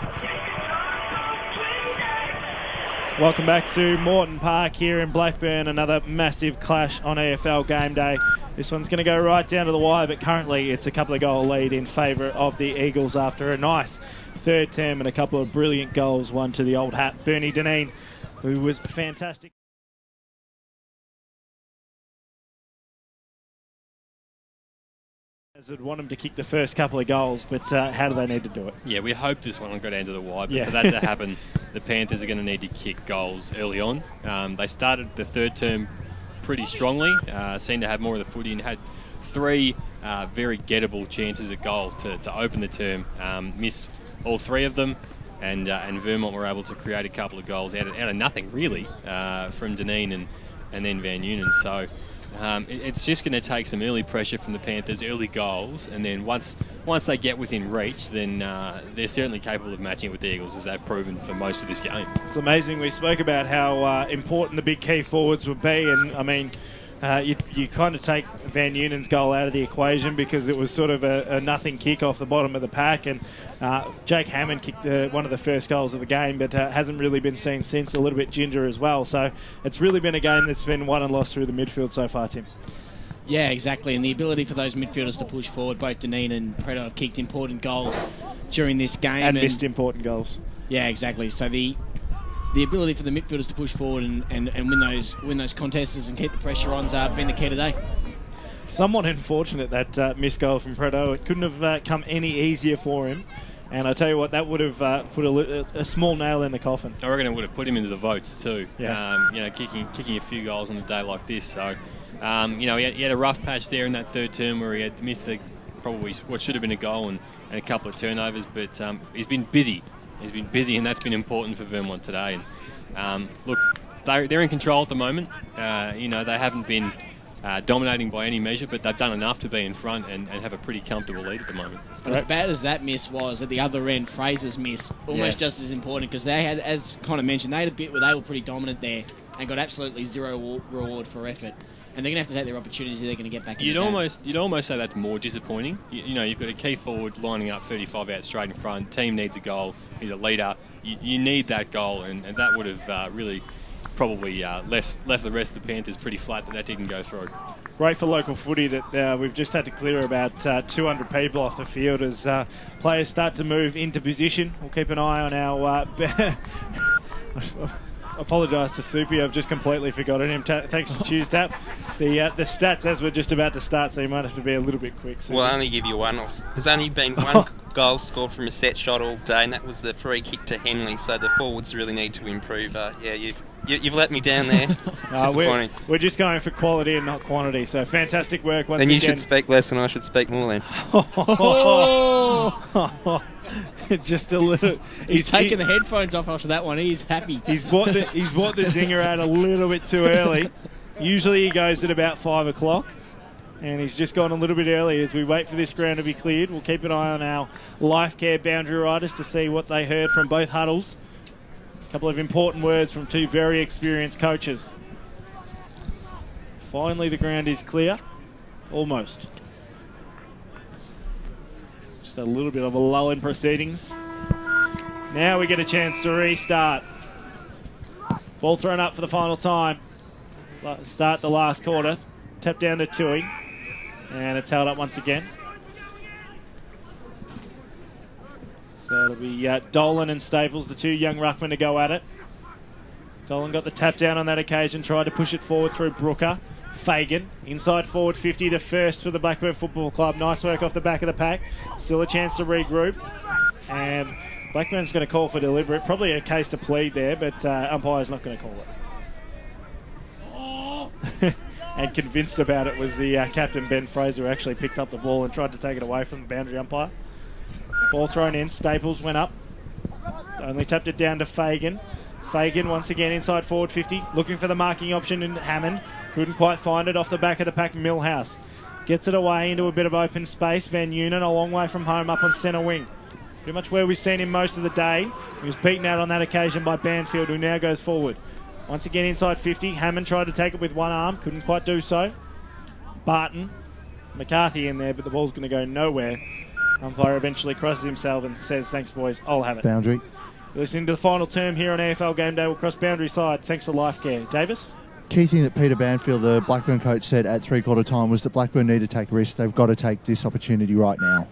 Welcome back to Moreton Park here in Blackburn. Another massive clash on EFL Game Day. This one's going to go right down to the wire, but currently it's a couple of goal lead in favour of the Eagles after a nice third term and a couple of brilliant goals, one to the old hat, Bernie Deneen, who was fantastic. I'd want them to kick the first couple of goals, but how do they need to do it? Yeah, we hope this one will go down to the wire, but Yeah. for that to happen, the Panthers are going to need to kick goals early on. They started the third term pretty strongly, seemed to have more of the footy and had 3 very gettable chances at goal to open the term. Missed all 3 of them, and Vermont were able to create a couple of goals out of nothing, really, from Deneen and then Van Nuenen. So it's just going to take some early pressure from the Panthers, early goals, and then once they get within reach, then they're certainly capable of matching it with the Eagles, as they've proven for most of this game. It's amazing. We spoke about how important the big key forwards would be, and I mean, you kind of take Van Nuenen's goal out of the equation because it was sort of a nothing kick off the bottom of the pack, and Jake Hammond kicked one of the first goals of the game, but hasn't really been seen since, a little bit ginger as well. So it's really been a game that's been won and lost through the midfield so far, Tim. Yeah, exactly, and the ability for those midfielders to push forward, both Deneen and Preto have kicked important goals during this game. And missed important goals. Yeah, exactly. So the ability for the midfielders to push forward and win those contests and keep the pressure on's been the key today. Somewhat unfortunate, that missed goal from Preto. It couldn't have come any easier for him. And I tell you what, that would have put a small nail in the coffin. I reckon it would have put him into the votes too. Yeah. Kicking a few goals on a day like this. So, he had a rough patch there in that third term where he had missed probably what should have been a goal and a couple of turnovers. But he's been busy. He's been busy, and that's been important for Vermont today. And look, they're in control at the moment. They haven't been dominating by any measure, but they've done enough to be in front and have a pretty comfortable lead at the moment. But as bad as that miss was, at the other end, Fraser's miss, almost just as important, because they had, as Conor mentioned, they had a bit where they were pretty dominant there and got absolutely zero reward for effort. And they're going to have to take their opportunities if they're going to get back in the game. You'd almost say that's more disappointing. You've got a key forward lining up 35 out straight in front. Team needs a goal. He's a leader. You need that goal, and that would have really probably left the rest of the Panthers pretty flat that didn't go through. Great for local footy that we've just had to clear about 200 people off the field as players start to move into position. We'll keep an eye on our... Apologise to Soupy, I've just completely forgotten him. Thanks to Choose Tap. The stats as we're just about to start, so you might have to be a little bit quick. We'll only give you one. There's only been one goal scored from a set shot all day, and that was the free kick to Henley, so the forwards really need to improve. You've let me down there. We're just going for quality and not quantity, so fantastic work once again. Then you should speak less and I should speak more then. Just a little. He's taken the headphones off after that one. He's happy. He's bought the zinger out a little bit too early. Usually he goes at about 5 o'clock, and he's just gone a little bit early as we wait for this ground to be cleared. We'll keep an eye on our life care boundary riders to see what they heard from both huddles. A couple of important words from 2 very experienced coaches. Finally, the ground is clear. Almost. Just a little bit of a lull in proceedings. Now we get a chance to restart. Ball thrown up for the final time. Start the last quarter. Tap down to Tui. And it's held up once again. So it'll be Dolan and Staples, the two young ruckmen, to go at it. Dolan got the tap down on that occasion, tried to push it forward through Brooker. Fagan, inside forward 50, the first for the Blackburn Football Club. Nice work off the back of the pack. Still a chance to regroup. And Blackburn's going to call for delivery. Probably a case to plead there, but umpire's not going to call it. And convinced about it was the captain, Ben Fraser, who actually picked up the ball and tried to take it away from the boundary umpire. Ball thrown in. Staples went up. Only tapped it down to Fagan. Fagan once again inside forward 50. Looking for the marking option in Hammond. Couldn't quite find it off the back of the pack. Millhouse gets it away into a bit of open space. Van Eunen a long way from home up on centre wing. Pretty much where we've seen him most of the day. He was beaten out on that occasion by Banfield, who now goes forward. Once again inside 50. Hammond tried to take it with one arm. Couldn't quite do so. Barton. McCarthy in there, but the ball's going to go nowhere. Umpire eventually crosses himself and says, thanks, boys, I'll have it. Boundary. You're listening to the final term here on EFL Game Day. We'll cross boundary side. Thanks to Life Care. Davis? Key thing that Peter Banfield, the Blackburn coach, said at three-quarter time was that Blackburn need to take risks. They've got to take this opportunity right now.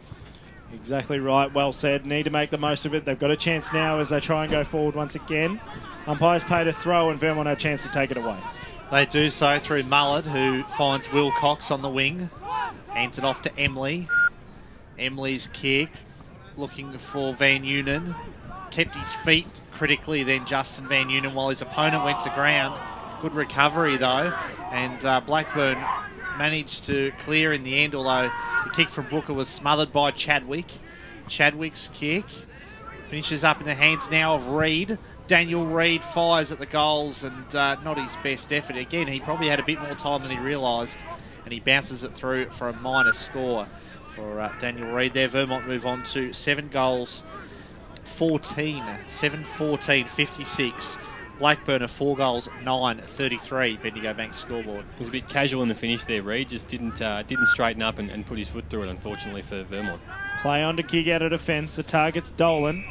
Exactly right. Well said. Need to make the most of it. They've got a chance now as they try and go forward once again. Umpires paid a throw and Vermont had a chance to take it away. They do so through Mullard, who finds Will Cox on the wing. Hands it off to Emley. Emley's kick, looking for Van Eunen. Kept his feet critically then, Justin Van Eunen, while his opponent went to ground. Good recovery though, and Blackburn managed to clear in the end, although the kick from Brooker was smothered by Chadwick. Chadwick's kick finishes up in the hands now of Reid. Daniel Reid fires at the goals and not his best effort. Again, he probably had a bit more time than he realised, and he bounces it through for a minor score for Daniel Reid there. Vermont move on to 7 goals, 14, 7-14, 56. Blackburn are 4 goals, 9-33. Bendigo Bank scoreboard. It was a bit casual in the finish there. Reid just didn't straighten up and put his foot through it, unfortunately, for Vermont. Play on to kick out of defence. The target's Dolan.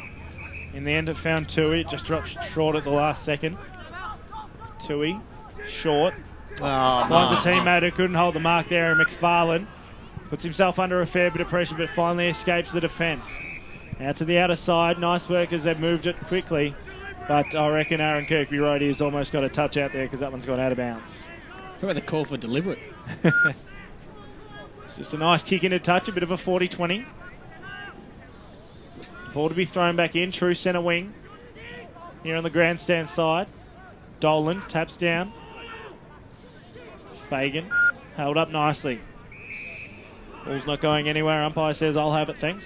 In the end, it found Tui. It just dropped short at the last second. Tui, short. Finds a teammate who couldn't hold the mark there, and McFarlane puts himself under a fair bit of pressure, but finally escapes the defence. Out to the outer side. Nice work as they've moved it quickly. But I reckon Aaron Kirkby-Rodier has almost got a touch out there because that one's gone out of bounds. What about the call for deliberate? Just a nice kick into touch, a bit of a 40-20. Ball to be thrown back in, true centre wing. Here on the grandstand side. Dolan taps down. Fagan held up nicely. Ball's not going anywhere. Umpire says, I'll have it, thanks.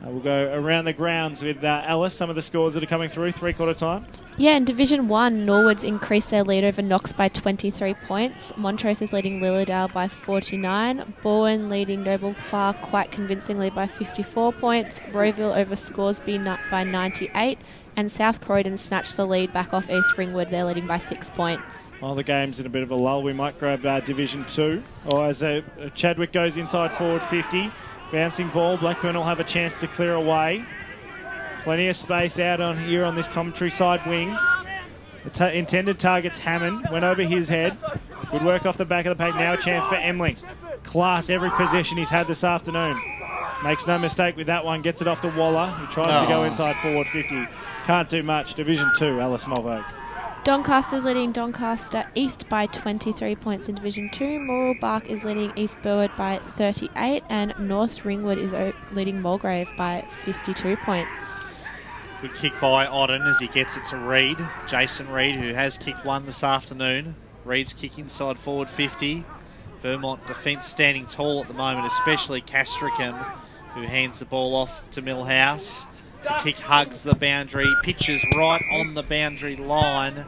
We'll go around the grounds with Alice, some of the scores that are coming through, three-quarter time. Yeah, in Division 1, Norwood's increased their lead over Knox by 23 points. Montrose is leading Lilydale by 49. Bowen leading Noble Park quite convincingly by 54 points. Rowville over Scoresby by 98. And South Croydon snatched the lead back off East Ringwood. They're leading by 6 points. While the game's in a bit of a lull, we might grab Division 2. Or as Chadwick goes inside forward 50. Bouncing ball, Blackburn will have a chance to clear away. Plenty of space out on here on this commentary side wing. The intended target's Hammond, went over his head. Good work off the back of the pack, now a chance for Emley. Class every possession he's had this afternoon. Makes no mistake with that one, gets it off to Waller, who tries to go inside forward 50. Can't do much. Division 2, Alice Mulvogue. Doncaster's leading Doncaster East by 23 points in Division 2. Moral Bark is leading East Burwood by 38. And North Ringwood is leading Mulgrave by 52 points. Good kick by Odden as he gets it to Reid. Jason Reid, who has kicked one this afternoon. Reid's kick inside forward 50. Vermont defence standing tall at the moment, especially Castricum, who hands the ball off to Millhouse. The kick hugs the boundary, pitches right on the boundary line,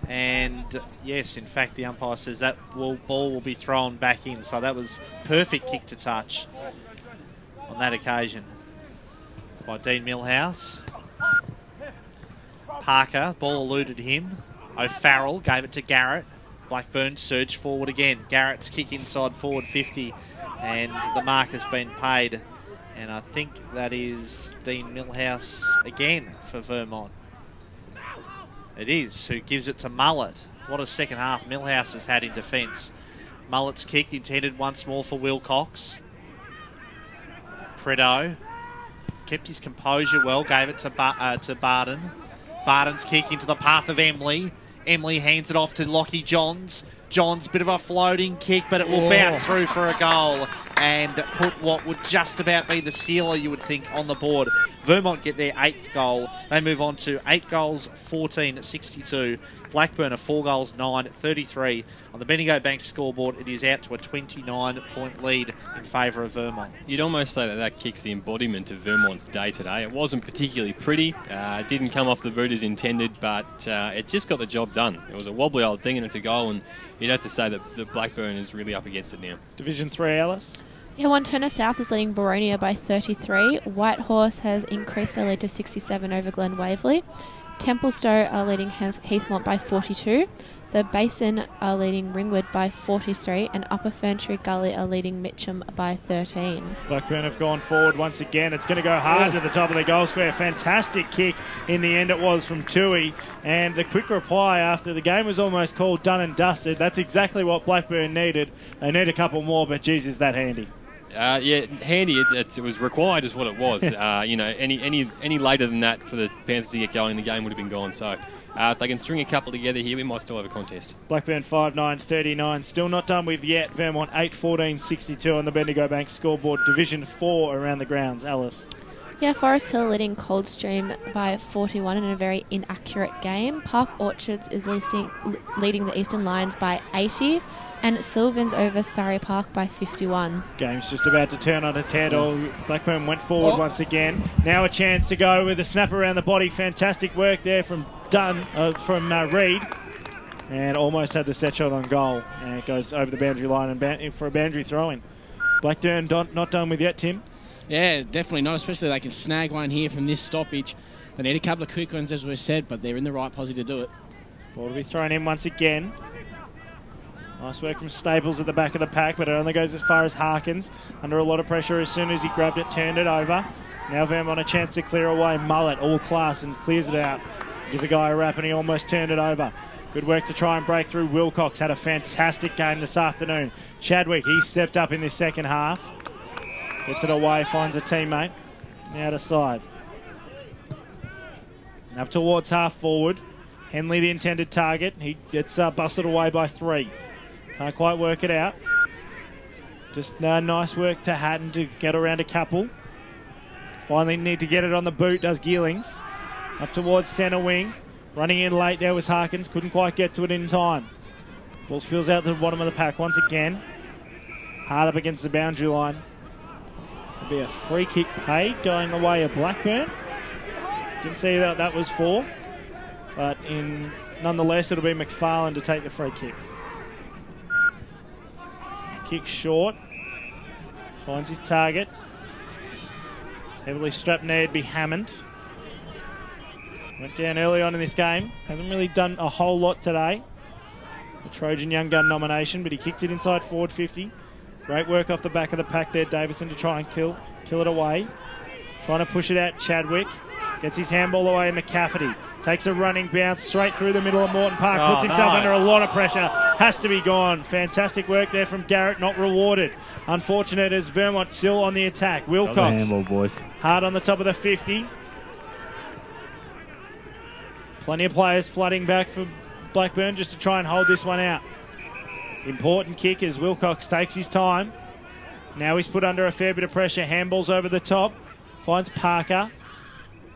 and yes, in fact, the umpire says that ball will be thrown back in. So that was perfect kick to touch on that occasion by Dean Millhouse. Parker, ball eluded him. O'Farrell gave it to Garrett. Blackburn surged forward again. Garrett's kick inside forward 50. And the mark has been paid. And I think that is Dean Millhouse again for Vermont. It is, who gives it to Mullet. What a second half Millhouse has had in defence. Mullet's kick intended once more for Wilcox. Predo kept his composure well, gave it to Barden. Barden's kick into the path of Emily. Emily hands it off to Lockie Johns. Johns, bit of a floating kick, but it will bounce through for a goal and put what would just about be the sealer, you would think, on the board. Vermont get their 8th goal. They move on to 8 goals, 14-62. Blackburn are 4 goals, 9-33. On the Bendigo Bank scoreboard, it is out to a 29-point lead in favour of Vermont. You'd almost say that that kick's the embodiment of Vermont's day today. It wasn't particularly pretty. It didn't come off the boot as intended, but it just got the job done. It was a wobbly old thing and it's a goal, and you'd have to say that the Blackburn is really up against it now. Division 3, Alice. Yeah, Wantirna South is leading Boronia by 33. Whitehorse has increased their lead to 67 over Glen Waverley. Templestowe are leading Heathmont by 42. The Basin are leading Ringwood by 43, and Upper Ferntree Gully are leading Mitcham by 13. Blackburn have gone forward once again. It's going to go hard to the top of the goal square. Fantastic kick in the end it was from Toohey, and the quick reply after the game was almost called done and dusted. That's exactly what Blackburn needed. They need a couple more, but geez, is that handy. Yeah, handy. It was required, is what it was. You know, any later than that for the Panthers to get going, the game would have been gone. So if they can string a couple together here, we might still have a contest. Blackburn 5-9-39, still not done with yet. Vermont 8-14-62 on the Bendigo Bank scoreboard. Division 4 around the grounds. Alice. Yeah, Forest Hill leading Coldstream by 41 in a very inaccurate game. Park Orchards is leading the Eastern Lions by 80, and Sylvans over Surrey Park by 51. Game's just about to turn on its head. Blackburn went forward once again. Now a chance to go with a snap around the body. Fantastic work there from Reed. And almost had the set shot on goal. And it goes over the boundary line and for a boundary throw-in. Blackburn not done with yet, Tim. Yeah, definitely not, especially they can snag one here from this stoppage. They need a couple of quick ones, as we said, but they're in the right position to do it. Ball to be thrown in once again. Nice work from Staples at the back of the pack, but it only goes as far as Harkins. Under a lot of pressure as soon as he grabbed it, turned it over. Now Vermont a chance to clear away. Mullet, all class, and clears it out. Give a guy a rap, and he almost turned it over. Good work to try and break through. Wilcox had a fantastic game this afternoon. Chadwick, he stepped up in this second half. Gets it away, finds a teammate. Now to side. Up towards half forward. Henley the intended target. He gets busted away by 3. Can't quite work it out. Just nice work to Hatton to get around a couple. Finally need to get it on the boot, does Geelings. Up towards centre wing. Running in late there was Harkins. Couldn't quite get to it in time. Ball spills out to the bottom of the pack once again. Hard up against the boundary line. Be a free kick paid going the way of Blackburn. Didn't see that that was for, but nonetheless it'll be McFarlane to take the free kick. Kick short, finds his target. Heavily strapped Ned be Hammond. Went down early on in this game. Hasn't really done a whole lot today. The Trojan Young Gun nomination, but he kicked it inside forward 50. Great work off the back of the pack there, Davison, to try and kill it away. Trying to push it out, Chadwick. Gets his handball away, McCafferty. Takes a running bounce straight through the middle of Moreton Park. Puts himself under a lot of pressure. Has to be gone. Fantastic work there from Garrett, not rewarded. Unfortunate as Vermont still on the attack. Wilcox. Handball, boys. Hard on the top of the 50. Plenty of players flooding back for Blackburn just to try and hold this one out. Important kick as Wilcox takes his time. Now he's put under a fair bit of pressure. Handballs over the top. Finds Parker.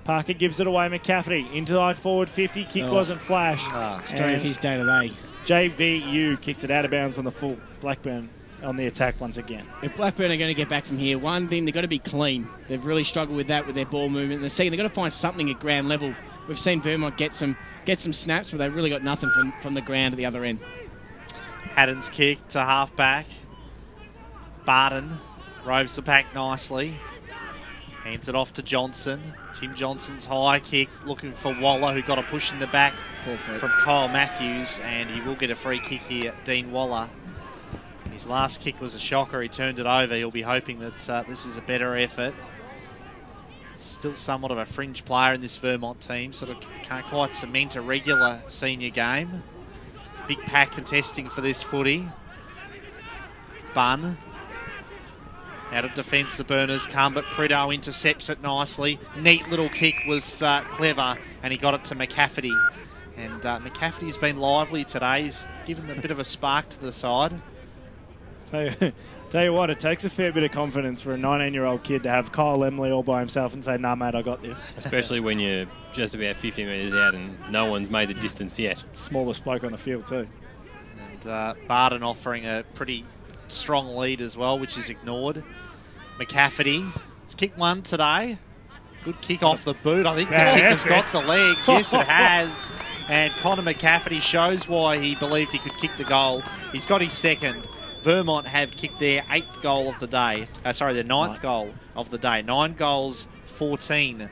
Parker gives it away. McCafferty inside forward 50. Kick wasn't flash. Story of his day today. JVU kicks it out of bounds on the full. Blackburn on the attack once again. If Blackburn are going to get back from here, one thing, they've got to be clean. They've really struggled with that with their ball movement. And the second, they've got to find something at ground level. We've seen Vermont get some snaps, but they've really got nothing from the ground at the other end. Haddon's kick to half-back. Barden roves the pack nicely. Hands it off to Johnson. Tim Johnson's high kick looking for Waller, who got a push in the back from Kyle Matthews, and he will get a free kick here. Dean Waller in His last kick was a shocker. He turned it over. He'll be hoping that this is a better effort. Still somewhat of a fringe player in this Vermont team. Sort of can't quite cement a regular senior game. Big pack contesting for this footy. Bunn. Out of defence, the Burners come, but Prideaux intercepts it nicely. Neat little kick was clever, and he got it to McCafferty. And McCafferty's been lively today. He's given a bit of a spark to the side. Tell you what, it takes a fair bit of confidence for a 19-year-old kid to have Kyle Lemley all by himself and say, nah, mate, I got this. Especially when you're just about 50 metres out and no one's made the distance yet. Smallest bloke on the field too. And Barden offering a pretty strong lead as well, which is ignored. McCafferty has kicked one today. Good kick off the boot. I think the kick has got the legs. Yes, it has. And Conor McCafferty shows why he believed he could kick the goal. He's got his second. Vermont have kicked their 8th goal of the day. Their 9th goal of the day. 9 goals, 14.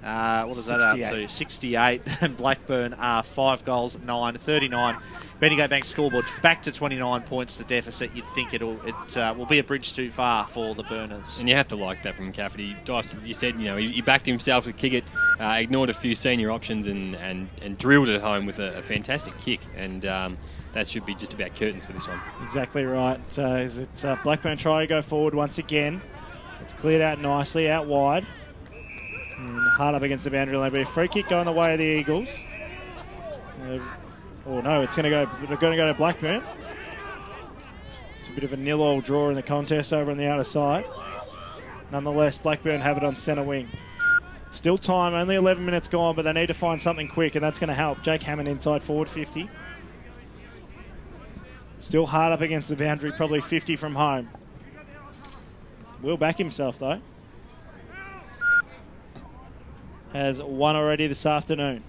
What is that up to? 68. And Blackburn are 5 goals, 9, 39. Bendigo Bank scoreboard back to 29 points. The deficit. You'd think it will be a bridge too far for the Burners. And you have to like that from McCafferty. Dyson, you said he backed himself to kick it, ignored a few senior options and drilled it home with a fantastic kick. And that should be just about curtains for this one. Exactly right. Is it Blackburn try to go forward once again? It's cleared out nicely, out wide. And hard up against the boundary line. But a free kick going the way of the Eagles. Oh no, it's going to go to Blackburn. It's a bit of a 0-0 draw in the contest over on the outer side. Nonetheless, Blackburn have it on centre wing. Still time, only 11 minutes gone, but they need to find something quick, and that's going to help. Jake Hammond inside forward 50. Still hard up against the boundary, probably 50 from home. Will back himself though. Has one already this afternoon.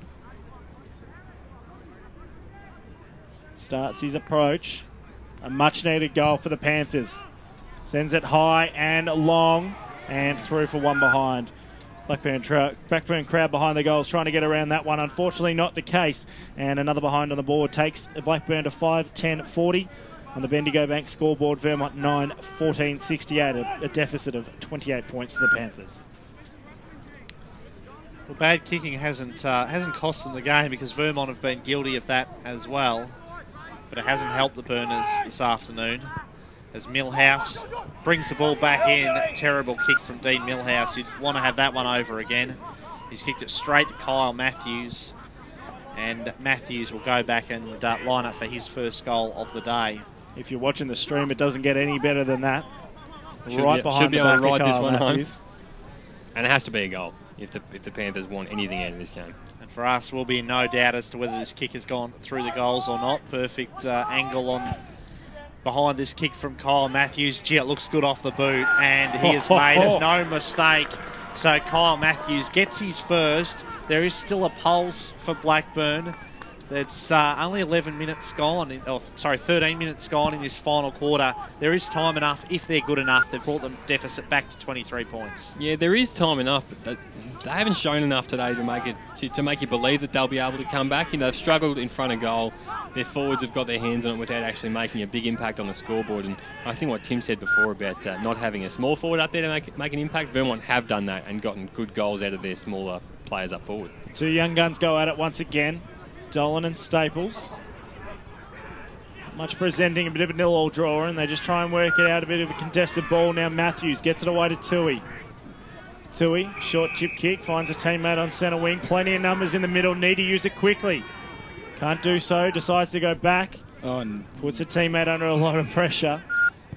Starts his approach. A much needed goal for the Panthers. Sends it high and long and through for one behind. Blackburn crowd behind the goals trying to get around that one. Unfortunately not the case. And another behind on the board takes Blackburn to 5-10-40. On the Bendigo Bank scoreboard, Vermont 9-14-68. A deficit of 28 points to the Panthers. Well, bad kicking hasn't cost them the game because Vermont have been guilty of that as well. But it hasn't helped the Burners this afternoon. As Millhouse brings the ball back in. Terrible kick from Dean Millhouse. You'd want to have that one over again. He's kicked it straight to Kyle Matthews. And Matthews will go back and line up for his first goal of the day. If you're watching the stream, it doesn't get any better than that. Should be able to ride this one home. And it has to be a goal if the Panthers want anything out of this game. And for us, we'll be in no doubt as to whether this kick has gone through the goals or not. Perfect angle on behind this kick from Kyle Matthews. Gee, it looks good off the boot, and he has made no mistake. So Kyle Matthews gets his first. There is still a pulse for Blackburn. It's only 11 minutes gone, 13 minutes gone in this final quarter. There is time enough if they're good enough. They've brought the deficit back to 23 points. Yeah, there is time enough, but they haven't shown enough today to make you believe that they'll be able to come back. They've struggled in front of goal. Their forwards have got their hands on it without actually making a big impact on the scoreboard. And I think what Tim said before about not having a small forward up there to make an impact, Vermont have done that and gotten good goals out of their smaller players up forward. Two young guns go at it once again. Dolan and Staples. Much presenting a bit of a 0-0 draw, and they just try and work it out. A bit of a contested ball. Now Matthews gets it away to Tui. Tui, short chip kick, finds a teammate on centre wing. Plenty of numbers in the middle, need to use it quickly. Can't do so, decides to go back. And puts a teammate under a lot of pressure.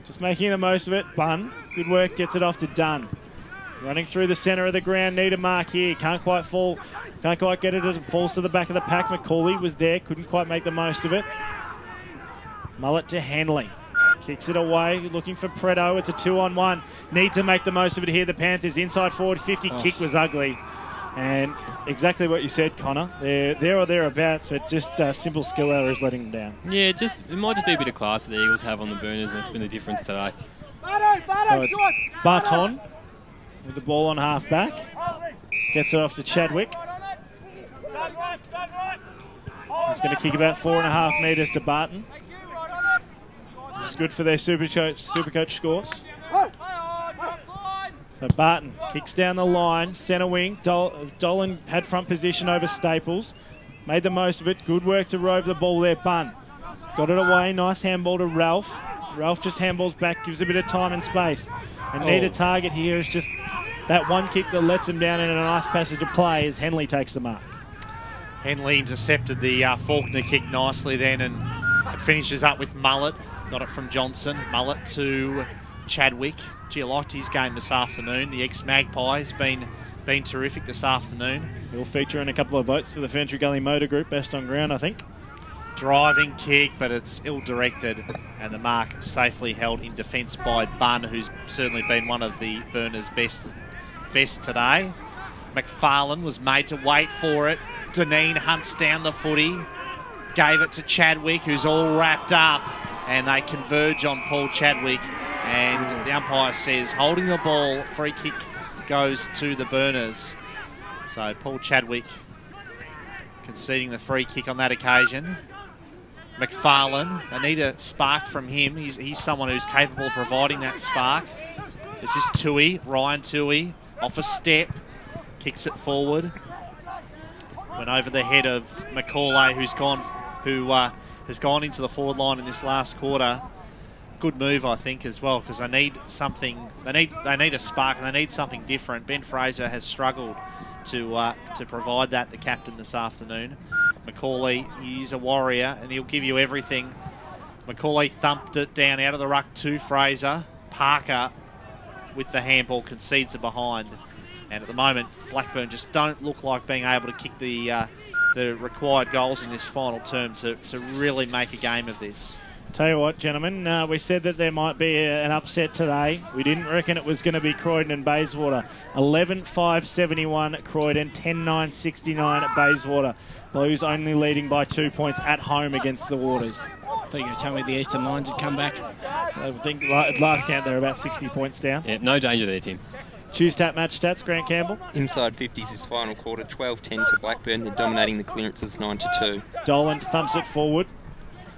Just making the most of it. Bunn, good work, gets it off to Dunn. Running through the centre of the ground, need a mark here. Can't quite get it. It falls to the back of the pack. McCauley was there, couldn't quite make the most of it. Mullet to Hanley. Kicks it away, looking for Preto. It's a 2-on-1. Need to make the most of it here. The Panthers inside forward 50. Kick was ugly. And exactly what you said, Connor. They're there or thereabouts, but just simple skill errors letting them down. Yeah, it might just be a bit of class that the Eagles have on the Burners, and it's been the difference today. So it's Barton with the ball on half back. Gets it off to Chadwick. He's going to kick about 4.5 metres to Barton. It's good for their Supercoach scores. So Barton kicks down the line, centre wing. Dolan had front position over Staples. Made the most of it. Good work to rove the ball there. Bunn got it away. Nice handball to Ralph. Ralph just handballs back, gives a bit of time and space. And need a target here is just that one kick that lets him down in a nice passage of play as Henley takes the mark. Henley intercepted the Faulkner kick nicely then, and it finishes up with Mullet. Got it from Johnson. Mullet to Chadwick. Gee, I liked his game this afternoon. The ex-Magpie has been terrific this afternoon. He'll feature in a couple of votes for the Ferntree Gully Motor Group, best on ground, I think. Driving kick, but it's ill-directed, and the mark safely held in defence by Bunn, who's certainly been one of the Burners' best today. McFarlane was made to wait for it. Deneen hunts down the footy, gave it to Chadwick, who's all wrapped up, and they converge on Paul Chadwick, and the umpire says holding the ball, free kick goes to the Burners. So Paul Chadwick conceding the free kick on that occasion. McFarlane, they need a spark from him. He's someone who's capable of providing that spark. This is Tui, Ryan Tui, off a step, kicks it forward. Went over the head of Macaulay, who has gone into the forward line in this last quarter. Good move, I think, as well, because they need something. They need a spark, and they need something different. Ben Fraser has struggled to provide that, the captain, this afternoon. Macaulay, he's a warrior, and he'll give you everything. Macaulay thumped it down out of the ruck to Fraser. Parker, with the handball, concedes it behind. And at the moment, Blackburn just don't look like being able to kick the required goals in this final term to really make a game of this. Tell you what, gentlemen, we said that there might be an upset today. We didn't reckon it was going to be Croydon and Bayswater. 11-5-71 Croydon, 10-9-69 at Bayswater. Blues only leading by 2 points at home against the Waters. I thought you were going to tell me the Eastern Lions had come back. I think at last count they're about 60 points down. Yeah, no danger there, Tim. Tuesday match stats, Grant Campbell. Inside 50s is final quarter, 12-10 to Blackburn. They're dominating the clearances 9-2. Dolan thumps it forward.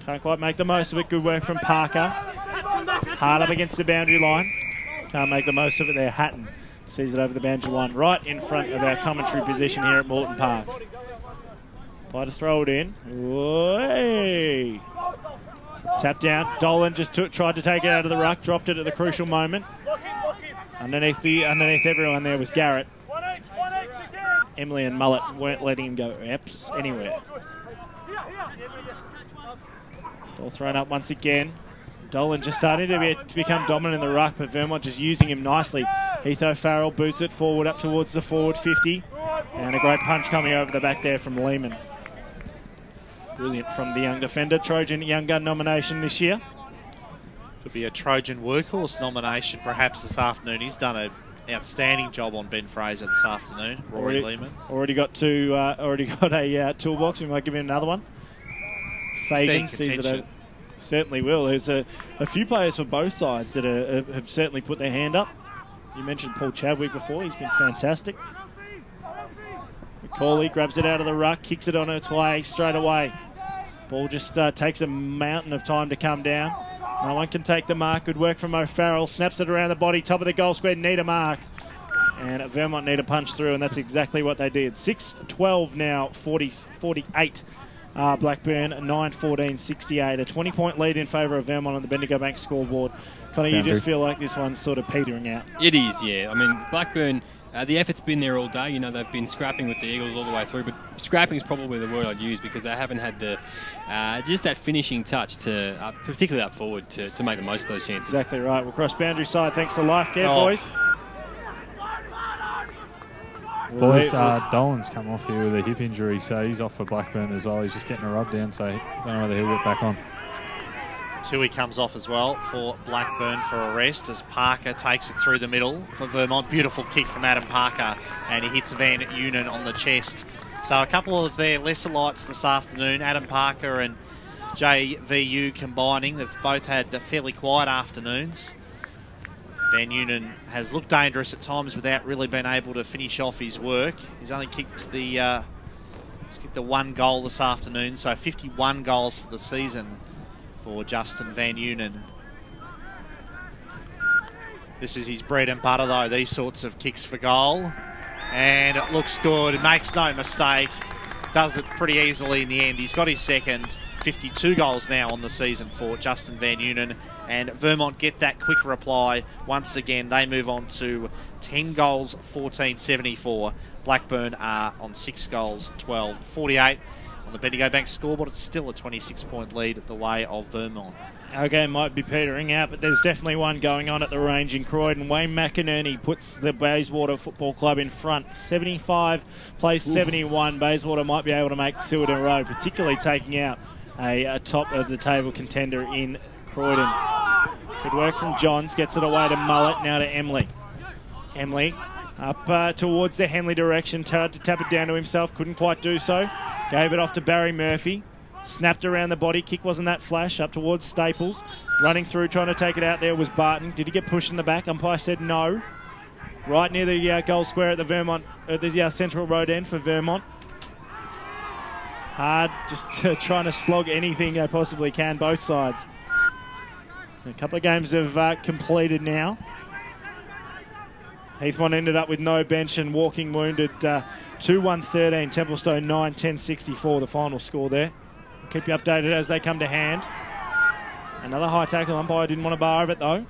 Can't quite make the most of it. Good work from Parker. Hard up against the boundary line. Can't make the most of it there. Hatton sees it over the boundary line right in front of our commentary position here at Moreton Park. Try to throw it in. Way. Tap down. Dolan just tried to take it out of the ruck. Dropped it at the crucial moment. Underneath everyone there was Garrett. Emily and Mullet weren't letting him go anywhere. Ball thrown up once again. Dolan just starting to become dominant in the ruck, but Vermont just using him nicely. Heath O'Farrell boots it forward up towards the forward 50. And a great punch coming over the back there from Lehman. Brilliant from the young defender. Trojan Young Gun nomination this year. Could be a Trojan Workhorse nomination perhaps this afternoon. He's done an outstanding job on Ben Fraser this afternoon. Rory Lehman. Already got a toolbox. We might give him another one. Fagan sees it. Certainly will. There's a few players for both sides that have certainly put their hand up. You mentioned Paul Chadwick before. He's been fantastic. Macaulay grabs it out of the ruck, kicks it on its way straight away. Ball just takes a mountain of time to come down. No one can take the mark. Good work from O'Farrell. Snaps it around the body, top of the goal square. Need a mark. And Vermont need a punch through, and that's exactly what they did. 6-12 now, 48. Blackburn 9-14-68. A 20-point lead in favour of Vermont on the Bendigo Bank scoreboard. Conor, you just feel like this one's sort of petering out. It is, yeah. I mean, Blackburn, the effort's been there all day. You know, they've been scrapping with the Eagles all the way through, but scrapping is probably the word I'd use because they haven't had the just that finishing touch to, particularly up forward, to make the most of those chances. Exactly right. We'll cross boundary side thanks to Life Care, boys. Dolan's come off here with a hip injury, so he's off for Blackburn as well. He's just getting a rub down, so don't know whether he'll get back on. Tui comes off as well for Blackburn for a rest as Parker takes it through the middle for Vermont. Beautiful kick from Adam Parker, and he hits Van Unen on the chest. So a couple of their lesser lights this afternoon, Adam Parker and JVU combining. They've both had fairly quiet afternoons. Van Unen has looked dangerous at times without really being able to finish off his work. He's only kicked the one goal this afternoon, so 51 goals for the season for Justin Van Unen. This is his bread and butter, though, these sorts of kicks for goal. And it looks good. It makes no mistake. Does it pretty easily in the end. He's got his second. 52 goals now on the season for Justin Van Unen. And Vermont get that quick reply. Once again, they move on to 10 goals, 14-74. Blackburn are on 6 goals, 12-48. On the Bendigo Bank scoreboard, it's still a 26-point lead at the way of Vermont. Our game might be petering out, but there's definitely one going on at the range in Croydon. Wayne McInerney puts the Bayswater Football Club in front. 75 plays 71. Bayswater might be able to make 2 in a row, particularly taking out a top-of-the-table contender in Croydon. Good work from Johns. Gets it away to Mullet, now to Emley. Emley up towards the Henley direction. Tried to tap it down to himself. Couldn't quite do so. Gave it off to Barry Murphy. Snapped around the body. Kick wasn't that flash. Up towards Staples. Running through, trying to take it out there was Barton. Did he get pushed in the back? Umpire said no. Right near the goal square at the Vermont, the Central Road end for Vermont. Hard, just trying to slog anything they possibly can, both sides. A couple of games have completed now. Heathmont ended up with no bench and walking wounded. 2-1-13, Templestowe 9-10-64, the final score there. We'll keep you updated as they come to hand. Another high tackle. Umpire didn't want to bar of it though.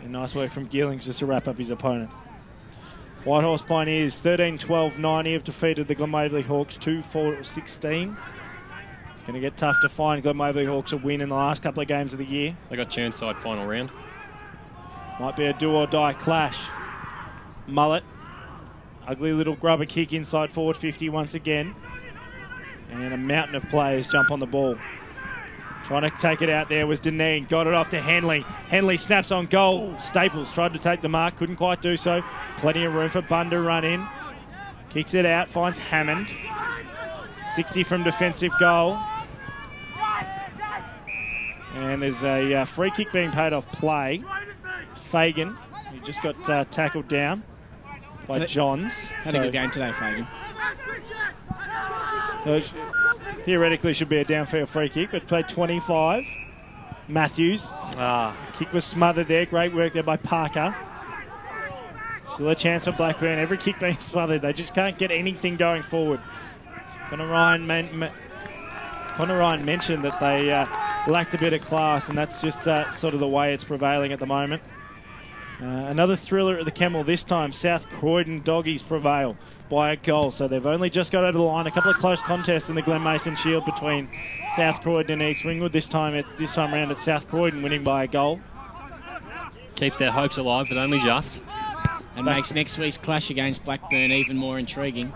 And nice work from Geelings just to wrap up his opponent. Whitehorse Pioneers 13-12-90 have defeated the Glen Waverley Hawks 2-4-16. It's going to get tough to find Glen Waverley Hawks a win in the last couple of games of the year. They got Churnside final round. Might be a do or die clash. Mullet. Ugly little grubber kick inside forward 50 once again. And a mountain of players jump on the ball. Trying to take it out there was Deneen. Got it off to Henley. Henley snaps on goal. Staples tried to take the mark. Couldn't quite do so. Plenty of room for Bunn to run in. Kicks it out. Finds Hammond. 60 from defensive goal. And there's a free kick being paid off play. Fagan, he just got tackled down by Johns. Had a good game today, Fagan. So theoretically should be a downfield free kick, but played 25. Matthews. Kick was smothered there. Great work there by Parker. Still a chance for Blackburn. Every kick being smothered. They just can't get anything going forward. Conor Ryan mentioned that they lacked a bit of class, and that's just sort of the way it's prevailing at the moment. Another thriller at the Campbell this time. South Croydon Doggies prevail by a goal. So they've only just got over the line. A couple of close contests in the Glen Mason Shield between South Croydon and East Ringwood. This time around it's South Croydon winning by a goal. Keeps their hopes alive, but only just. And makes next week's clash against Blackburn even more intriguing.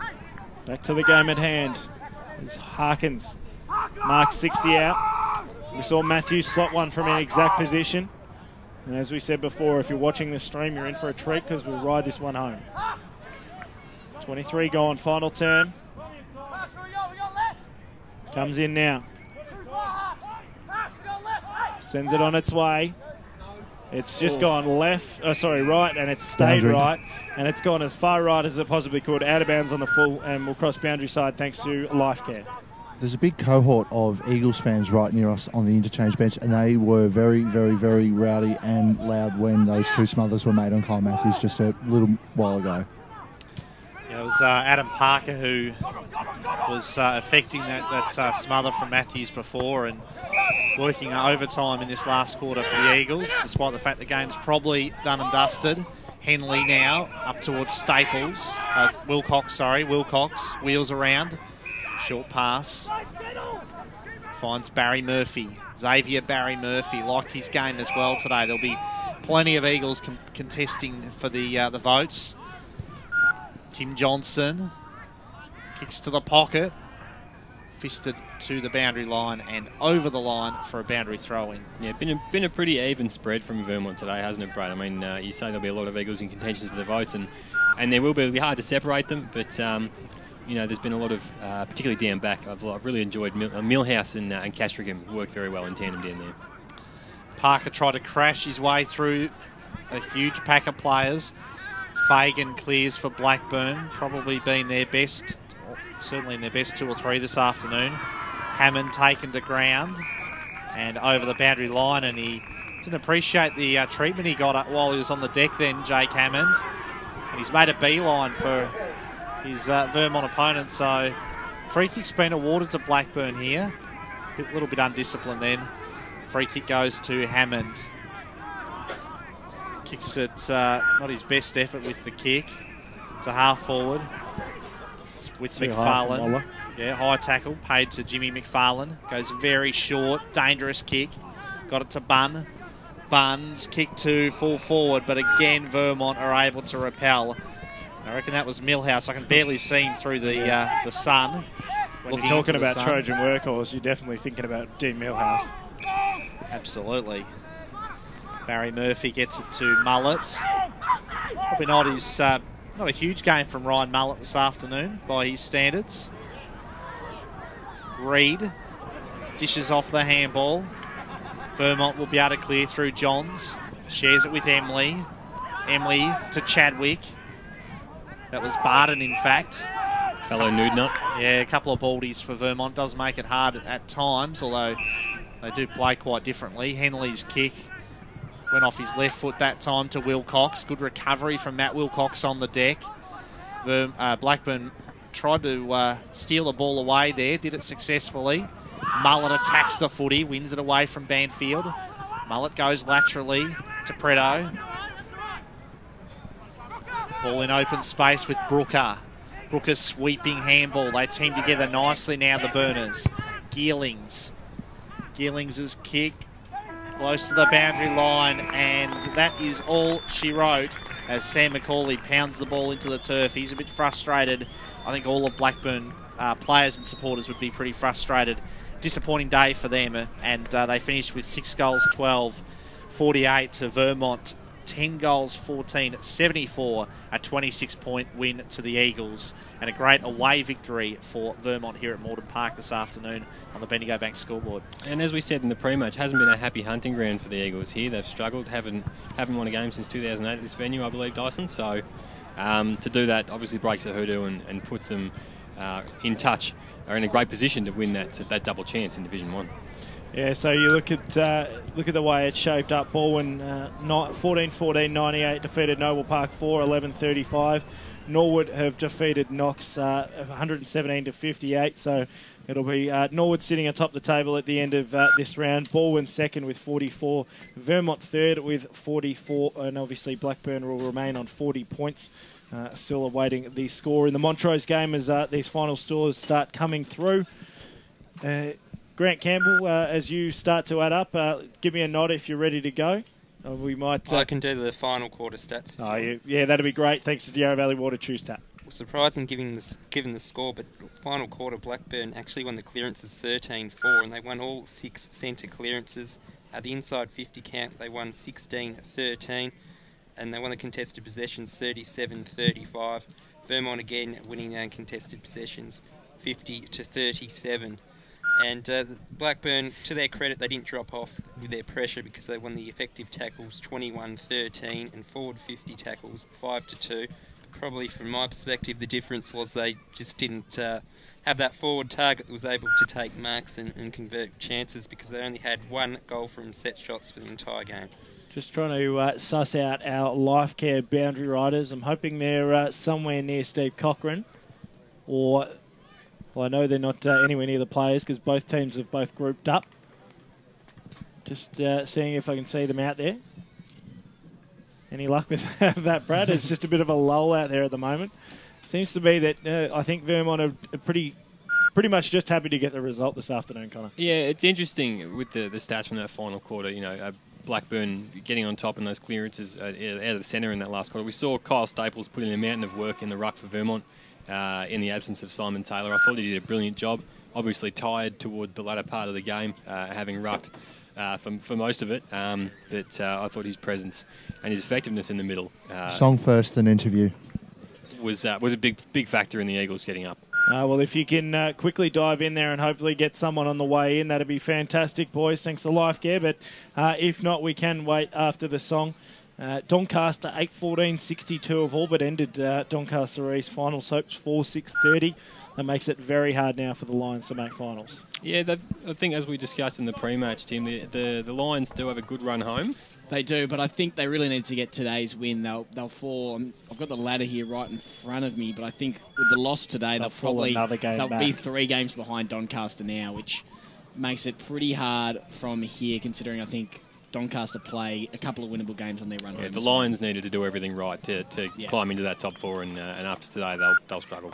Back to the game at hand. There's Harkins. Mark 60 out. We saw Matthews slot one from an exact position. And as we said before, if you're watching this stream, you're in for a treat because we'll ride this one home. 23 gone, final term. Comes in now. Sends it on its way. It's just gone right, and it's stayed right. And it's gone as far right as it possibly could. Out of bounds on the full, and will cross boundary side thanks to Life Care. There's a big cohort of Eagles fans right near us on the interchange bench, and they were very, very, very rowdy and loud when those two smothers were made on Kyle Matthews just a little while ago. Yeah, it was Adam Parker who was affecting that smother from Matthews before and working overtime in this last quarter for the Eagles, despite the fact the game's probably done and dusted. Henley now up towards Staples. Wilcox, wheels around. Short pass. Finds Barry Murphy. Xavier Barry Murphy liked his game as well today. There'll be plenty of Eagles contesting for the votes. Tim Johnson kicks to the pocket. Fisted to the boundary line and over the line for a boundary throw-in. Yeah, been a pretty even spread from Vermont today, hasn't it, Brad? I mean, you say there'll be a lot of Eagles in contention for the votes, and there will be. It'll be hard to separate them, but you know, there's been a lot of, particularly down back. I've really enjoyed Millhouse and Castricum. Worked very well in tandem down there. Parker tried to crash his way through a huge pack of players. Fagan clears for Blackburn, probably been their best, certainly in their best 2 or 3 this afternoon. Hammond taken to ground and over the boundary line, and he Didn't appreciate the treatment he got while he was on the deck then, Jake Hammond. And he's made a beeline for his Vermont opponent. So free kick's been awarded to Blackburn here. A little bit undisciplined then. Free kick goes to Hammond. Kicks it, not his best effort with the kick. It's a half forward. It's with McFarlane. Yeah, high tackle, paid to Jimmy McFarlane. Goes very short, dangerous kick. Got it to Bunn. Bunn's kick to full forward, but again Vermont are able to repel. I reckon that was Millhouse. I can barely see him through the sun. When you're talking about Trojan workhorse, you're definitely thinking about Dean Millhouse. Absolutely. Barry Murphy gets it to Mullet. Probably not a huge game from Ryan Mullet this afternoon by his standards. Reed dishes off the handball. Vermont will be able to clear through Johns. Shares it with Emily. Emily to Chadwick. That was Barden, in fact. Fellow nude nut. Yeah, a couple of baldies for Vermont. Does make it hard at times, although they do play quite differently. Henley's kick went off his left foot that time to Wilcox. Good recovery from Matt Wilcox on the deck. Blackburn tried to steal the ball away there. Did it successfully. Mullet attacks the footy. Wins it away from Banfield. Mullet goes laterally to Preto. Ball in open space with Brooker. Brooker's sweeping handball. They team together nicely now, the Burners. Gearlings. Gearlings' kick close to the boundary line, and that is all she wrote as Sam McCauley pounds the ball into the turf. He's a bit frustrated. I think all of Blackburn players and supporters would be pretty frustrated. Disappointing day for them, and they finished with 6 goals 12, 48 to Vermont. 10 goals, 14, 74, a 26-point win to the Eagles, and a great away victory for Vermont here at Moreton Park this afternoon on the Bendigo Bank scoreboard. And as we said in the pre-match, hasn't been a happy hunting ground for the Eagles here. They've struggled, haven't won a game since 2008 at this venue, I believe, Dyson. So to do that obviously breaks a hoodoo and puts them in touch, are in a great position to win that double chance in Division 1. Yeah, so you look at the way it's shaped up. Baldwin 14-14-98 defeated Noble Park 4-11-35. Norwood have defeated Knox 117-58. So it'll be Norwood sitting atop the table at the end of this round. Baldwin second with 44. Vermont third with 44, and obviously Blackburn will remain on 40 points. Still awaiting the score in the Montrose game as these final scores start coming through. Grant Campbell, as you start to add up, give me a nod if you're ready to go. We might. I can do the final quarter stats. Oh, yeah, that'd be great. Thanks to Yarra Valley Water Choose Tap. Well, surprising given the score, but the final quarter, Blackburn actually won the clearances 13-4, and they won all 6 centre clearances. The inside 50 count, they won 16-13, and they won the contested possessions 37-35. Vermont again winning contested possessions 50-37. And Blackburn, to their credit, they didn't drop off with their pressure because they won the effective tackles 21-13 and forward 50 tackles 5-2. Probably from my perspective, the difference was they just didn't have that forward target that was able to take marks and convert chances because they only had 1 goal from set shots for the entire game. Just trying to suss out our life care boundary riders. I'm hoping they're somewhere near Steve Cochran, or... Well, I know they're not anywhere near the players because both teams have both grouped up. Just seeing if I can see them out there. Any luck with that, Brad? It's just a bit of a lull out there at the moment. Seems to be that I think Vermont are pretty much just happy to get the result this afternoon, Conor. Yeah, it's interesting with the stats from that final quarter. You know, Blackburn getting on top in those clearances out of the centre in that last quarter. We saw Kyle Staples putting a mountain of work in the ruck for Vermont. In the absence of Simon Taylor. I thought he did a brilliant job. Obviously tired towards the latter part of the game, having rucked for most of it. But I thought his presence and his effectiveness in the middle song first and interview was a big factor in the Eagles getting up. Well, if you can quickly dive in there and hopefully get someone on the way in, that'd be fantastic, boys. Thanks to Life Care. But if not, we can wait after the song. Doncaster 8-14, 62 have all but ended Doncaster East finals hopes 4-6-30. That makes it very hard now for the Lions to make finals. Yeah, I think as we discussed in the pre-match, Tim, the Lions do have a good run home. They do, but I think they really need to get today's win. They'll fall. I've got the ladder here right in front of me, but I think with the loss today, they'll be 3 games behind Doncaster now, which makes it pretty hard from here, considering I think Doncaster play a couple of winnable games on their run home. Yeah, the Lions needed to do everything right to climb into that top 4, and after today, they'll struggle.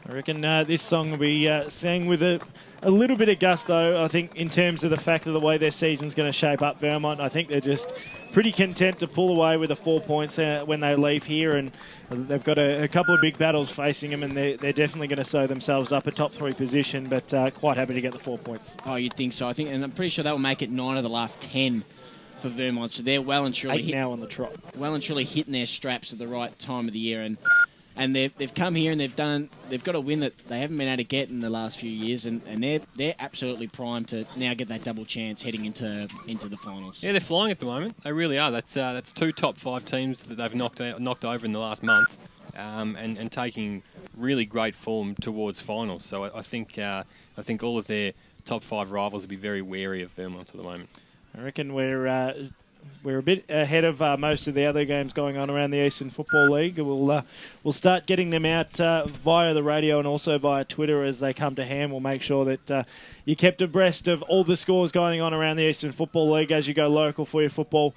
I reckon this song will be sang with a little bit of gusto, I think, in terms of the fact of the way their season's going to shape up, Vermont. I think they're just pretty content to pull away with the 4 points when they leave here, and they've got a couple of big battles facing them, and they're definitely going to sew themselves up a top 3 position, but quite happy to get the 4 points. Oh, you'd think so. I think, and I'm pretty sure that will make it 9 of the last 10 for Vermont, so they're well and truly now on the trot. Well and truly hitting their straps at the right time of the year, and they've come here and they've got a win that they haven't been able to get in the last few years, and they're absolutely primed to now get that double chance heading into the finals. Yeah, they're flying at the moment. They really are. That's 2 top 5 teams that they've knocked over in the last month, and taking really great form towards finals. So I think all of their top 5 rivals will be very wary of Vermont at the moment. I reckon we're a bit ahead of most of the other games going on around the Eastern Football League. We'll start getting them out via the radio and also via Twitter as they come to hand. We'll make sure that you're kept abreast of all the scores going on around the Eastern Football League as you go local for your football.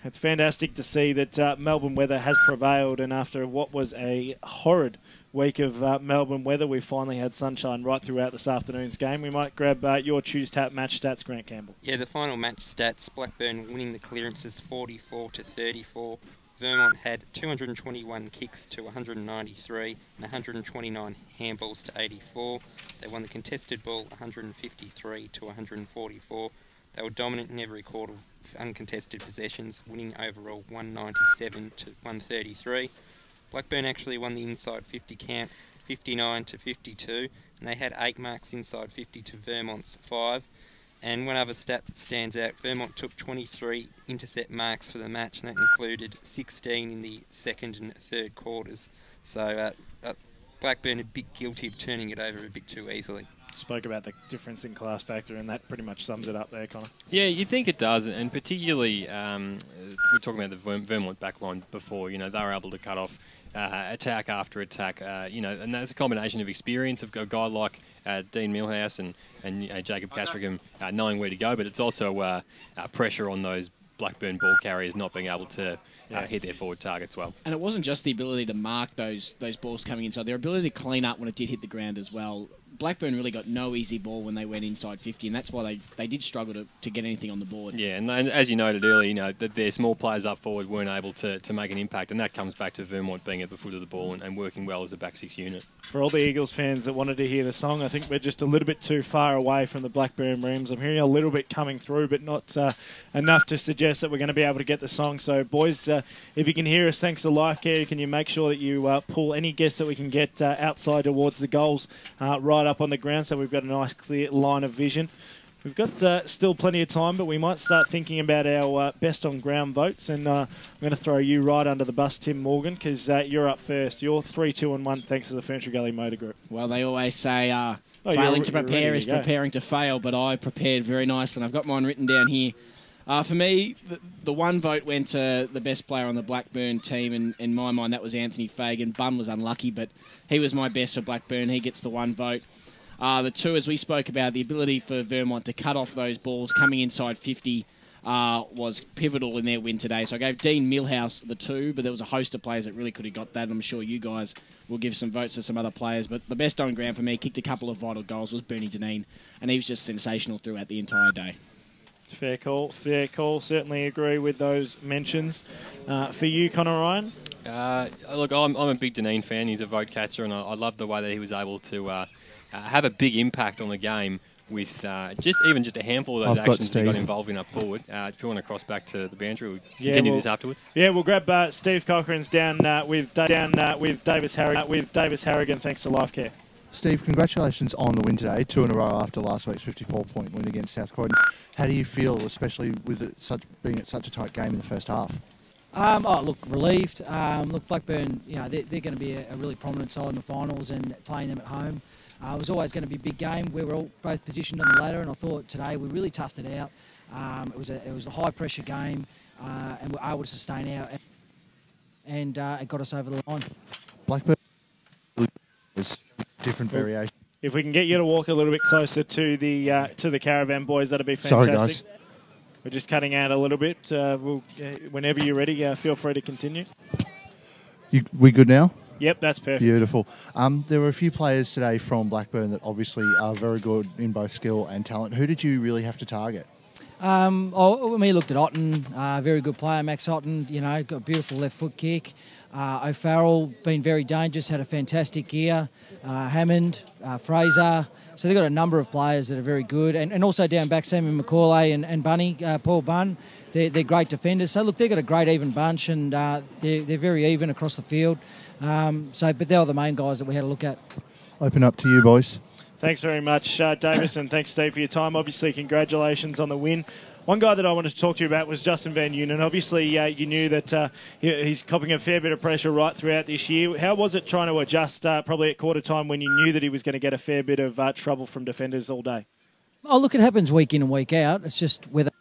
It's fantastic to see that Melbourne weather has prevailed, and after what was a horrid week of Melbourne weather, we finally had sunshine right throughout this afternoon's game. We might grab your Tuesday match stats, Grant Campbell. Yeah, the final match stats, Blackburn winning the clearances 44-34. Vermont had 221 kicks to 193 and 129 handballs to 84. They won the contested ball 153 to 144. They were dominant in every quarter of uncontested possessions, winning overall 197 to 133. Blackburn actually won the inside 50 count 59 to 52, and they had 8 marks inside 50 to Vermont's 5. And one other stat that stands out, Vermont took 23 intercept marks for the match, and that included 16 in the second and third quarters. So Blackburn a bit guilty of turning it over a bit too easily. Spoke about the difference in class factor, and that pretty much sums it up there, Conor. Yeah, you think it does, and particularly we're talking about the Vermont backline before. You know, they were able to cut off attack after attack. You know, and that's a combination of experience of a guy like Dean Milhouse and Jacob Castricum knowing where to go, but it's also pressure on those Blackburn ball carriers not being able to hit their forward targets well. And it wasn't just the ability to mark those balls coming inside, their ability to clean up when it did hit the ground as well. Blackburn really got no easy ball when they went inside 50, and that's why they did struggle to get anything on the board. Yeah, and as you noted earlier, you know, that their small players up forward weren't able to make an impact, and that comes back to Vermont being at the foot of the ball and working well as a back 6 unit. For all the Eagles fans that wanted to hear the song, I think we're just a little bit too far away from the Blackburn rims. I'm hearing a little bit coming through, but not enough to suggest that we're going to be able to get the song. So, boys, if you can hear us, thanks to Lifecare, can you make sure that you pull any guests that we can get outside towards the goals right up on the ground, so we've got a nice clear line of vision. We've got still plenty of time, but we might start thinking about our best on ground votes, and I'm going to throw you right under the bus, Tim Morgan, because you're up first. You're 3, 2 and 1 thanks to the Furniture Gully Motor Group. Well, they always say failing to prepare is preparing to fail, but I prepared very nicely, and I've got mine written down here. For me, the one vote went to the best player on the Blackburn team, and in my mind that was Anthony Fagan. Bun was unlucky, but he was my best for Blackburn. He gets the one vote. The 2, as we spoke about, the ability for Vermont to cut off those balls coming inside 50 was pivotal in their win today. So I gave Dean Milhouse the 2, but there was a host of players that really could have got that. I'm sure you guys will give some votes to some other players. But the best on ground for me, kicked a couple of vital goals, was Bernie Deneen, and he was just sensational throughout the entire day. Fair call, fair call. Certainly agree with those mentions. For you, Conor Ryan? Look, I'm a big Deneen fan. He's a vote catcher, and I love the way that he was able to have a big impact on the game with just a handful of those actions he got involved in up forward. If you want to cross back to the boundary, we'll continue this afterwards. Yeah, we'll grab Steve Cochran's down with Davis Harrigan. Thanks to Lifecare. Steve, congratulations on the win today, 2 in a row after last week's 54-point win against South Croydon. How do you feel, especially with it being at such a tight game in the first half? Look, relieved. Look, Blackburn, they're going to be a really prominent side in the finals, and playing them at home. It was always going to be a big game. We were all both positioned on the ladder, and I thought today we really toughed it out. It was a high pressure game, and we were able to sustain out, and it got us over the line. Blackburn was different variation. If we can get you to walk a little bit closer to the caravan, boys, that'd be fantastic. Sorry, guys. We're just cutting out a little bit. Whenever you're ready, feel free to continue. We good now? Yep, that's perfect. Beautiful. There were a few players today from Blackburn that obviously are very good in both skill and talent. Who did you really have to target? When we looked at Otten, very good player, Max Otten, got a beautiful left foot kick. O'Farrell, been very dangerous, had a fantastic year. Hammond, Fraser. So they've got a number of players that are very good. And also down back, Sammy McCauley and Bunny, Paul Bunn. They're great defenders. So, look, they've got a great even bunch, and they're very even across the field. But they're the main guys that we had to look at. Open up to you, boys. Thanks very much, Davis, and thanks, Steve, for your time. Obviously, congratulations on the win. One guy that I wanted to talk to you about was Justin Van Unen. Obviously, you knew that he's copping a fair bit of pressure right throughout this year. How was it trying to adjust probably at quarter time when you knew that he was going to get a fair bit of trouble from defenders all day? Oh, look, it happens week in and week out. It's just whether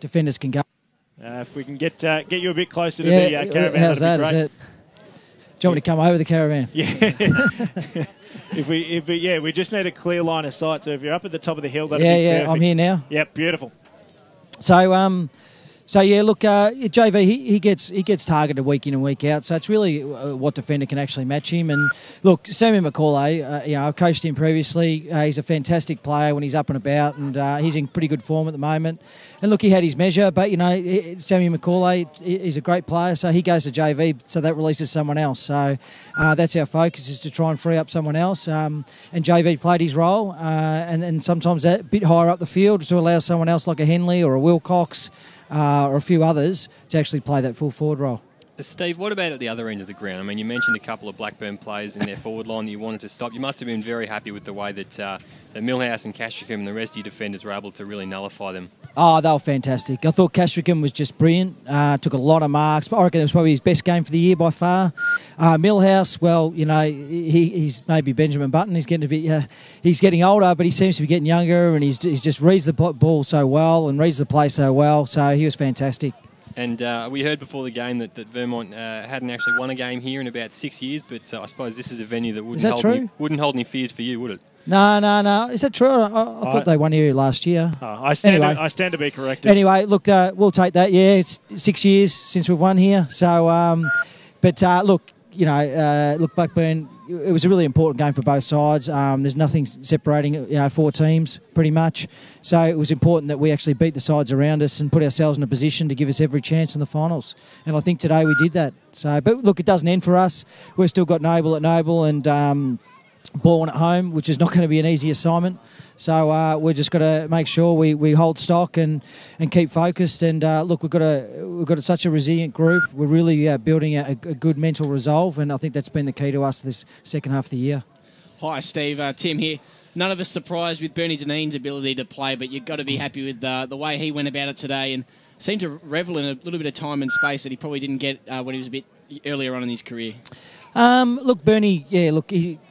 defenders can go. If we can get you a bit closer to the caravan, how's that? That'd be great. Do you want me to come over the caravan? Yeah. If we just need a clear line of sight. So if you're up at the top of the hill, that'd be perfect. Yeah, I'm here now. Yep, beautiful. So look, JV he gets targeted week in and week out. So it's really what defender can actually match him. And look, Sammy McCauley, I've coached him previously. He's a fantastic player when he's up and about, and he's in pretty good form at the moment. And look, he had his measure, but Sammy McCauley is a great player, so he goes to JV, so that releases someone else. So that's our focus, is to try and free up someone else. And JV played his role, and sometimes that a bit higher up the field to allow someone else like a Henley or a Wilcox. Or a few others to actually play that full forward role. Steve, what about at the other end of the ground? I mean, you mentioned a couple of Blackburn players in their forward line that you wanted to stop. You must have been very happy with the way that Millhouse and Castricum and the rest of your defenders were able to really nullify them. Oh, they were fantastic. I thought Castricum was just brilliant. Took a lot of marks. I reckon it was probably his best game for the year by far. Millhouse, well, he's maybe Benjamin Button. He's getting a bit, he's getting older, but he seems to be getting younger, and he's just reads the ball so well and reads the play so well. So he was fantastic. And we heard before the game that Vermont hadn't actually won a game here in about 6 years, but I suppose this is a venue that wouldn't hold any fears for you, would it? No. Is that true? I thought they won here last year. I stand to be corrected. Anyway, look, we'll take that. Yeah, it's 6 years since we've won here. So, look, Blackburn, it was a really important game for both sides. There's nothing separating, four teams pretty much. So it was important that we actually beat the sides around us and put ourselves in a position to give us every chance in the finals. And I think today we did that. So, but look, it doesn't end for us. We've still got Noble at Noble and Bourne at home, which is not going to be an easy assignment. So we're just got to make sure we hold stock and keep focused. And look, we've got such a resilient group. We're really building a good mental resolve, and I think that's been the key to us this second half of the year. Hi, Steve. Tim here. None of us surprised with Bernie Dineen's ability to play, but you've got to be happy with the way he went about it today and seemed to revel in a little bit of time and space that he probably didn't get when he was a bit earlier on in his career. Look, Bernie, he's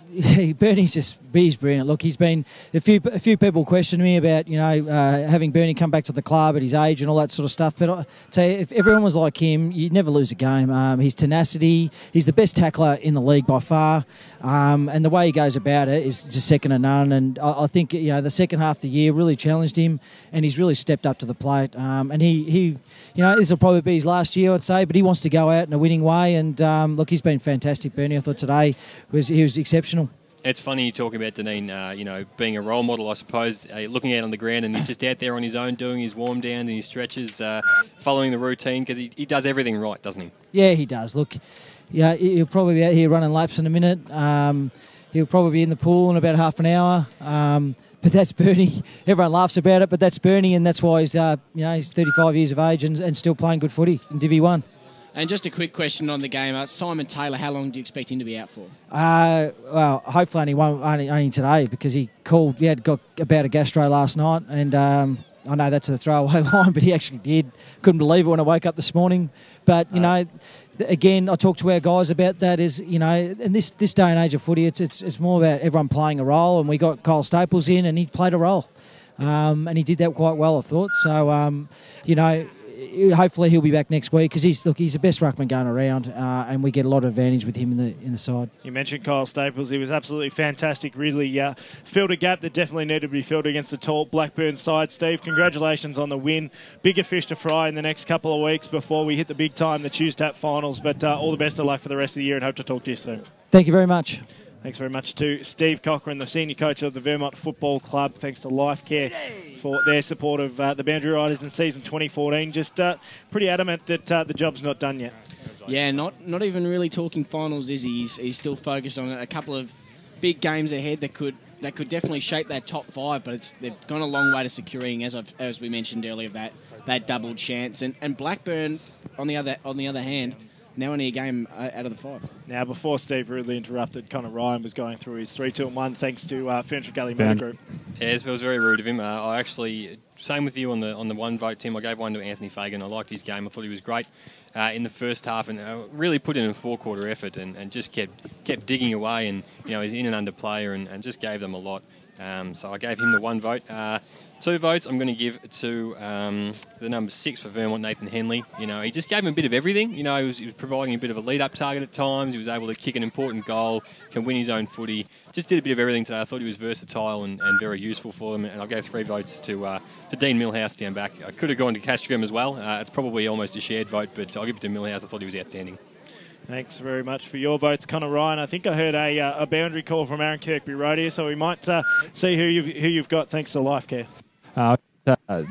brilliant. Look, he's been a few people questioned me about having Bernie come back to the club at his age and all that sort of stuff. But I tell you, if everyone was like him, you'd never lose a game. His tenacity, he's the best tackler in the league by far, and the way he goes about it is just second to none. And I think the second half of the year really challenged him, and he's really stepped up to the plate. And he this will probably be his last year, I'd say, but he wants to go out in a winning way. And look, he's been fantastic, Bernie. I thought today he was exceptional. It's funny you talking about Dineen, being a role model, I suppose, looking out on the ground, and he's just out there on his own doing his warm down and his stretches, following the routine, because he does everything right, doesn't he? Yeah, he does. Look, he'll probably be out here running laps in a minute. He'll probably be in the pool in about half an hour. But that's Bernie. Everyone laughs about it, but that's Bernie, and that's why he's 35 years of age and still playing good footy in Div 1. And just a quick question on the game. Simon Taylor, how long do you expect him to be out for? Well, hopefully only today, because he called. He had got about a gastro last night, and I know that's a throwaway line, but he actually did. Couldn't believe it when I woke up this morning. But, you know, again, I talked to our guys about that is, you know, in this day and age of footy, it's more about everyone playing a role, and we got Kyle Staples in and he played a role. And he did that quite well, I thought. So, you know, hopefully he'll be back next week because he's the best ruckman going around, and we get a lot of advantage with him in the side. You mentioned Kyle Staples. He was absolutely fantastic. Really filled a gap that definitely needed to be filled against the tall Blackburn side. Steve, congratulations on the win. Bigger fish to fry in the next couple of weeks before we hit the big time, the Tuesday finals. But all the best of luck for the rest of the year, and hope to talk to you soon. Thank you very much. Thanks very much to Steve Cochrane, the senior coach of the Vermont Football Club. Thanks to Lifecare for their support of the Boundary Riders in season 2014. Just pretty adamant that the job's not done yet. Yeah, not even really talking finals, is he? He's still focused on a couple of big games ahead that could definitely shape that top 5. But they've gone a long way to securing, as we mentioned earlier, that double chance. And Blackburn, on the other hand, now only a game out of the 5. Now, before Steve rudely interrupted, Conor Ryan was going through his 3, 2 and 1 thanks to Furniture Gully Media Group. Yes, it was very rude of him. I actually, same with you on the one vote, Tim. I gave one to Anthony Fagan. I liked his game. I thought he was great in the first half and really put in a 4-quarter effort and just kept digging away. And you know, he's in and under player and just gave them a lot. So I gave him the 1 vote. 2 votes I'm going to give to the number 6 for Vermont, Nathan Henley. You know, he just gave him a bit of everything. You know, he was providing a bit of a lead-up target at times. He was able to kick an important goal, can win his own footy. Just did a bit of everything today. I thought he was versatile and very useful for them. And I'll go 3 votes to Dean Millhouse down back. I could have gone to Castrum as well. It's probably almost a shared vote, but I'll give it to Millhouse. I thought he was outstanding. Thanks very much for your votes, Conor Ryan. I think I heard a boundary call from Aaron Kirkby-Rodier, so we might see who you've got thanks to Lifecare.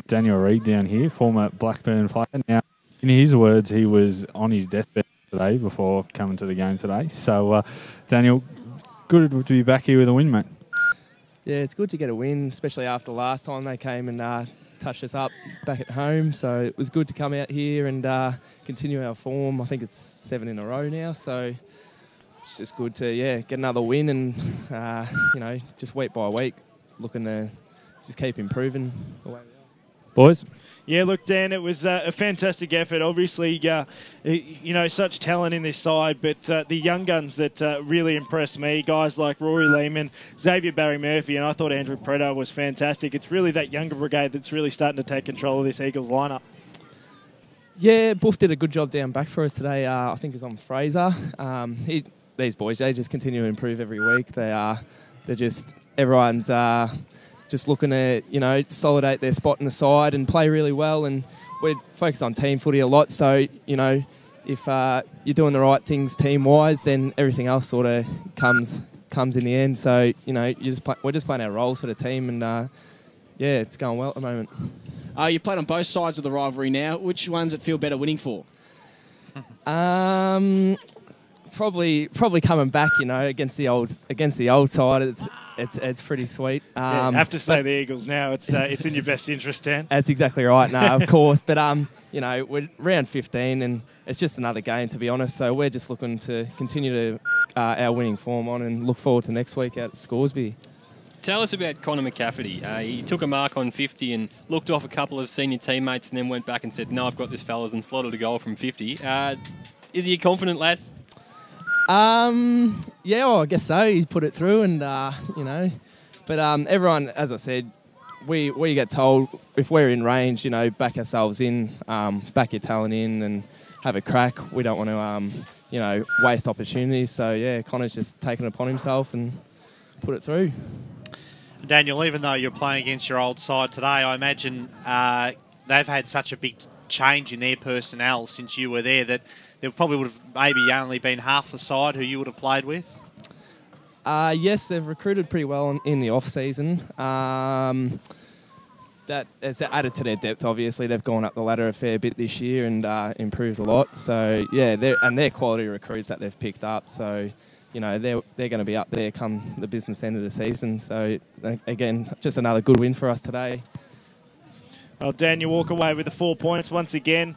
Daniel Reid down here, former Blackburn player. Now, in his words, he was on his deathbed today before coming to the game today. So, Daniel, good to be back here with a win, mate. Yeah, it's good to get a win, especially after last time they came and touched us up back at home. So it was good to come out here and continue our form. I think it's 7 in a row now, so it's just good to get another win and you know, just week by week looking to just keep improving the way we are. Boys? Yeah, look, Dan, it was a fantastic effort. Obviously, you know, such talent in this side, but the young guns that really impressed me, guys like Rory Lehman, Xavier Barry-Murphy, and I thought Andrew Preto was fantastic. It's really that younger brigade that's really starting to take control of this Eagles lineup. Yeah, Buff did a good job down back for us today. I think it was on Fraser. These boys, they just continue to improve every week. They're just, everyone's just looking to, you know, consolidate their spot in the side and play really well. And we're focused on team footy a lot. So, you know, if you're doing the right things team-wise, then everything else sort of comes in the end. So, you know, we're just playing our role sort of team. And, yeah, it's going well at the moment. You played on both sides of the rivalry now. Which ones it feel better winning for? Probably coming back, you know, against the old side. It's pretty sweet. I have to say the Eagles now. It's in your best interest, Dan. That's exactly right. No, of course. But you know, we're round 15, and it's just another game, to be honest. So we're just looking to continue to our winning form on, and look forward to next week out at Scoresby. Tell us about Conor McCafferty. He took a mark on 50 and looked off a couple of senior teammates, and then went back and said, "No, I've got this, fellas," and slotted a goal from 50. Is he a confident lad? Yeah, well, I guess so. He's put it through, and you know, but everyone, as I said, we get told if we're in range, you know, back ourselves in, back your talent in, and have a crack. We don't want to, you know, waste opportunities. So yeah, Connor's just taken it upon himself and put it through. Daniel, even though you're playing against your old side today, I imagine they've had such a big change in their personnel since you were there that there probably would have maybe only been half the side who you would have played with. Yes, they've recruited pretty well in the off-season. That has added to their depth, obviously. They've gone up the ladder a fair bit this year and improved a lot. So, yeah, they're quality recruits that they've picked up. So, you know, they're going to be up there come the business end of the season. So, again, just another good win for us today. Well, Dan, you walk away with the 4 points once again.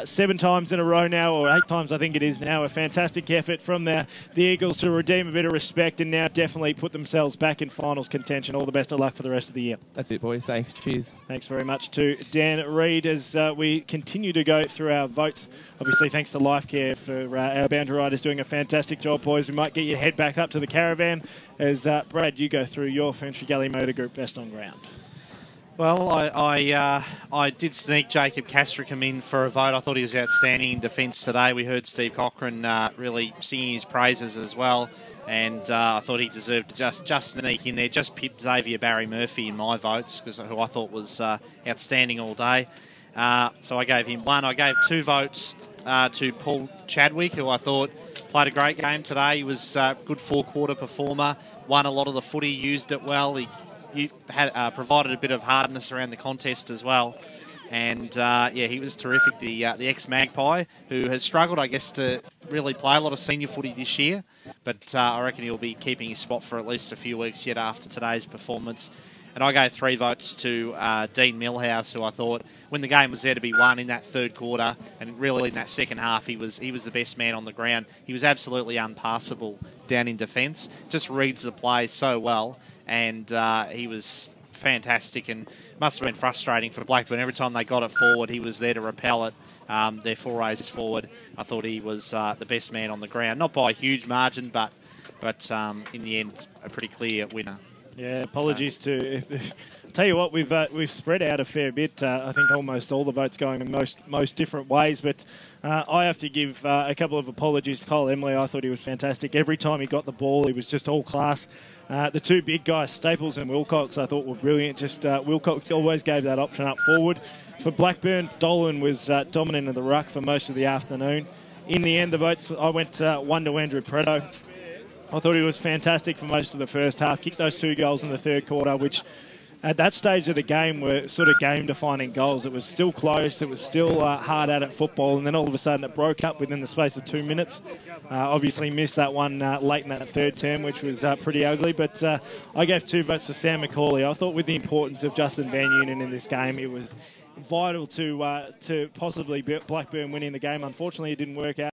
7 times in a row now, or 8 times I think it is now. A fantastic effort from the Eagles to redeem a bit of respect and now definitely put themselves back in finals contention. All the best of luck for the rest of the year. That's it, boys. Thanks. Cheers. Thanks very much to Dan Reid as we continue to go through our votes. Obviously, thanks to Lifecare for our boundary riders doing a fantastic job, boys. We might get your head back up to the caravan as, Brad, you go through your Ferntree Gully Motor Group best on ground. Well, I did sneak Jacob Castricum in for a vote. I thought he was outstanding in defence today. We heard Steve Cochran really singing his praises as well, and I thought he deserved to just sneak in there. Just pipped Xavier Barry Murphy in my votes, who I thought was outstanding all day. So I gave him 1. I gave 2 votes to Paul Chadwick, who I thought played a great game today. He was a good 4-quarter performer, won a lot of the footy, used it well. He had provided a bit of hardness around the contest as well. And, yeah, he was terrific, the ex-Magpie, who has struggled, I guess, to really play a lot of senior footy this year. But I reckon he'll be keeping his spot for at least a few weeks yet after today's performance. And I gave 3 votes to Dean Millhouse, who I thought, when the game was there to be won in that 3rd quarter, and really in that second half, he was the best man on the ground. He was absolutely unpassable down in defence, just reads the play so well. And he was fantastic, and must have been frustrating for Blackburn. Every time they got it forward, he was there to repel it. Their forays forward, I thought he was the best man on the ground. Not by a huge margin, but in the end, a pretty clear winner. Yeah, apologies to... I'll tell you what, we've spread out a fair bit. I think almost all the votes going in most different ways, but I have to give a couple of apologies to Cole Emily. I thought he was fantastic. Every time he got the ball, he was just all class. The 2 big guys, Staples and Wilcox, I thought were brilliant. Just Wilcox always gave that option up forward. For Blackburn, Dolan was dominant of the ruck for most of the afternoon. In the end, the votes, I went 1 to Andrew Preto. I thought he was fantastic for most of the first half. Kicked those 2 goals in the 3rd quarter, which at that stage of the game were sort of game-defining goals. It was still close. It was still hard-at-it football. And then all of a sudden it broke up within the space of 2 minutes. Obviously missed that one late in that 3rd term, which was pretty ugly. But I gave 2 votes to Sam McCauley. I thought with the importance of Justin Van Unen in this game, it was vital to possibly Blackburn winning the game. Unfortunately, it didn't work out.